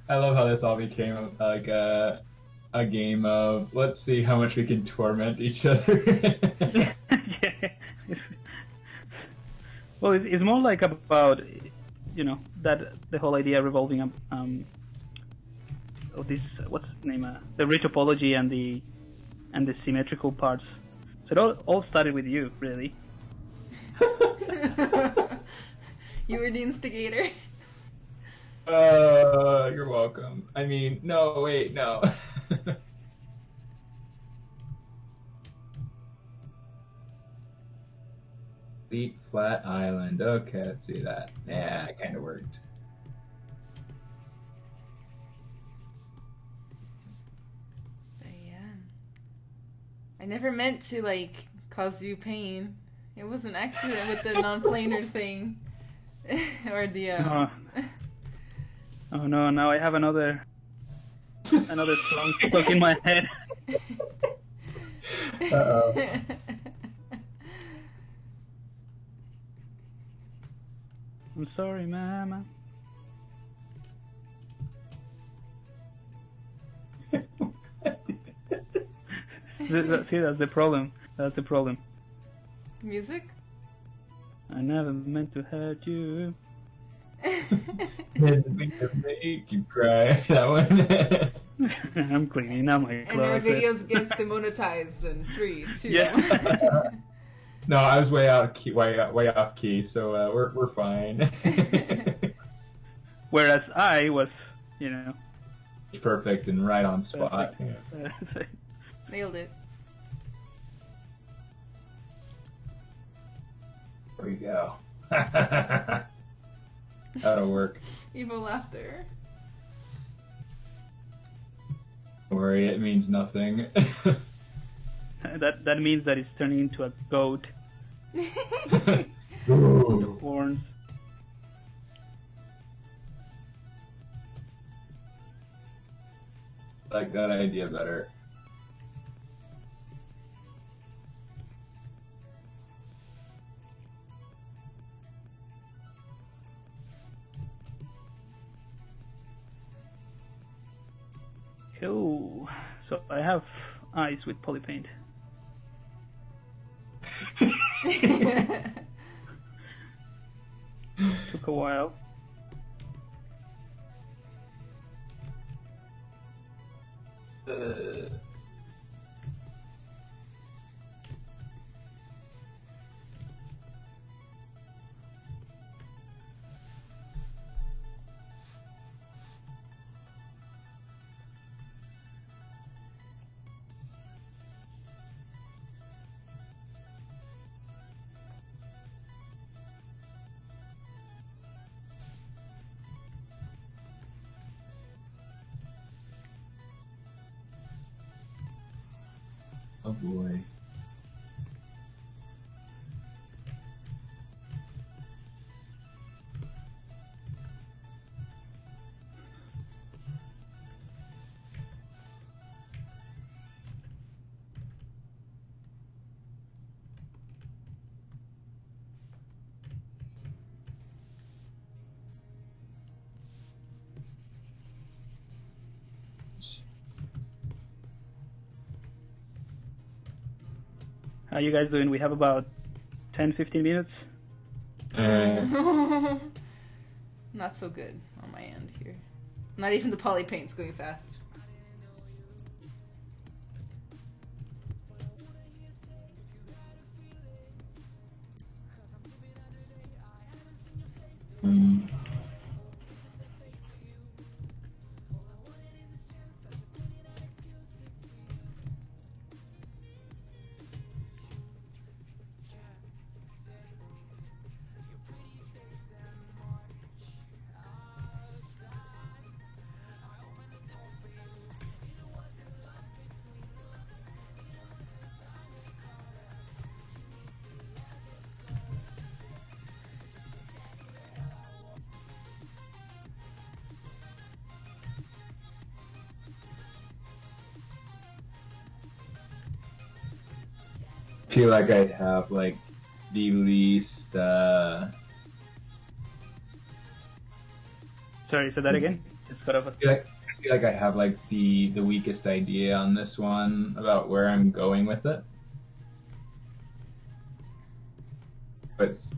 I love how this all became like a game of let's see how much we can torment each other. Yeah. Well, it's more like about, you know, that the whole idea revolving of this, what's the name, the retopology and the symmetrical parts. So it all started with you, really. You were the instigator. You're welcome. I mean, no, wait, no. Complete flat island. Okay, let's see that. Yeah, it kind of worked. But yeah. I never meant to, like, cause you pain. It was an accident with the non-planar thing. Or the, Oh no, now I have another song stuck in my head. Uh-oh. I'm sorry, mama. See, that's the problem. That's the problem. Music? I never meant to hurt you. Didn't mean to make you cry. That one. I'm cleaning out my And our closet. videos gets demonetized in 3, 2. Yeah. No, I was way out of key, way off key, so we're fine. Whereas I was, you know, Perfect and right on spot. perfect. Nailed it. There you go. That'll work. Evil laughter. Don't worry, it means nothing. That means that it's turning into a goat Ooh. with horns. Like that idea better. Oh, so I have eyes with poly paint. Took a while. Oh boy. How you guys doing? We have about 10-15 minutes. Not so good on my end here. Not even the poly paint's going fast. I feel like I'd have like the least. Sorry, say that again. It's sort of. I feel like I have like the weakest idea on this one about where I'm going with it. But it's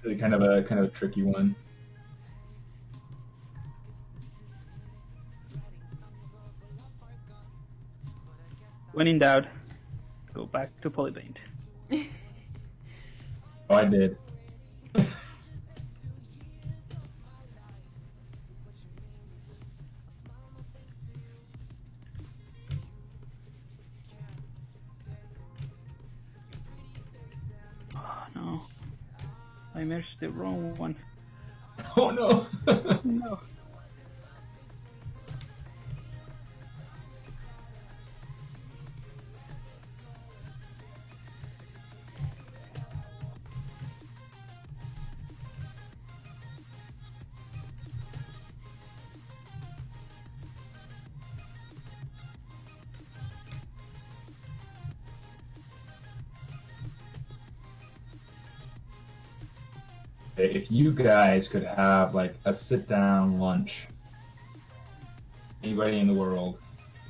really kind of a tricky one. When in doubt, go back to polypaint. Oh, I did. Oh no, I merged the wrong one. Oh no. No. If you guys could have like a sit-down lunch, anybody in the world,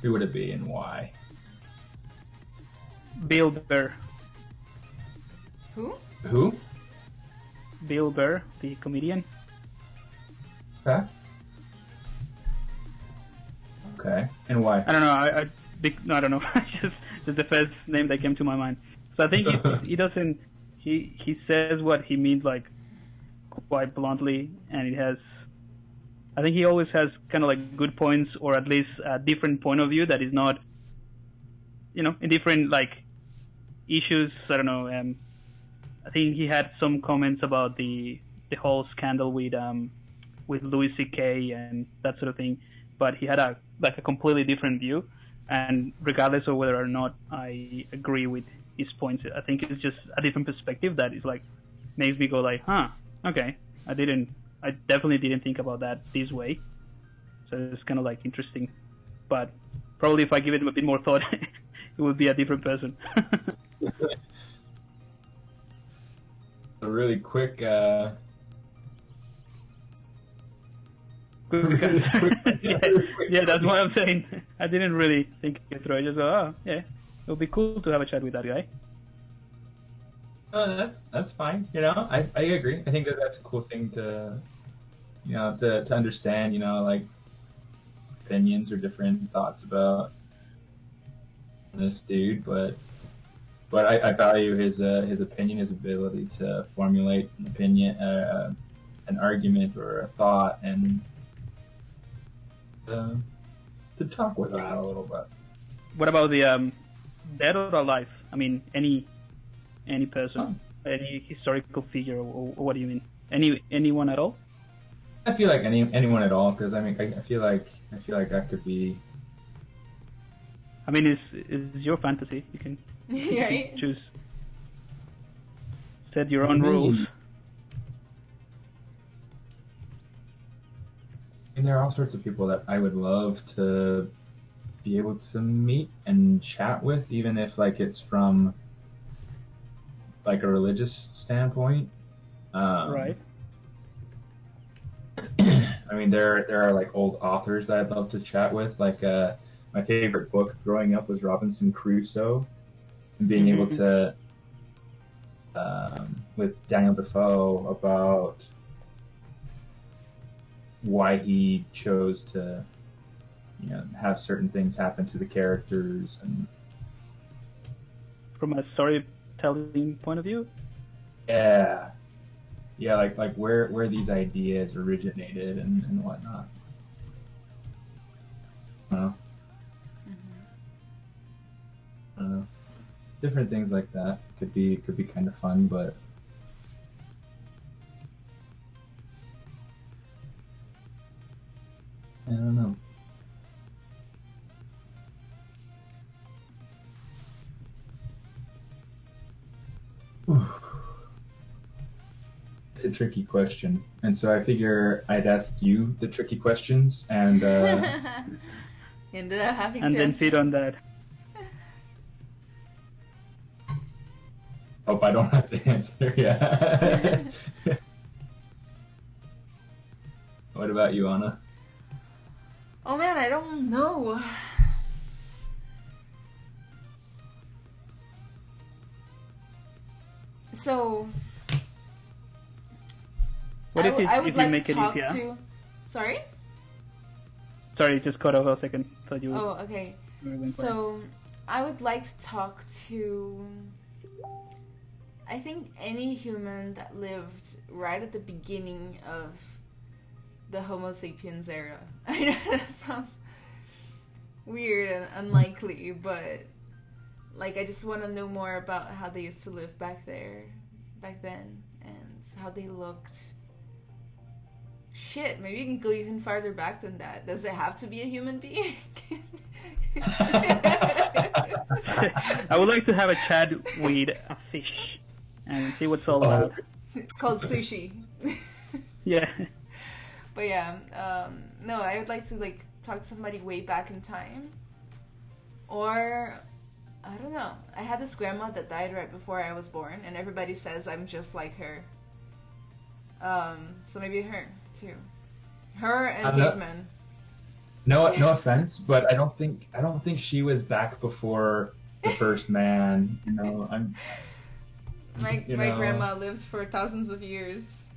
who would it be and why? Bill Burr. Who? Who? Bill Burr, the comedian. Okay. Okay. And why? I don't know. I don't know. just the first name that came to my mind. So I think he doesn't. He says what he means like quite bluntly, and it has. I think he always has kind of like good points, or at least a different point of view that is not, in different like issues. I don't know. I think he had some comments about the whole scandal with Louis C.K. and that sort of thing, but he had a completely different view, and regardless of whether or not I agree with his points, I think it's just a different perspective that is like makes me go like, huh, okay, I definitely didn't think about that this way, so it's kind of like interesting, but probably if I give it a bit more thought, it would be a different person. A really quick. yeah, that's what I'm saying. I didn't really think it through. I just go, oh, yeah, it would be cool to have a chat with that guy. Oh, that's fine. I agree. I think that's a cool thing to, to understand. Like opinions or different thoughts about this dude, but I value his opinion, his ability to formulate an opinion, an argument or a thought, and to talk with that a little bit. What about the dead or alive? I mean, any person, any historical figure, or what do you mean? Anyone at all? I feel like anyone at all, because I feel like that could be. I mean, it's your fantasy. You can, Right? choose, set your own rules. And there are all sorts of people that I would love to be able to meet and chat with, even if like it's from like a religious standpoint. Right. I mean, there are like old authors that I'd love to chat with. Like my favorite book growing up was Robinson Crusoe. and being able to, with Daniel Defoe, about why he chose to, have certain things happen to the characters, and From a storytelling point of view? yeah, like where these ideas originated and whatnot. I don't know. I don't know. Different things like that could be kind of fun, but I don't know. It's a tricky question, and so I figure I'd ask you the tricky questions, and Ended up having And to then answer. feed on that. hope I don't have to answer. Yeah. What about you, Anna? Oh man, I don't know. So What if I would if you like make to it talk easier? to. Sorry. Sorry, just cut off a second. Thought you Oh, okay. were going for it. So I would like to talk to. I think any human that lived right at the beginning of the Homo sapiens era. I know that sounds weird and unlikely, but like I just want to know more about how they used to live back then, and how they looked. Shit, maybe you can go even farther back than that. Does it have to be a human being? I would like to have a chat with a fish and see what's all about. It's called sushi. Yeah. But yeah, no, I would like to like talk to somebody way back in time, or I don't know. I had this grandma that died right before I was born, and everybody says I'm just like her. So maybe her too, her and I'm not- cavemen. No offense, but I don't think she was back before the first man. I'm. My you my know. grandma lived for thousands of years.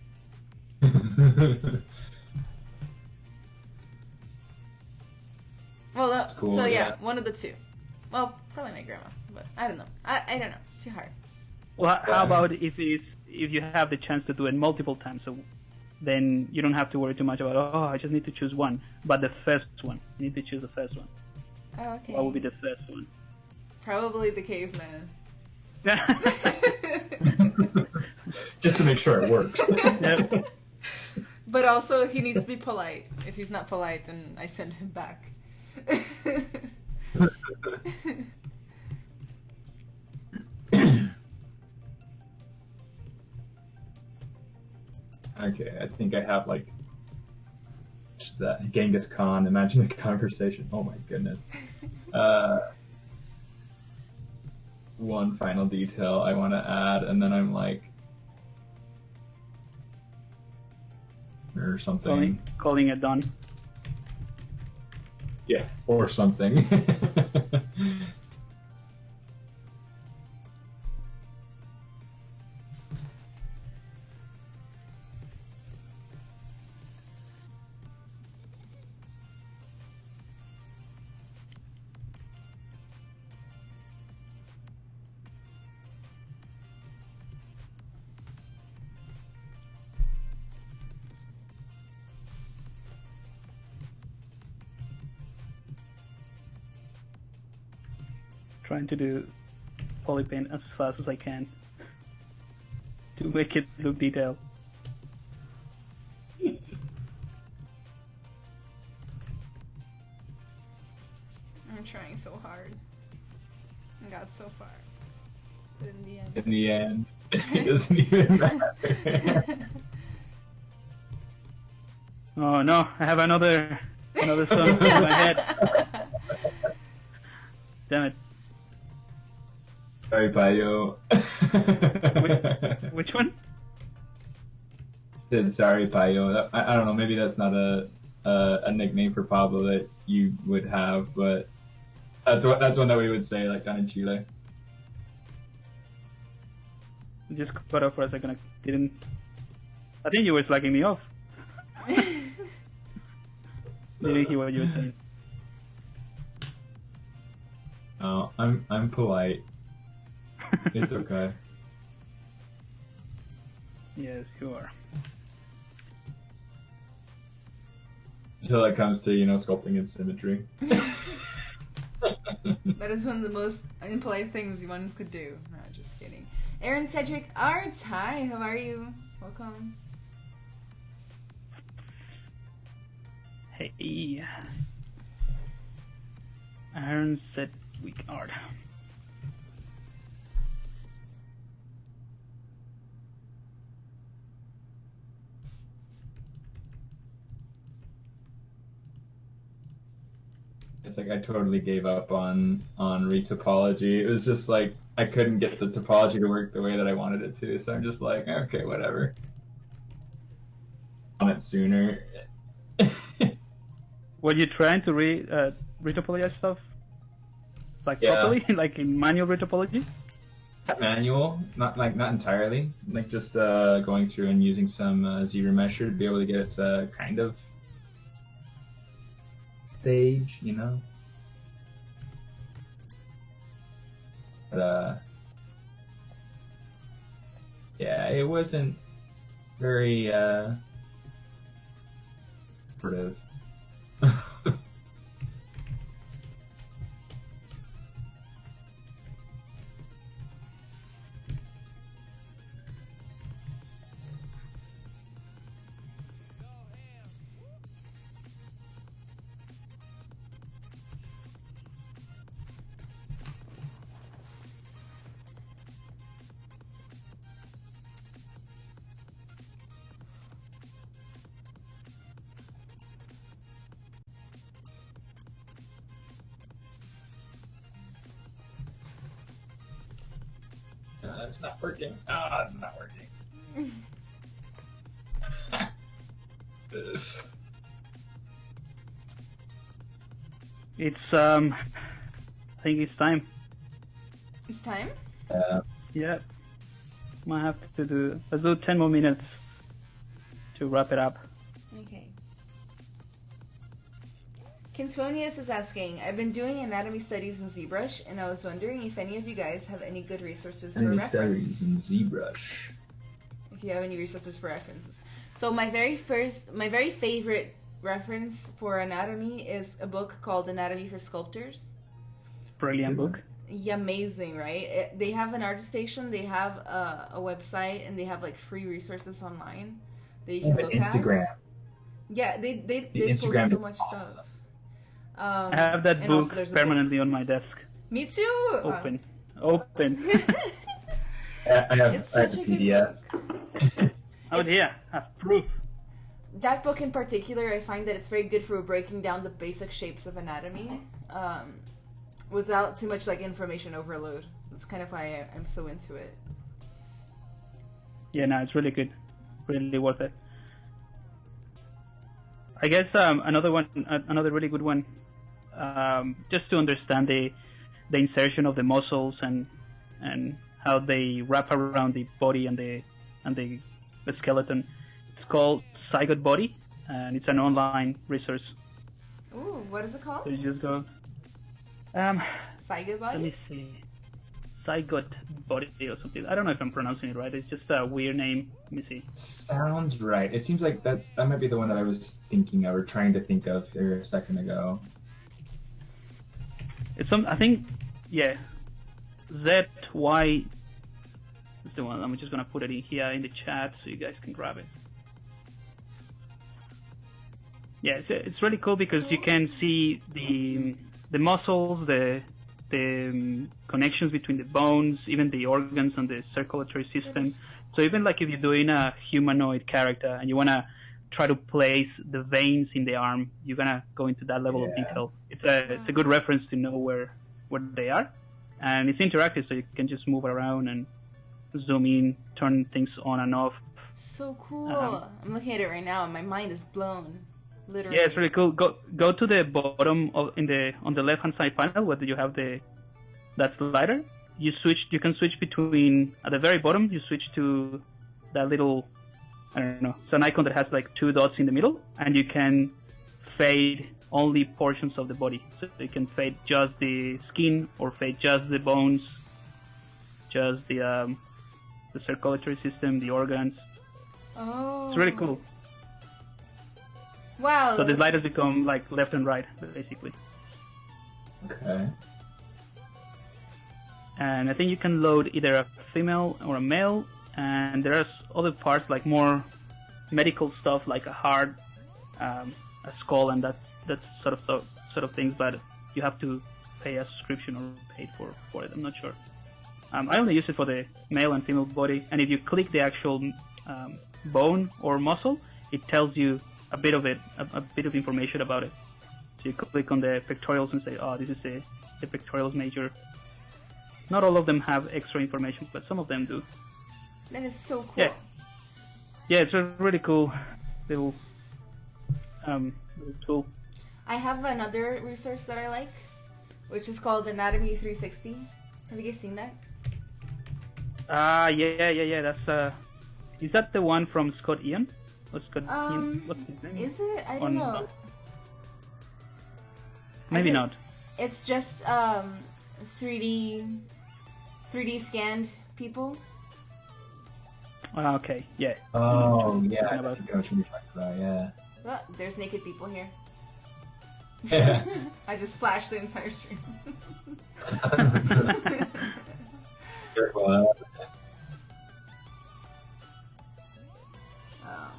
Well, no, cool, so yeah, yeah. one of the two. Well, probably my grandma, but I don't know. I don't know. Too hard. Well, Yeah. how about if you have the chance to do it multiple times, so then you don't have to worry too much about, oh, I just need to choose one. But the first one, you need to choose the first one. Oh, okay. What would be the first one? Probably the caveman. Just to make sure it works. Yep. But also, he needs to be polite. If he's not polite, then I send him back. Okay, I think I have like that Genghis Khan. Imagine the conversation. Oh my goodness. One final detail I want to add, and then I'm like, or something. Calling it done. Yeah, or something. Trying to do polypaint as fast as I can to make it look detailed. I'm trying so hard. I got so far. But in the end. In the end, it doesn't even matter. Oh no, I have another song in my head. Damn it. Sorry, Payo. Which one? Said sorry, Payo. I don't know. Maybe that's not a nickname for Pablo that you would have, but that's one that we would say like down in Chile. Just cut off for a second. I didn't. I think you were slacking me off. Didn't hear what you were saying. Oh, I'm polite. It's okay. Yes, you are. Until it comes to, sculpting and symmetry. That is one of the most impolite things one could do. No, just kidding. Aaron Cedric Arts, hi, how are you? Welcome. Hey. Aaron Sedgwick Art. It's like I totally gave up on retopology. It was just like I couldn't get the topology to work the way that I wanted it to, so I'm just like, okay, whatever. On it sooner. Were you trying to retopologize stuff? Like properly? Like in manual retopology? Not manual, not entirely. Like just going through and using some ZRemesher to be able to get it to kind of stage, But yeah, it wasn't very operative. It's not working. It's not working. It's I think it's time. It's time? Yeah. Might have to let's do 10 more minutes to wrap it up. Okay. Kinsphonius is asking, I've been doing anatomy studies in ZBrush, and I was wondering if any of you guys have any good resources for reference. In ZBrush. If you have any resources for references. So my very favorite reference for anatomy is a book called Anatomy for Sculptors. Brilliant book. Yeah, amazing, right? They have an art station, they have a website, and they have like free resources online that you can look Instagram. at. Yeah, they Instagram post so is much awesome. stuff. I have that and book also there's a permanently on my desk. Me too. Open. I have It's a such a good PDF. book. Oh yeah, have proof. That book in particular, I find that it's very good for breaking down the basic shapes of anatomy, without too much like information overload. That's kind of why I'm so into it. Yeah, no, it's really good. Really worth it. I guess another really good one, just to understand the insertion of the muscles and how they wrap around the body and the skeleton. It's called Zygote Body, and it's an online resource. Ooh, what is it called? So you just go. Zygote Let Body? me see. Zygote Body or something. I don't know if I'm pronouncing it right. It's just a weird name. Let me see. Sounds right. It seems like that might be the one that I was thinking of or trying to think of here a second ago. It's I think, yeah. ZY is the one. I'm just gonna put it in here in the chat so you guys can grab it. Yeah, it's really cool because you can see the muscles, the connections between the bones, even the organs and the circulatory system. So even like if you're doing a humanoid character and you wanna try to place the veins in the arm, you're gonna go into that level of detail. It's a good reference to know where they are, and it's interactive, so you can just move around and zoom in, turn things on and off. So cool. I'm looking at it right now and my mind is blown. Literally. Yeah, it's really cool. Go to the bottom on the left hand side panel where you have that slider, you can switch between, at the very bottom, you switch to that little, I don't know, it's an icon that has like 2 dots in the middle, and you can fade only portions of the body. So you can fade just the skin, or fade just the bones, just the circulatory system, the organs. Oh. It's really cool. Wow. So the sliders become like left and right, basically. Okay. And I think you can load either a female or a male, and there's other parts like more medical stuff, like a heart, a skull, and that sort of things. But you have to pay a subscription or pay for it. I'm not sure. I only use it for the male and female body, and if you click the actual bone or muscle, it tells you a bit of information about it. So you click on the pectorals and say, oh, this is the pectorals major. Not all of them have extra information, but some of them do. That is so cool. Yeah, it's a really cool little tool. I have another resource that I like, which is called Anatomy 360. Have you guys seen that? Yeah. That's is that the one from Scott Ian? What's Ian? What's his name? Is it? I don't know. Maybe not. It's just 3D scanned people. Okay, yeah. Oh, yeah. I About. know what you're talking about, yeah. Well, there's naked people here. Yeah. I just flashed the entire stream. Careful.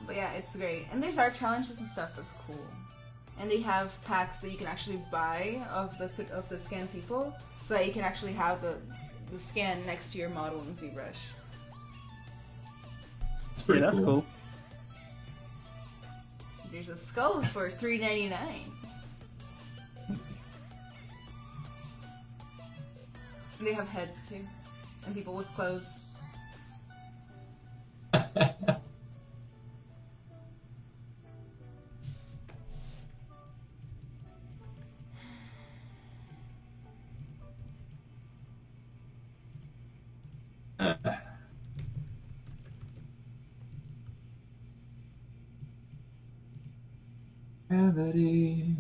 But yeah, it's great. And there's art challenges and stuff that's cool. And they have packs that you can actually buy of the scanned people, so that you can actually have the scan next to your model in ZBrush. Pretty That's cool. There's a skull for $3.99. They have heads too, and people with clothes. Gravity.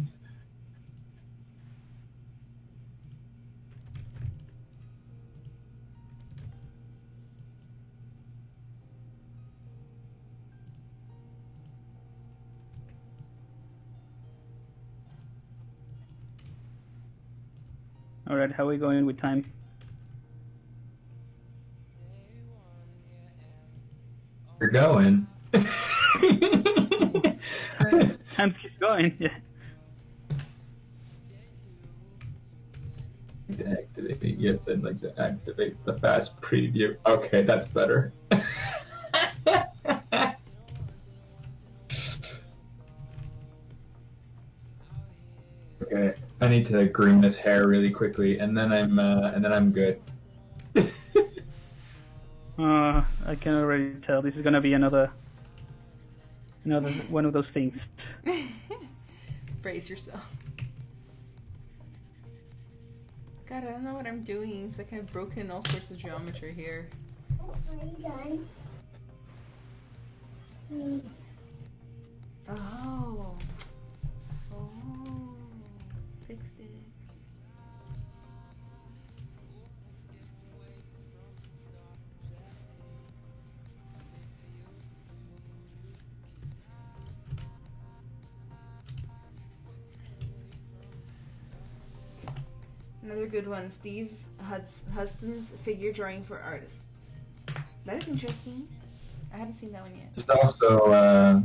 Alright, how are we going with time? You're going. Time keeps going, yeah. Activate, yes, I'd like to activate the fast preview. Okay, that's better. Okay, I need to groom this hair really quickly, and then I'm good. I can already tell this is gonna be another one of those things. Brace yourself. God, I don't know what I'm doing. It's like I've broken all sorts of geometry here. Are you done? Oh. Oh. Fixed it. Another good one, Steve Huston's figure drawing for artists. That is interesting. I haven't seen that one yet. It's also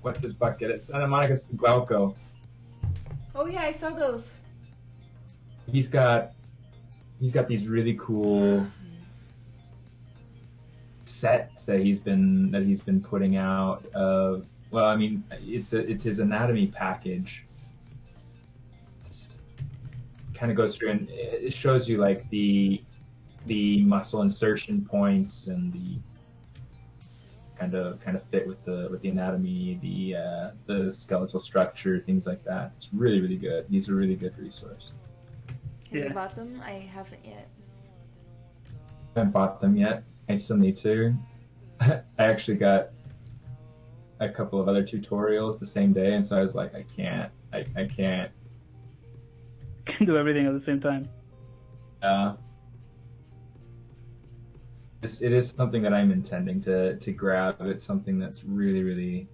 what's his bucket? It's Santa Monica Glauco. Oh yeah, I saw those. He's got these really cool sets that he's been putting out. Well, I mean, it's his anatomy package. Kind of goes through and it shows you like the muscle insertion points and the kind of fit with the anatomy, the skeletal structure, things like that. It's really, really good. He's a really good resource. Have you Yeah. bought them? I haven't yet. I haven't bought them yet. I still need to. I actually got a couple of other tutorials the same day, and so I was like, I can't. I can't. Can do everything at the same time. It is something that I'm intending to grab. It's something that's really, really.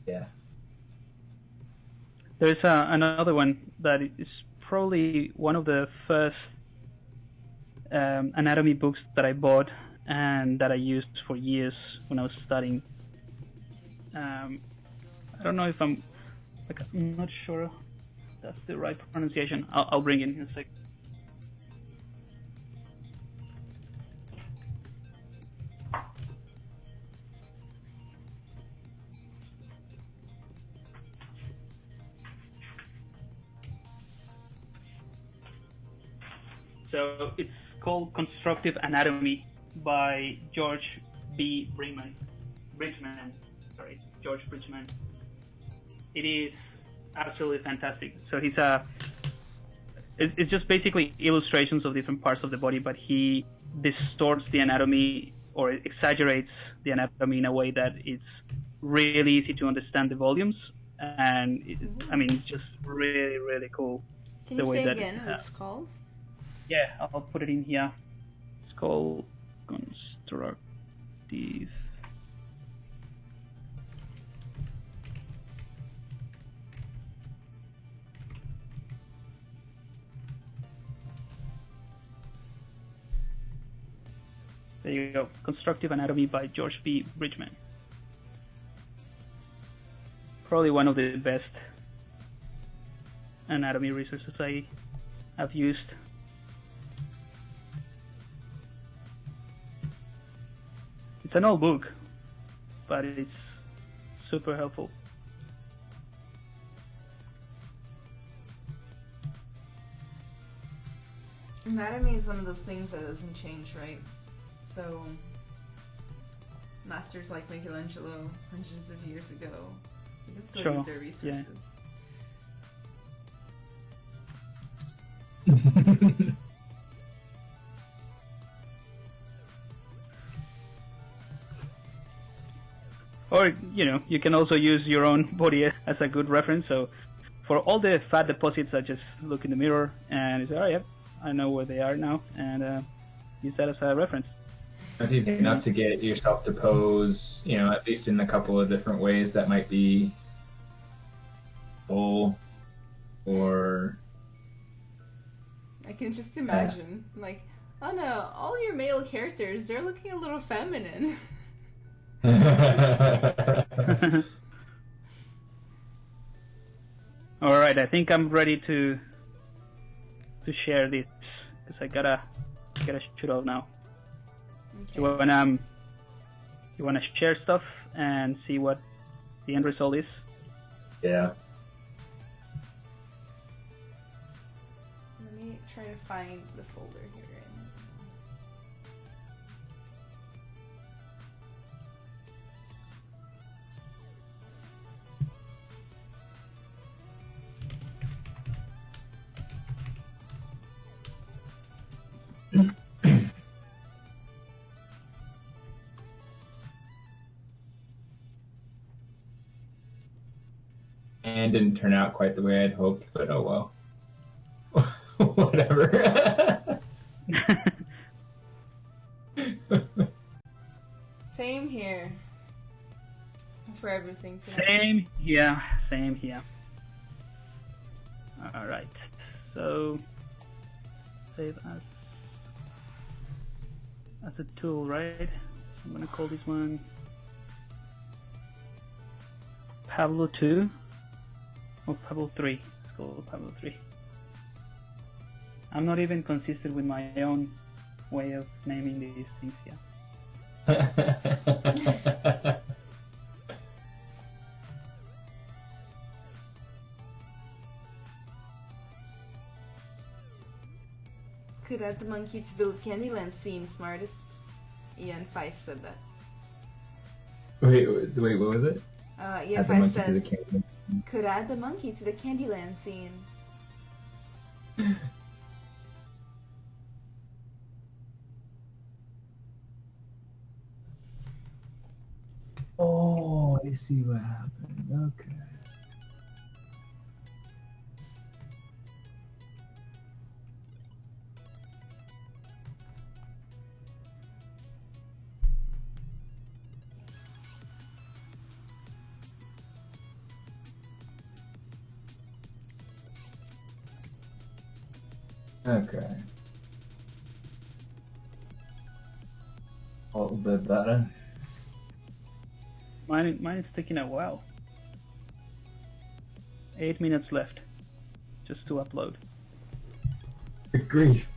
Yeah. There's another one that is probably one of the first anatomy books that I bought and that I used for years when I was studying. I don't know if I'm not sure that's the right pronunciation. I'll bring it in a sec. So it's called Constructive Anatomy by George B. Bridgman. Sorry, George Bridgman. It is absolutely fantastic. So it's just basically illustrations of different parts of the body, but he distorts the anatomy or exaggerates the anatomy in a way that it's really easy to understand the volumes. And it's just really, really cool. Can you the way say that again what it's called? Yeah, I'll put it in here. It's called Constructive. There you go. Constructive Anatomy by George B. Bridgman. Probably one of the best anatomy resources I have used. It's an old book, but it's super helpful. Anatomy is one of those things that doesn't change, right? So, masters like Michelangelo, hundreds of years ago, you can still Sure, use their resources. Or, you can also use your own body as a good reference. So, for all the fat deposits, I just look in the mirror and say, oh, yeah, I know where they are now, and use that as a reference. It's easy enough to get yourself to pose, at least in a couple of different ways that might be full or. I can just imagine, oh no, all your male characters, they're looking a little feminine. All right, I think I'm ready to share this because I gotta shoot off now. Okay. You wanna share stuff and see what the end result is? Yeah. Let me try to find the folder here. And didn't turn out quite the way I'd hoped, but oh well. Whatever. Same here. For everything today. Same here. All right. So save as a tool, right? I'm gonna call this one Pablo 2 or Pablo 3. Let's call it Pablo 3. I'm not even consistent with my own way of naming these things here. Could add the monkey to the Candyland scene, smartest. Ian Fife said that. Wait, what was it? Add the EF5 monkey to the says, candy. could add the monkey to the Candyland scene. Oh, I see what happened. Okay. Okay. A little bit better. Mine is taking a while. 8 minutes left, just to upload. Good grief.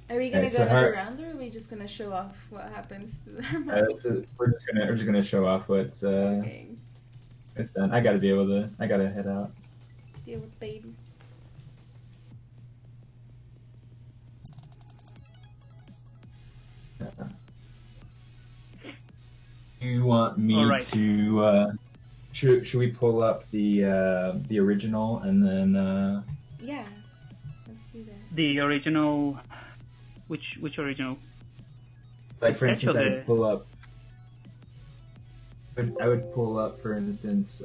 Are we gonna Okay, go so another how- round, or are we just gonna show off what happens to their We're marks? just gonna show off what's Okay, it's done. I gotta head out. deal with babies. You want me All right. to? Should we pull up the original and then? Yeah, let's do that. The original, which original? Like for Sketch instance, of I the- would pull up. I would pull up, for instance,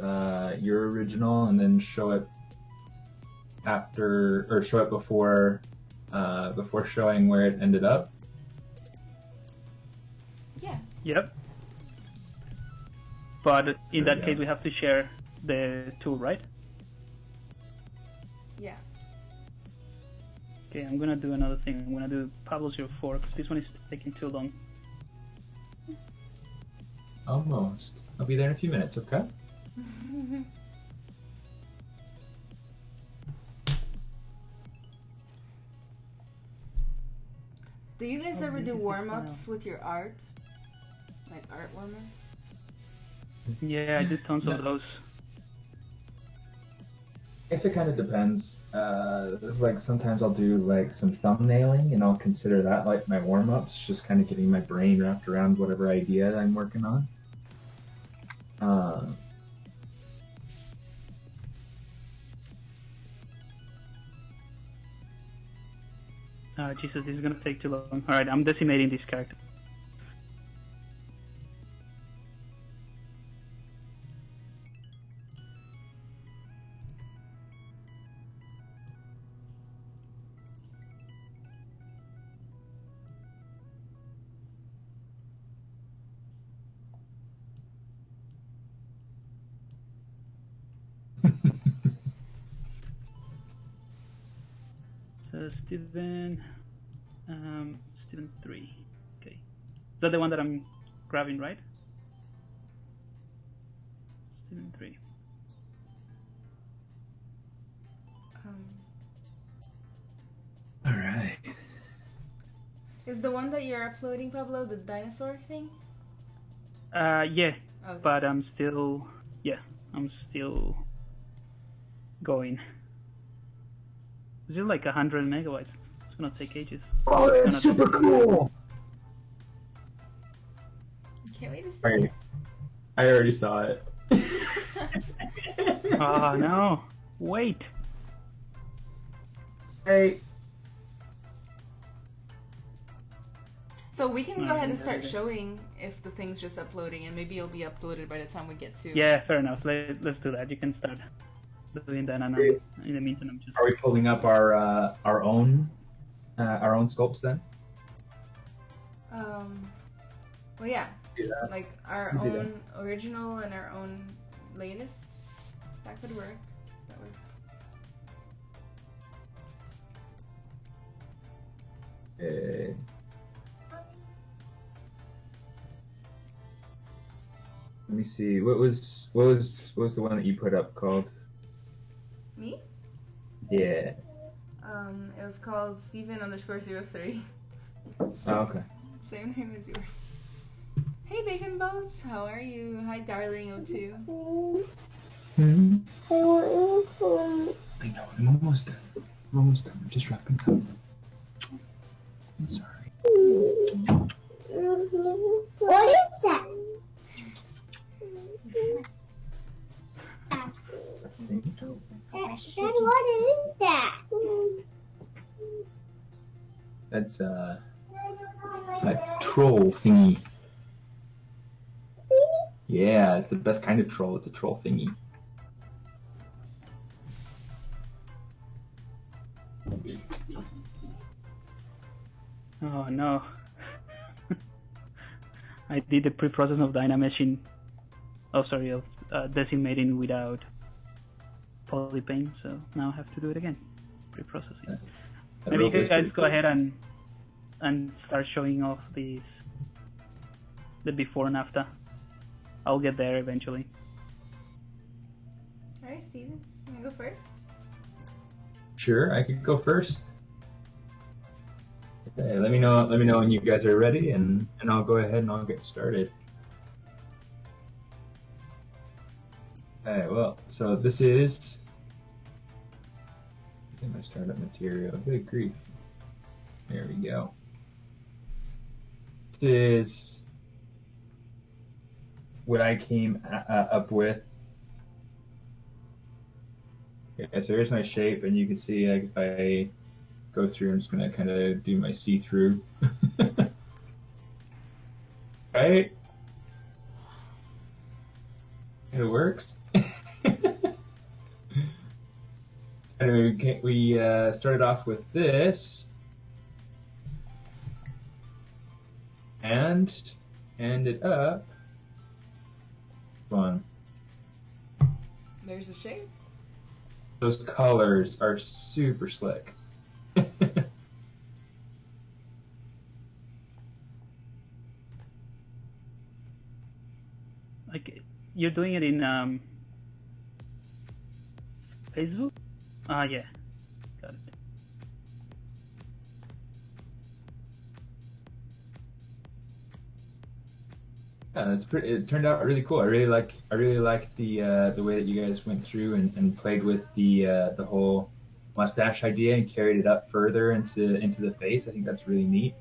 your original and then show it after, or show it before showing where it ended up. Yeah, Yep. But in There that we case, go. we have to share the tool, right? yeah. Okay, I'm gonna do another thing. I'm gonna do Pablo 04 because this one is taking too long. Almost. I'll be there in a few minutes. Okay. Do you guys Oh, ever do maybe warm-ups with your art? Like art warm-ups? Yeah, I did tons No. of those. I guess it kind of depends. This is like sometimes I'll do like some thumbnailing and I'll consider that like my warm ups, just kind of getting my brain wrapped around whatever idea I'm working on. Jesus, this is gonna take too long. Alright, I'm decimating this character. Steven, Steven 3. Okay, is that the one that I'm grabbing, right? Steven 3. All right. Is the one that you're uploading, Pablo, the dinosaur thing? Yeah, Okay. but I'm still going. Is it like 100 megabytes? It's gonna take ages. Oh, It's that's gonna super cool. Can't wait to see. Alright. I already saw it. Oh no! Wait. Hey. So we can go ahead and start Okay. showing if the thing's just uploading, and maybe it'll be uploaded by the time we get to. Yeah, fair enough. Let's do that. You can start doing that, and Great. in the meantime, I'm just. Are we pulling up our own sculpts then? Well, yeah. Do that. Like our We do that. own original and our own latest. That could work. That works. Okay. Let me see. What was the one that you put up called? Me? Yeah. It was called Steven_03. Oh, okay. Same name as yours. Hey, Bacon Boats. How are you? Hi, Darling02. Hmm. I want you I know. I'm almost done. I'm just wrapping up. I'm sorry. What is that? Dad, what is that? That's a troll thingy. See? Yeah, it's the best kind of troll. It's a troll thingy. Oh no. I did the pre-process of Dynameshing. Oh, sorry, of decimating without polypane, so now I have to do it again. Pre-processing. Maybe you guys go ahead and start showing off the before and after. I'll get there eventually. Alright, Steven, you wanna go first? Sure, I could go first. Okay, let me know when you guys are ready, and I'll go ahead and I'll get started. Okay, well, so this is my startup material. Good grief. There we go. This is what I came up with. Okay, so here's my shape, and you can see like, if I go through, I'm just gonna kind of do my see-through. Right? It works. Anyway, we started off with this, and ended up. One. There's the shape. Those colors are super slick. Like, you're doing it in Facebook? Ah, yeah. Got it. Yeah, that's pretty. It turned out really cool. I really like the way that you guys went through and played with the whole mustache idea and carried it up further into the face. I think that's really neat.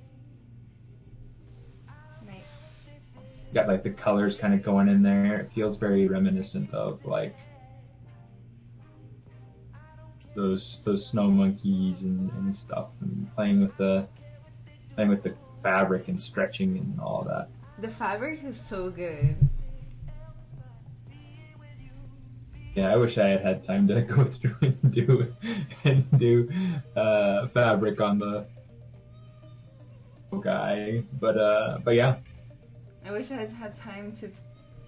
Nice. Got like the colors kind of going in there. It feels very reminiscent of like those snow monkeys and stuff, and playing with the fabric and stretching and all of that. The fabric is so good. Yeah, I wish I had time to go through and do fabric on the guy, but yeah. I wish I had had time to,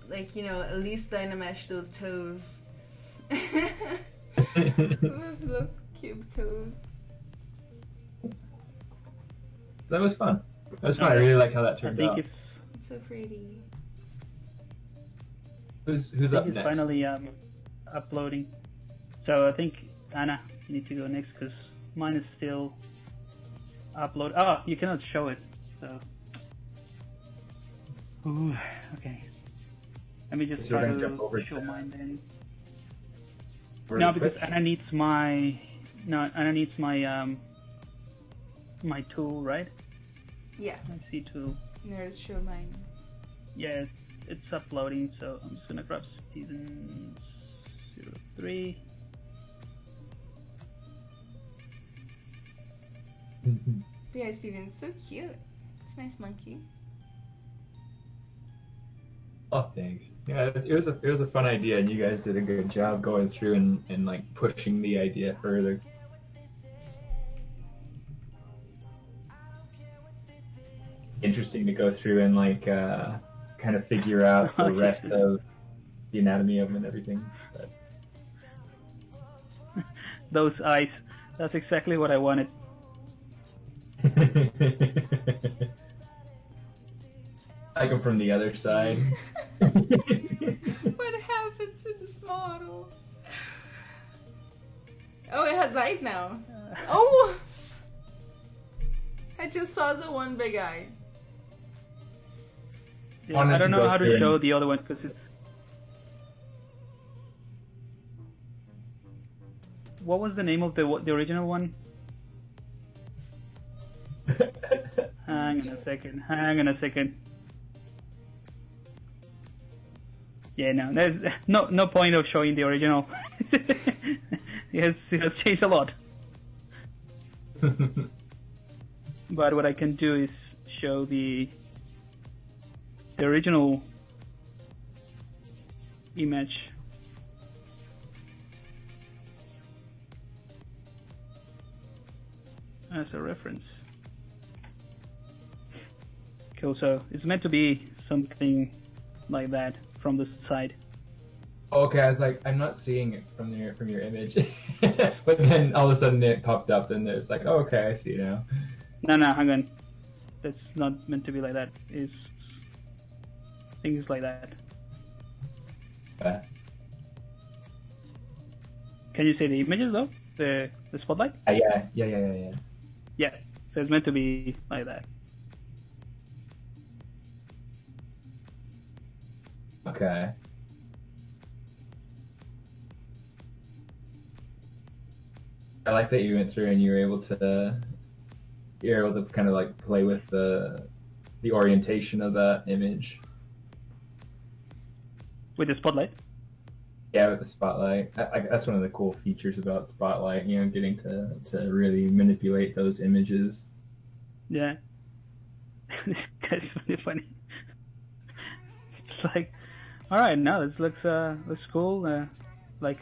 like, you know, at least Dynamesh those toes. Those little cube toes. That was fun. That was fun. I really like how that I turned think out. it's It's so pretty. Who's I up think it's next? finally uploading. So I think Anna, you need to go next because mine is still upload. Oh, you cannot show it. So. Ooh, okay. Let me just So we're try gonna jump over to show to- mine then. Where's No, the because Twitch? Anna needs my my tool, right? Yeah. My C tool. Nerds show mine. Yeah, it's uploading, so I'm just gonna grab Steven 03. Yeah, Steven, it's so cute. It's a nice monkey. Oh, thanks. Yeah, it was a fun idea, and you guys did a good job going through and like pushing the idea further. Interesting to go through and like kind of figure out the rest of the anatomy of them and everything. But Those eyes. That's exactly what I wanted. like them from the other side. What happened to this model? Oh, it has eyes now. Oh! I just saw the one big eye. Yeah, Wanted I don't to know go how through to show and- the other one because it's. What was the name of the original one? Hang on a second. Yeah, no, there's no point of showing the original. it has changed a lot. But what I can do is show the original image. As a reference. Cool, so it's meant to be something like that from the side. Okay, I was like, I'm not seeing it from your image, but then all of a sudden it popped up, and it's like, oh, okay, I see now. No, hang on. That's not meant to be like that. It's things like that. Okay. Can you see the images though? The spotlight? Yeah. Yeah. So it's meant to be like that. Okay. I like that you went through and you're able to kind of like play with the orientation of that image. With the spotlight? Yeah, with the spotlight. That's one of the cool features about Spotlight, getting to really manipulate those images. Yeah. That's really funny. It's like, alright, now this looks cool. Like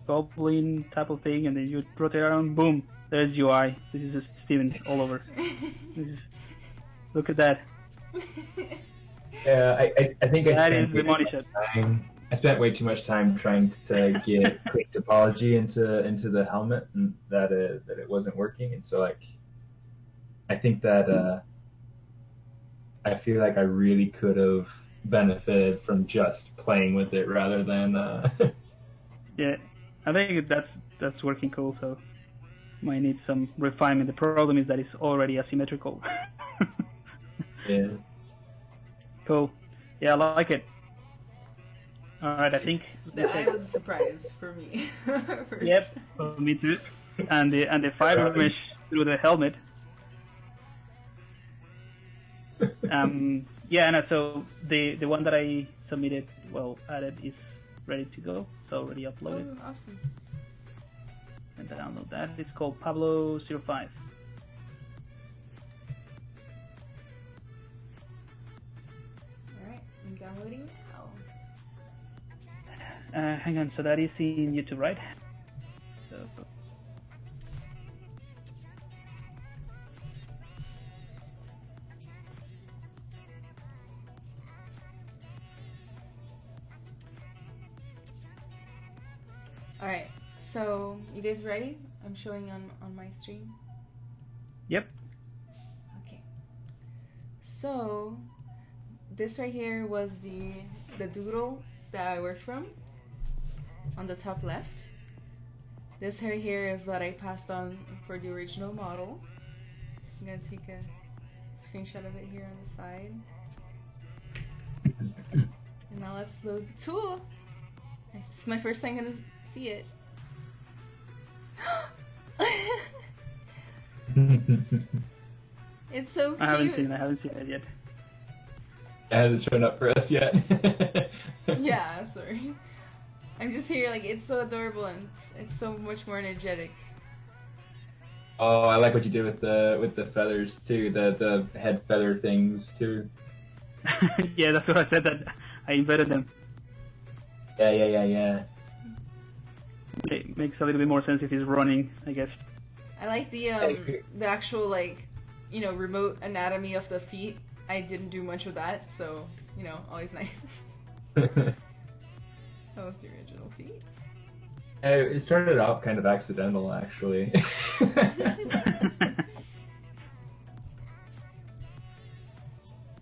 goblin type of thing, and then you rotate around, boom, there's UI. This is just Steven all over. Look at that. Yeah, I think that is the money shot. I spent way too much time trying to get click topology into the helmet, and that it wasn't working. And so I think that I feel like I really could have benefited from just playing with it rather than. Yeah, I think that's working cool. So might need some refinement. The problem is that it's already asymmetrical. Yeah. Cool. Yeah, I like it. Alright, I think The eye was a surprise for me. Yep, me too. And the fiber mesh through the helmet. Yeah, no, so the one that I submitted, added, is ready to go. It's already uploaded. Oh, awesome. And download that. It's called Pablo05. Alright, I'm downloading now. Hang on, so that is in YouTube, right? So, Alright, so you guys ready? I'm showing on my stream. yep. Okay. So this right here was the doodle that I worked from on the top left. This right here is what I passed on for the original model. I'm gonna take a screenshot of it here on the side. And now let's load the tool. It's my first time gonna see it. It's so cute. I haven't seen it yet. It hasn't shown up for us yet. Yeah, sorry. I'm just here, like, it's so adorable and it's so much more energetic. Oh, I like what you did with the feathers too, the head feather things too. Yeah, that's what I said, that I invented them. Yeah. It makes a little bit more sense if he's running, I guess. I like the actual, like, remote anatomy of the feet. I didn't do much with that, so, always nice. That was the original feet. It started off kind of accidental, actually.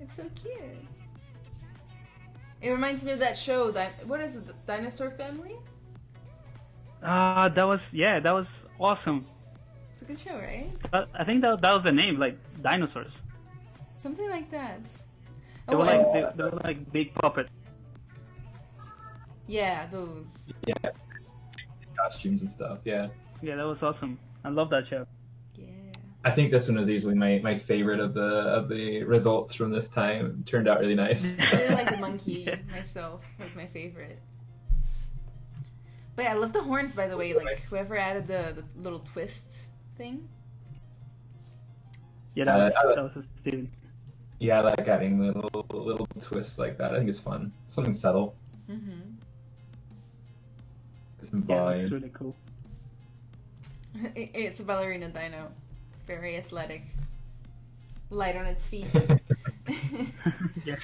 It's so cute. It reminds me of that show, what is it, the Dinosaur Family? That was awesome. It's a good show, right? I think that was the name, like dinosaurs. Something like that. They were like big puppets. Yeah, those. Yeah. Costumes and stuff, yeah. Yeah, that was awesome. I love that show. Yeah. I think this one was easily my favorite of the results from this time. It turned out really nice. I really like the monkey Yeah. myself. Was my favorite. But yeah, I love the horns, by the way. Like whoever added the little twist thing. Yeah, that was Steven. Yeah, I like adding little twists like that. I think it's fun. Something subtle. Mm-hmm. Some Yeah, volume. that's really cool. It's a ballerina dino, very athletic, light on its feet. Yeah.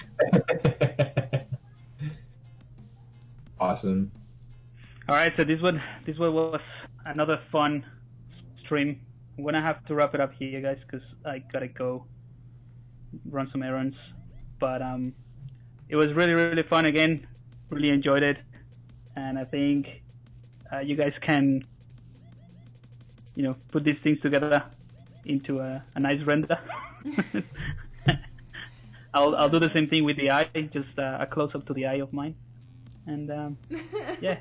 Awesome. All right, so this one was another fun stream. I'm gonna have to wrap it up here, guys, because I gotta go run some errands. But it was really, really fun again. Really enjoyed it, and I think you guys can, put these things together into a nice render. I'll do the same thing with the eye, just a close up to the eye of mine, and yeah.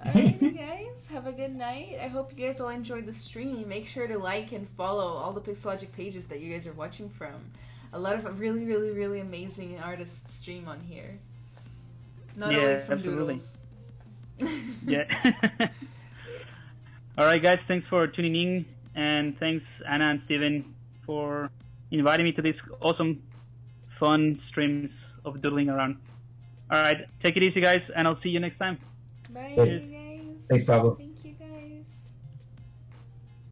Alright, you guys, have a good night. I hope you guys all enjoyed the stream. Make sure to like and follow all the Pixologic pages that you guys are watching from. A lot of really, really, really amazing artists stream on here. Not Yeah, always from absolutely. Doodles. Yeah. All right, guys. Thanks for tuning in, and thanks Anna and Steven for inviting me to these awesome, fun streams of doodling around. All right, take it easy, guys, and I'll see you next time. Bye, Hey. you guys. Thanks, Pablo. Thank